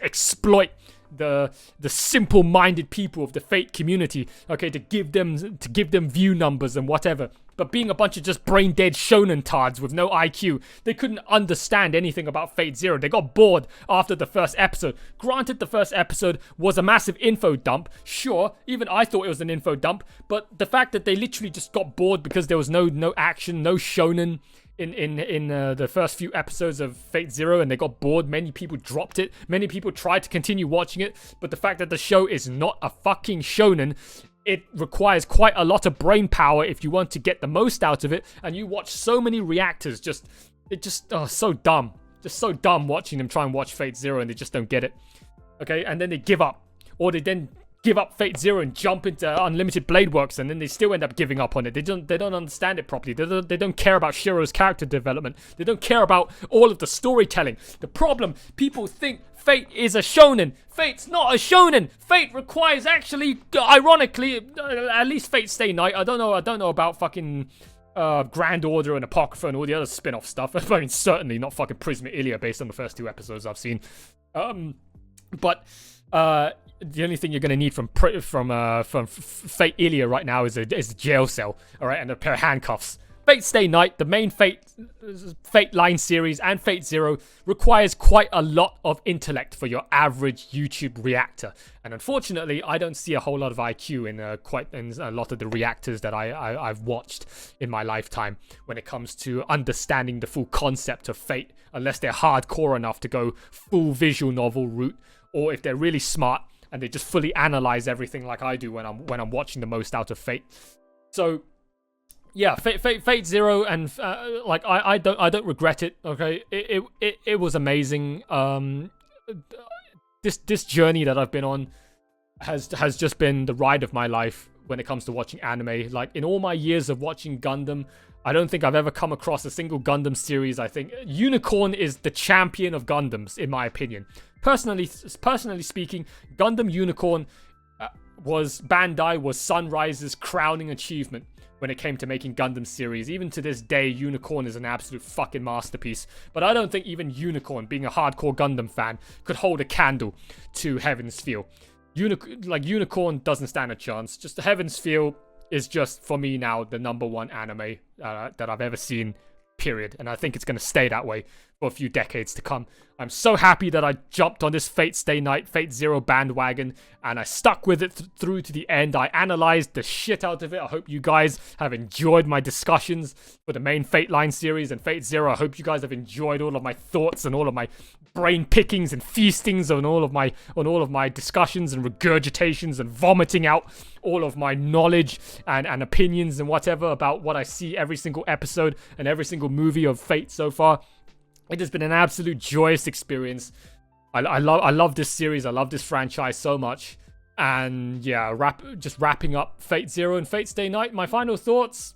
exploit the simple-minded people of the Fate community, okay, to give them view numbers and whatever. But being a bunch of just brain-dead shonen tards with no IQ, they couldn't understand anything about Fate Zero. They got bored after the first episode. Granted, the first episode was a massive info dump. Sure, even I thought it was an info dump, but the fact that they literally just got bored because there was no action, no shonen in the first few episodes of Fate Zero, and they got bored. Many people dropped it. Many people tried to continue watching it, but the fact that the show is not a fucking shonen, it requires quite a lot of brain power if you want to get the most out of it. And you watch so many reactors so dumb. Just so dumb watching them try and watch Fate Zero, and they just don't get it. Okay, and then they give up. Or they then give up Fate Zero and jump into Unlimited Blade Works, and then they still end up giving up on it. They don't understand it properly. They don't care about Shiro's character development. They don't care about all of the storytelling. The problem, people think Fate is a shonen. Fate's not a shonen. Fate requires, actually, ironically, at least Fate Stay Night. I don't know about fucking Grand Order and Apocrypha and all the other spin-off stuff. I mean, certainly not fucking Prisma Ilia based on the first 2 episodes I've seen. But the only thing you're going to need from Fate Ilia right now is a jail cell, all right, and a pair of handcuffs. Fate Stay Night, the main Fate line series, and Fate Zero requires quite a lot of intellect for your average YouTube reactor. And unfortunately, I don't see a whole lot of IQ in a lot of the reactors that I've watched in my lifetime when it comes to understanding the full concept of Fate, unless they're hardcore enough to go full visual novel route, or if they're really smart and they just fully analyze everything like I do when I'm watching the most out of Fate. So yeah, Fate Zero, and I don't regret it. Okay, it was amazing. This journey that I've been on has just been the ride of my life when it comes to watching anime. Like, in all my years of watching Gundam, I don't think I've ever come across a single Gundam series. I think Unicorn is the champion of Gundams, in my opinion. Personally speaking, Gundam Unicorn Bandai was Sunrise's crowning achievement when it came to making Gundam series. Even to this day, Unicorn is an absolute fucking masterpiece. But I don't think even Unicorn, being a hardcore Gundam fan, could hold a candle to Heaven's Feel. Unicorn doesn't stand a chance. Just Heaven's Feel is just, for me now, the #1 anime that I've ever seen, period. And I think it's going to stay that way for a few decades to come. I'm so happy that I jumped on this Fate Stay Night, Fate Zero bandwagon, and I stuck with it through to the end. I analyzed the shit out of it. I hope you guys have enjoyed my discussions for the main Fate line series and Fate Zero. I hope you guys have enjoyed all of my thoughts and all of my brain pickings and feastings on all of my discussions and regurgitations and vomiting out all of my knowledge and opinions and whatever about what I see every single episode and every single movie of Fate so far. It has been an absolute joyous experience. I love this series. I love this franchise so much. And yeah, just wrapping up Fate Zero and Fate Stay Night. My final thoughts.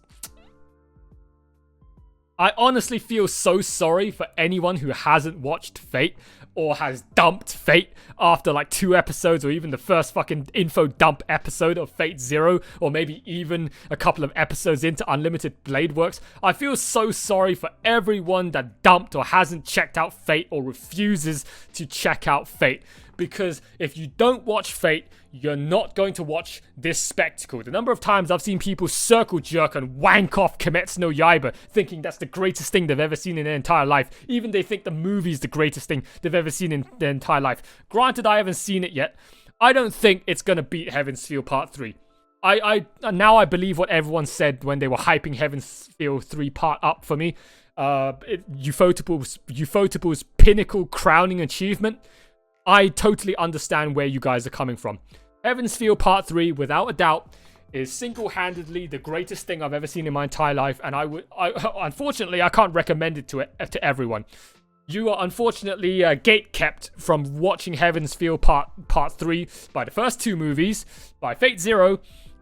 I honestly feel so sorry for anyone who hasn't watched Fate or has dumped Fate after like 2 episodes, or even the first fucking info dump episode of Fate Zero, or maybe even a couple of episodes into Unlimited Blade Works. I feel so sorry for everyone that dumped or hasn't checked out Fate or refuses to check out Fate. Because if you don't watch Fate, you're not going to watch this spectacle. The number of times I've seen people circle jerk and wank off Kimetsu no Yaiba, thinking that's the greatest thing they've ever seen in their entire life. Even they think the movie's the greatest thing they've ever seen in their entire life. Granted, I haven't seen it yet. I don't think it's going to beat Heaven's Feel Part 3. now I believe what everyone said when they were hyping Heaven's Feel 3 part up for me. Ufotable's pinnacle crowning achievement. I totally understand where you guys are coming from. Heaven's Feel Part 3, without a doubt, is single-handedly the greatest thing I've ever seen in my entire life, and unfortunately, I can't recommend it to everyone. You are unfortunately gate-kept from watching Heaven's Feel Part 3 by the first 2 movies, by Fate Zero.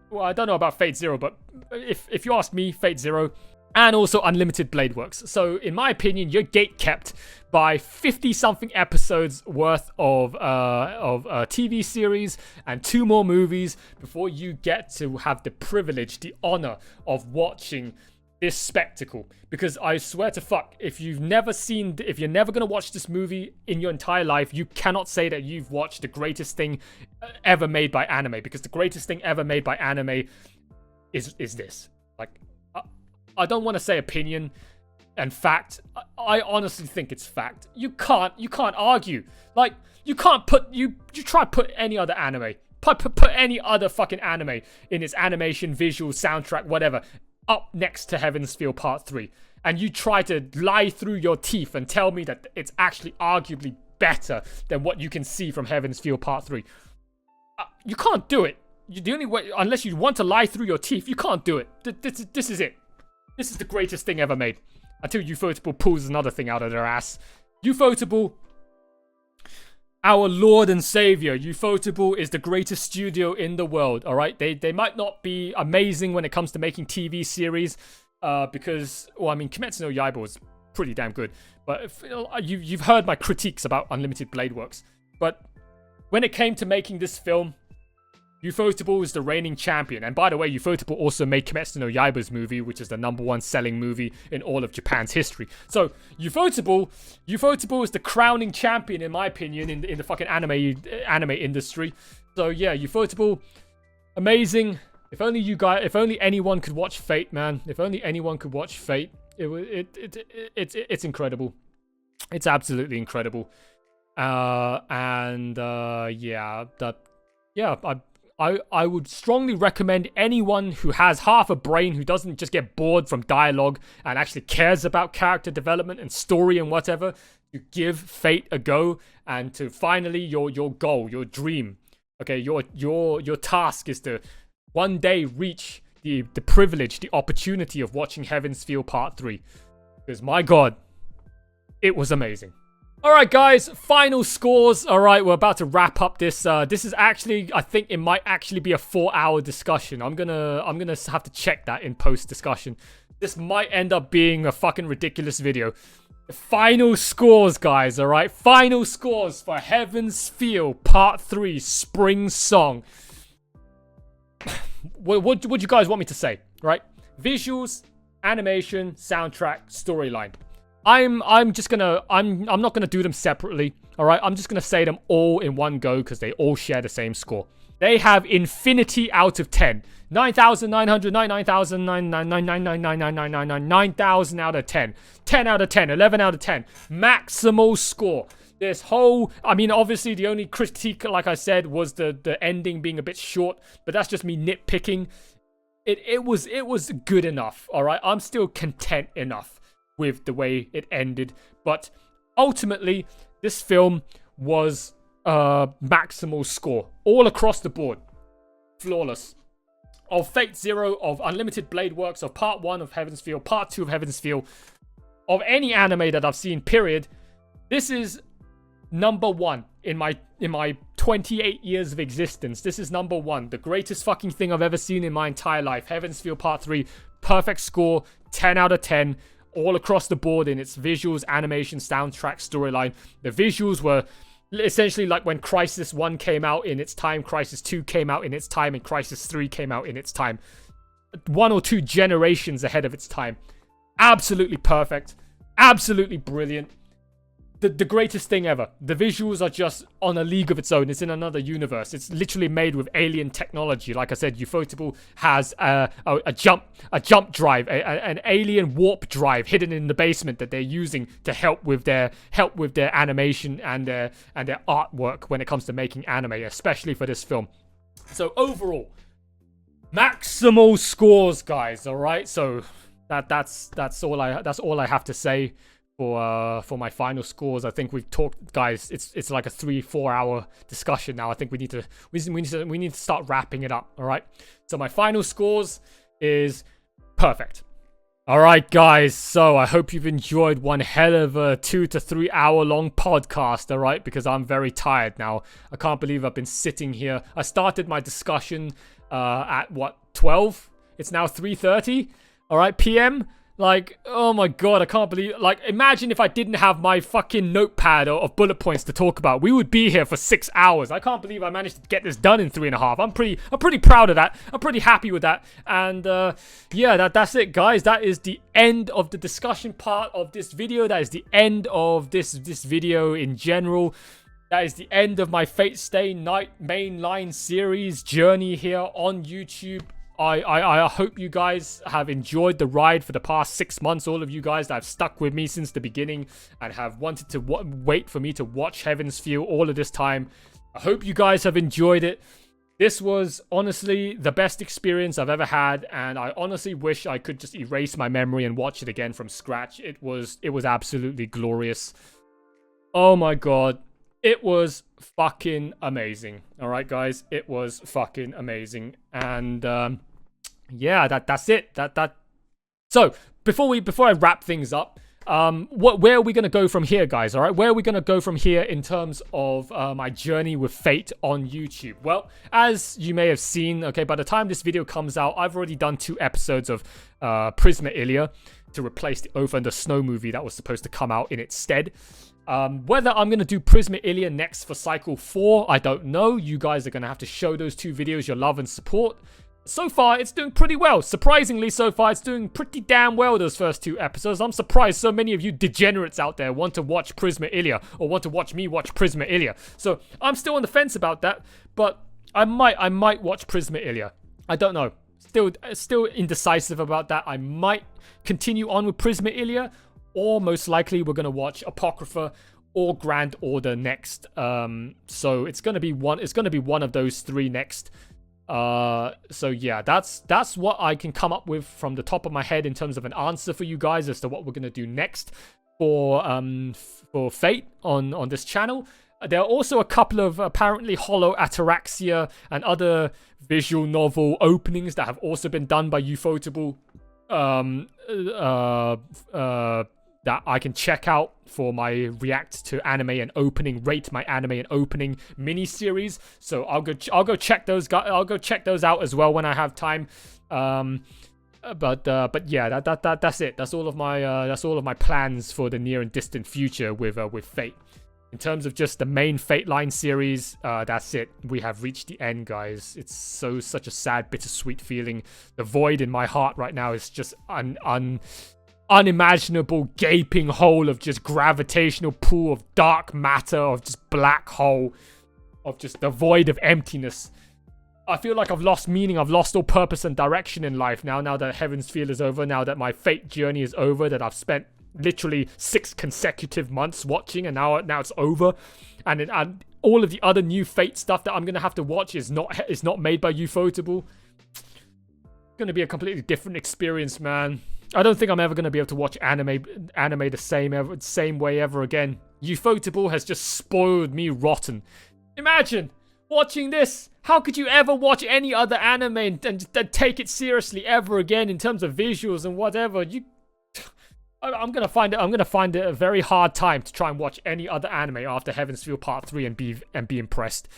Well, I don't know about Fate Zero, but if you ask me, Fate Zero, and also Unlimited Blade Works. So, in my opinion, you're gate-kept by 50-something episodes worth of TV series and 2 more movies before you get to have the privilege, the honor of watching this spectacle. Because I swear to fuck, if you're never gonna watch this movie in your entire life, you cannot say that you've watched the greatest thing ever made by anime. Because the greatest thing ever made by anime is this. Like, I don't want to say opinion and fact. I honestly think it's fact. You can't argue. Like, you can't put you try to put any other anime, put any other fucking anime in its animation, visual, soundtrack, whatever, up next to Heaven's Feel Part 3, and you try to lie through your teeth and tell me that it's actually arguably better than what you can see from Heaven's Feel Part 3. You can't do it. The only way, unless you want to lie through your teeth, you can't do it. This is it. This is the greatest thing ever made. Until Ufotable pulls another thing out of their ass. Ufotable, our Lord and Savior. Ufotable is the greatest studio in the world, alright? They might not be amazing when it comes to making TV series, because, well, I mean, Kimetsu no Yaiba was pretty damn good. But if, you've heard my critiques about Unlimited Blade Works. But when it came to making this film, Ufotable is the reigning champion. And by the way, Ufotable also made Kimetsu no Yaiba's movie, which is the #1 selling movie in all of Japan's history. So Ufotable is the crowning champion, in my opinion, in the fucking anime industry. So yeah, Ufotable, amazing. If only anyone could watch Fate, man. If only anyone could watch Fate. It's incredible. It's absolutely incredible. I would strongly recommend anyone who has half a brain, who doesn't just get bored from dialogue and actually cares about character development and story and whatever, to give Fate a go, and to finally your goal, your dream. Okay, your task is to one day reach the privilege, the opportunity of watching Heaven's Feel Part 3. Because my god, it was amazing. Alright guys, final scores. Alright, we're about to wrap up this. This is actually, I think it might actually be a 4-hour discussion. I'm gonna have to check that in post-discussion. This might end up being a fucking ridiculous video. Final scores, guys, alright? Final scores for Heaven's Feel Part 3 Spring Song. What you guys want me to say, right? Visuals, animation, soundtrack, storyline. I'm not gonna do them separately, all right? I'm just gonna say them all in one go because they all share the same score. They have infinity out of 10. 9,900, 9,000, 9,000 out of 10. 10 out of 10, 11 out of 10. Maximal score. This whole, I mean, obviously the only critique, like I said, was the ending being a bit short, but that's just me nitpicking. It was good enough, all right? I'm still content enough with the way it ended, but ultimately this film was maximal score all across the board, flawless. Of Fate Zero, of Unlimited Blade Works, of Part 1 of Heaven's Feel, Part 2 of Heaven's Feel, of any anime that I've seen, period, this is #1 in my 28 years of existence. This is #1, the greatest fucking thing I've ever seen in my entire life. Heaven's Feel Part 3, perfect score, 10 out of 10. All across the board in its visuals, animation, soundtrack, storyline. The visuals were essentially like when Crisis 1 came out in its time, Crisis 2 came out in its time, and Crisis 3 came out in its time. 1 or 2 generations ahead of its time. Absolutely perfect. Absolutely brilliant. The greatest thing ever. The visuals are just on a league of its own. It's in another universe. It's literally made with alien technology. Like I said, Ufotable has a jump drive, an alien warp drive hidden in the basement that they're using to help with their animation and their artwork when it comes to making anime, especially for this film. So overall, maximal scores, guys. All right, so that's all I have to say for my final scores. I think we've talked, guys. It's like a 3-4 hour discussion now. I think we need to start wrapping it up. All right, so my final scores is perfect. All right, guys, so I hope you've enjoyed one hell of a 2 to 3 hour long podcast, all right, because I'm very tired now. I can't believe I've been sitting here. I started my discussion at, what, 12? It's now 3:30, all right, p.m.? Like, oh my god, I can't believe, like, imagine if I didn't have my fucking notepad of bullet points to talk about. We would be here for 6 hours. I can't believe I managed to get this done in 3.5. I'm pretty proud of that. I'm pretty happy with that. And, yeah, that's it, guys. That is the end of the discussion part of this video. That is the end of this video in general. That is the end of my Fate Stay Night mainline series journey here on YouTube. I hope you guys have enjoyed the ride for the past 6 months. All of you guys that have stuck with me since the beginning and have wanted to wait for me to watch Heaven's Feel all of this time. I hope you guys have enjoyed it. This was honestly the best experience I've ever had, and I honestly wish I could just erase my memory and watch it again from scratch. It was absolutely glorious. Oh my god. It was fucking amazing. All right, guys, it was fucking amazing. And yeah, that's it. So before I wrap things up, where are we gonna go from here, guys? All right, where are we gonna go from here in terms of my journey with Fate on YouTube? Well, as you may have seen, okay, by the time this video comes out, I've already done 2 episodes of Prisma Ilia to replace the Over and the Snow movie that was supposed to come out in its stead. Whether I'm going to do Prisma Ilia next for Cycle 4, I don't know. You guys are going to have to show those 2 videos your love and support. So far, it's doing pretty well. Surprisingly, so far, it's doing pretty damn well, those first 2 episodes. I'm surprised so many of you degenerates out there want to watch Prisma Ilia or want to watch me watch Prisma Ilia. So I'm still on the fence about that, but I might watch Prisma Ilia. I don't know. Still indecisive about that. I might continue on with Prisma Ilia, or most likely we're going to watch Apocrypha or Grand Order next. So it's going to be one of those 3 next. So yeah, that's what I can come up with from the top of my head in terms of an answer for you guys as to what we're going to do next for Fate on this channel. There are also a couple of apparently Hollow Ataraxia and other visual novel openings that have also been done by Ufotable that I can check out for my react to anime and opening, rate my anime and opening mini series. So I'll go check those out as well when I have time. But yeah, that's it. That's all of my plans for the near and distant future with Fate. In terms of just the main Fate line series, that's it. We have reached the end, guys. It's such a sad, bittersweet feeling. The void in my heart right now is just unimaginable gaping hole of just gravitational pool of dark matter, of just black hole, of just the void of emptiness. I feel like I've lost meaning. I've lost all purpose and direction in life now that Heaven's Feel is over, now that my Fate journey is over, that I've spent literally 6 consecutive months watching, and now it's over. And all of the other new Fate stuff that I'm going to have to watch is not made by Ufotable. It's going to be a completely different experience, man. I don't think I'm ever going to be able to watch anime the same way ever again. Ufotable has just spoiled me rotten. Imagine watching this. How could you ever watch any other anime and take it seriously ever again in terms of visuals and whatever? I'm gonna find it a very hard time to try and watch any other anime after Heaven's Feel Part 3 and be impressed.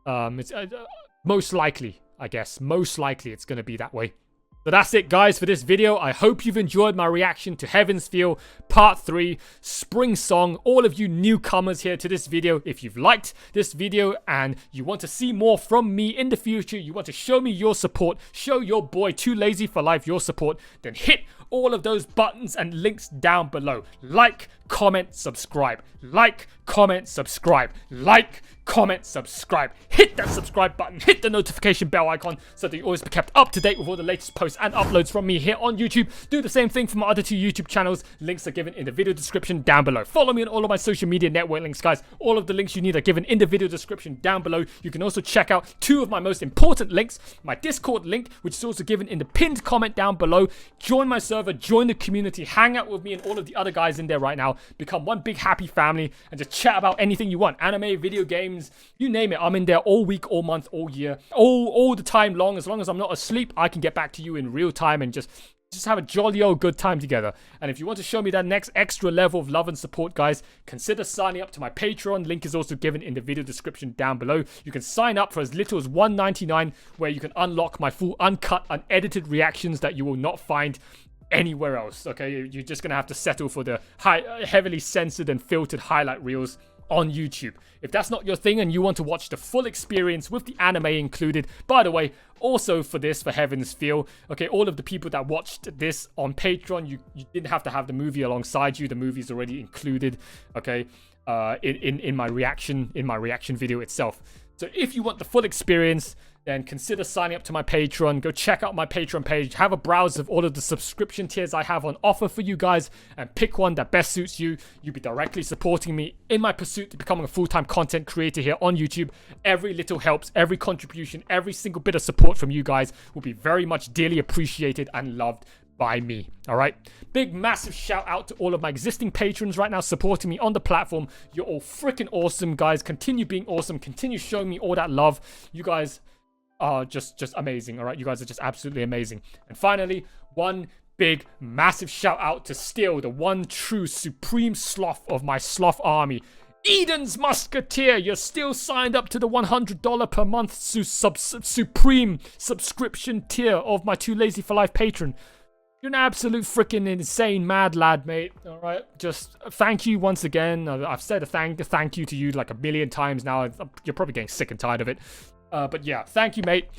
It's most likely, I guess. Most likely it's gonna be that way. So that's it, guys, for this video. I hope you've enjoyed my reaction to Heaven's Feel Part 3 Spring Song. All of you newcomers here to this video, if you've liked this video and you want to see more from me in the future, you want to show me your support, show your boy Too Lazy for Life your support, then hit all of those buttons and links down below. Like, comment, subscribe. Like, comment, subscribe. Like, comment, subscribe. Hit that subscribe button, hit the notification bell icon so that you always be kept up to date with all the latest posts and uploads from me here on YouTube. Do the same thing for my other 2 YouTube channels. Links are given in the video description down below. Follow me on all of my social media network links, guys. All of the links you need are given in the video description down below. You can also check out 2 of my most important links. My Discord link, which is also given in the pinned comment down below. Join my server, join the community, hang out with me and all of the other guys in there right now. Become one big happy family and just chat about anything you want. Anime, video games, you name it. I'm in there all week, all month, all year, all the time long. As long as I'm not asleep, I can get back to you in real time and just have a jolly old good time together. And if you want to show me that next extra level of love and support, guys, consider signing up to my Patreon. Link is also given in the video description down below. You can sign up for as little as $1.99, where you can unlock my full uncut, unedited reactions that you will not find anywhere else. Okay, you're just gonna have to settle for the heavily censored and filtered highlight reels on YouTube. If that's not your thing and you want to watch the full experience with the anime included, by the way, also for Heaven's Feel, okay, all of the people that watched this on Patreon, you didn't have to have the movie alongside you. The movie's already included, okay, in my reaction video itself. So if you want the full experience, then consider signing up to my Patreon. Go check out my Patreon page. Have a browse of all of the subscription tiers I have on offer for you guys and pick one that best suits you. You'll be directly supporting me in my pursuit to becoming a full-time content creator here on YouTube. Every little helps, every contribution, every single bit of support from you guys will be very much dearly appreciated and loved by me. All right, big massive shout out to all of my existing patrons right now supporting me on the platform. You're all freaking awesome, guys. Continue being awesome, continue showing me all that love. You guys are just amazing. All right, you guys are just absolutely amazing. And finally, one big massive shout out to Steel, the one true supreme sloth of my sloth army, Eden's Musketeer. You're still signed up to the $100 per month supreme subscription tier of my Too Lazy for Life patron. You're an absolute freaking insane mad lad, mate. All right, just thank you once again. I've said a thank you to you like a million times now. You're probably getting sick and tired of it. But yeah, thank you, mate.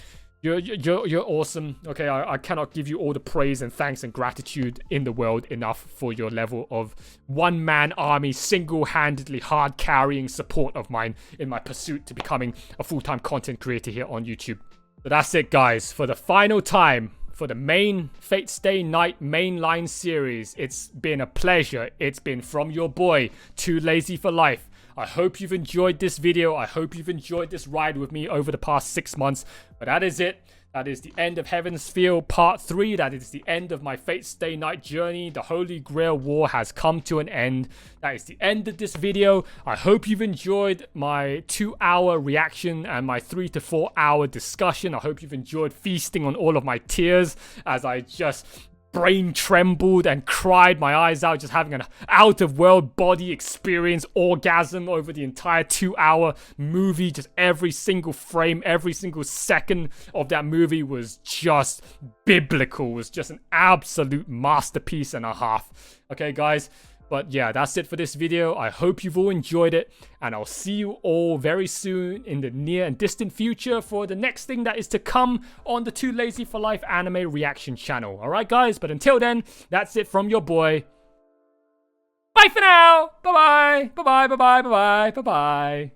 You're awesome. Okay, I cannot give you all the praise and thanks and gratitude in the world enough for your level of one-man army, single-handedly hard-carrying support of mine in my pursuit to becoming a full-time content creator here on YouTube. So that's it, guys. For the final time, for the main Fate Stay Night mainline series, it's been a pleasure. It's been from your boy, Too Lazy for Life. I hope you've enjoyed this video. I hope you've enjoyed this ride with me over the past 6 months. But that is it. That is the end of Heaven's Feel Part 3. That is the end of my Fate Stay Night journey. The Holy Grail War has come to an end. That is the end of this video. I hope you've enjoyed my 2-hour reaction and my 3 to 4 hour discussion. I hope you've enjoyed feasting on all of my tears as I just brain trembled and cried my eyes out, just having an out-of-world body experience orgasm over the entire 2-hour movie. Just every single frame, every single second of that movie was just biblical. It was just an absolute masterpiece and a half. Okay, guys? But yeah, that's it for this video. I hope you've all enjoyed it, and I'll see you all very soon in the near and distant future for the next thing that is to come on the Too Lazy for Life anime reaction channel. Alright, guys? But until then, that's it from your boy. Bye for now! Bye-bye! Bye-bye, bye-bye, bye-bye, bye-bye.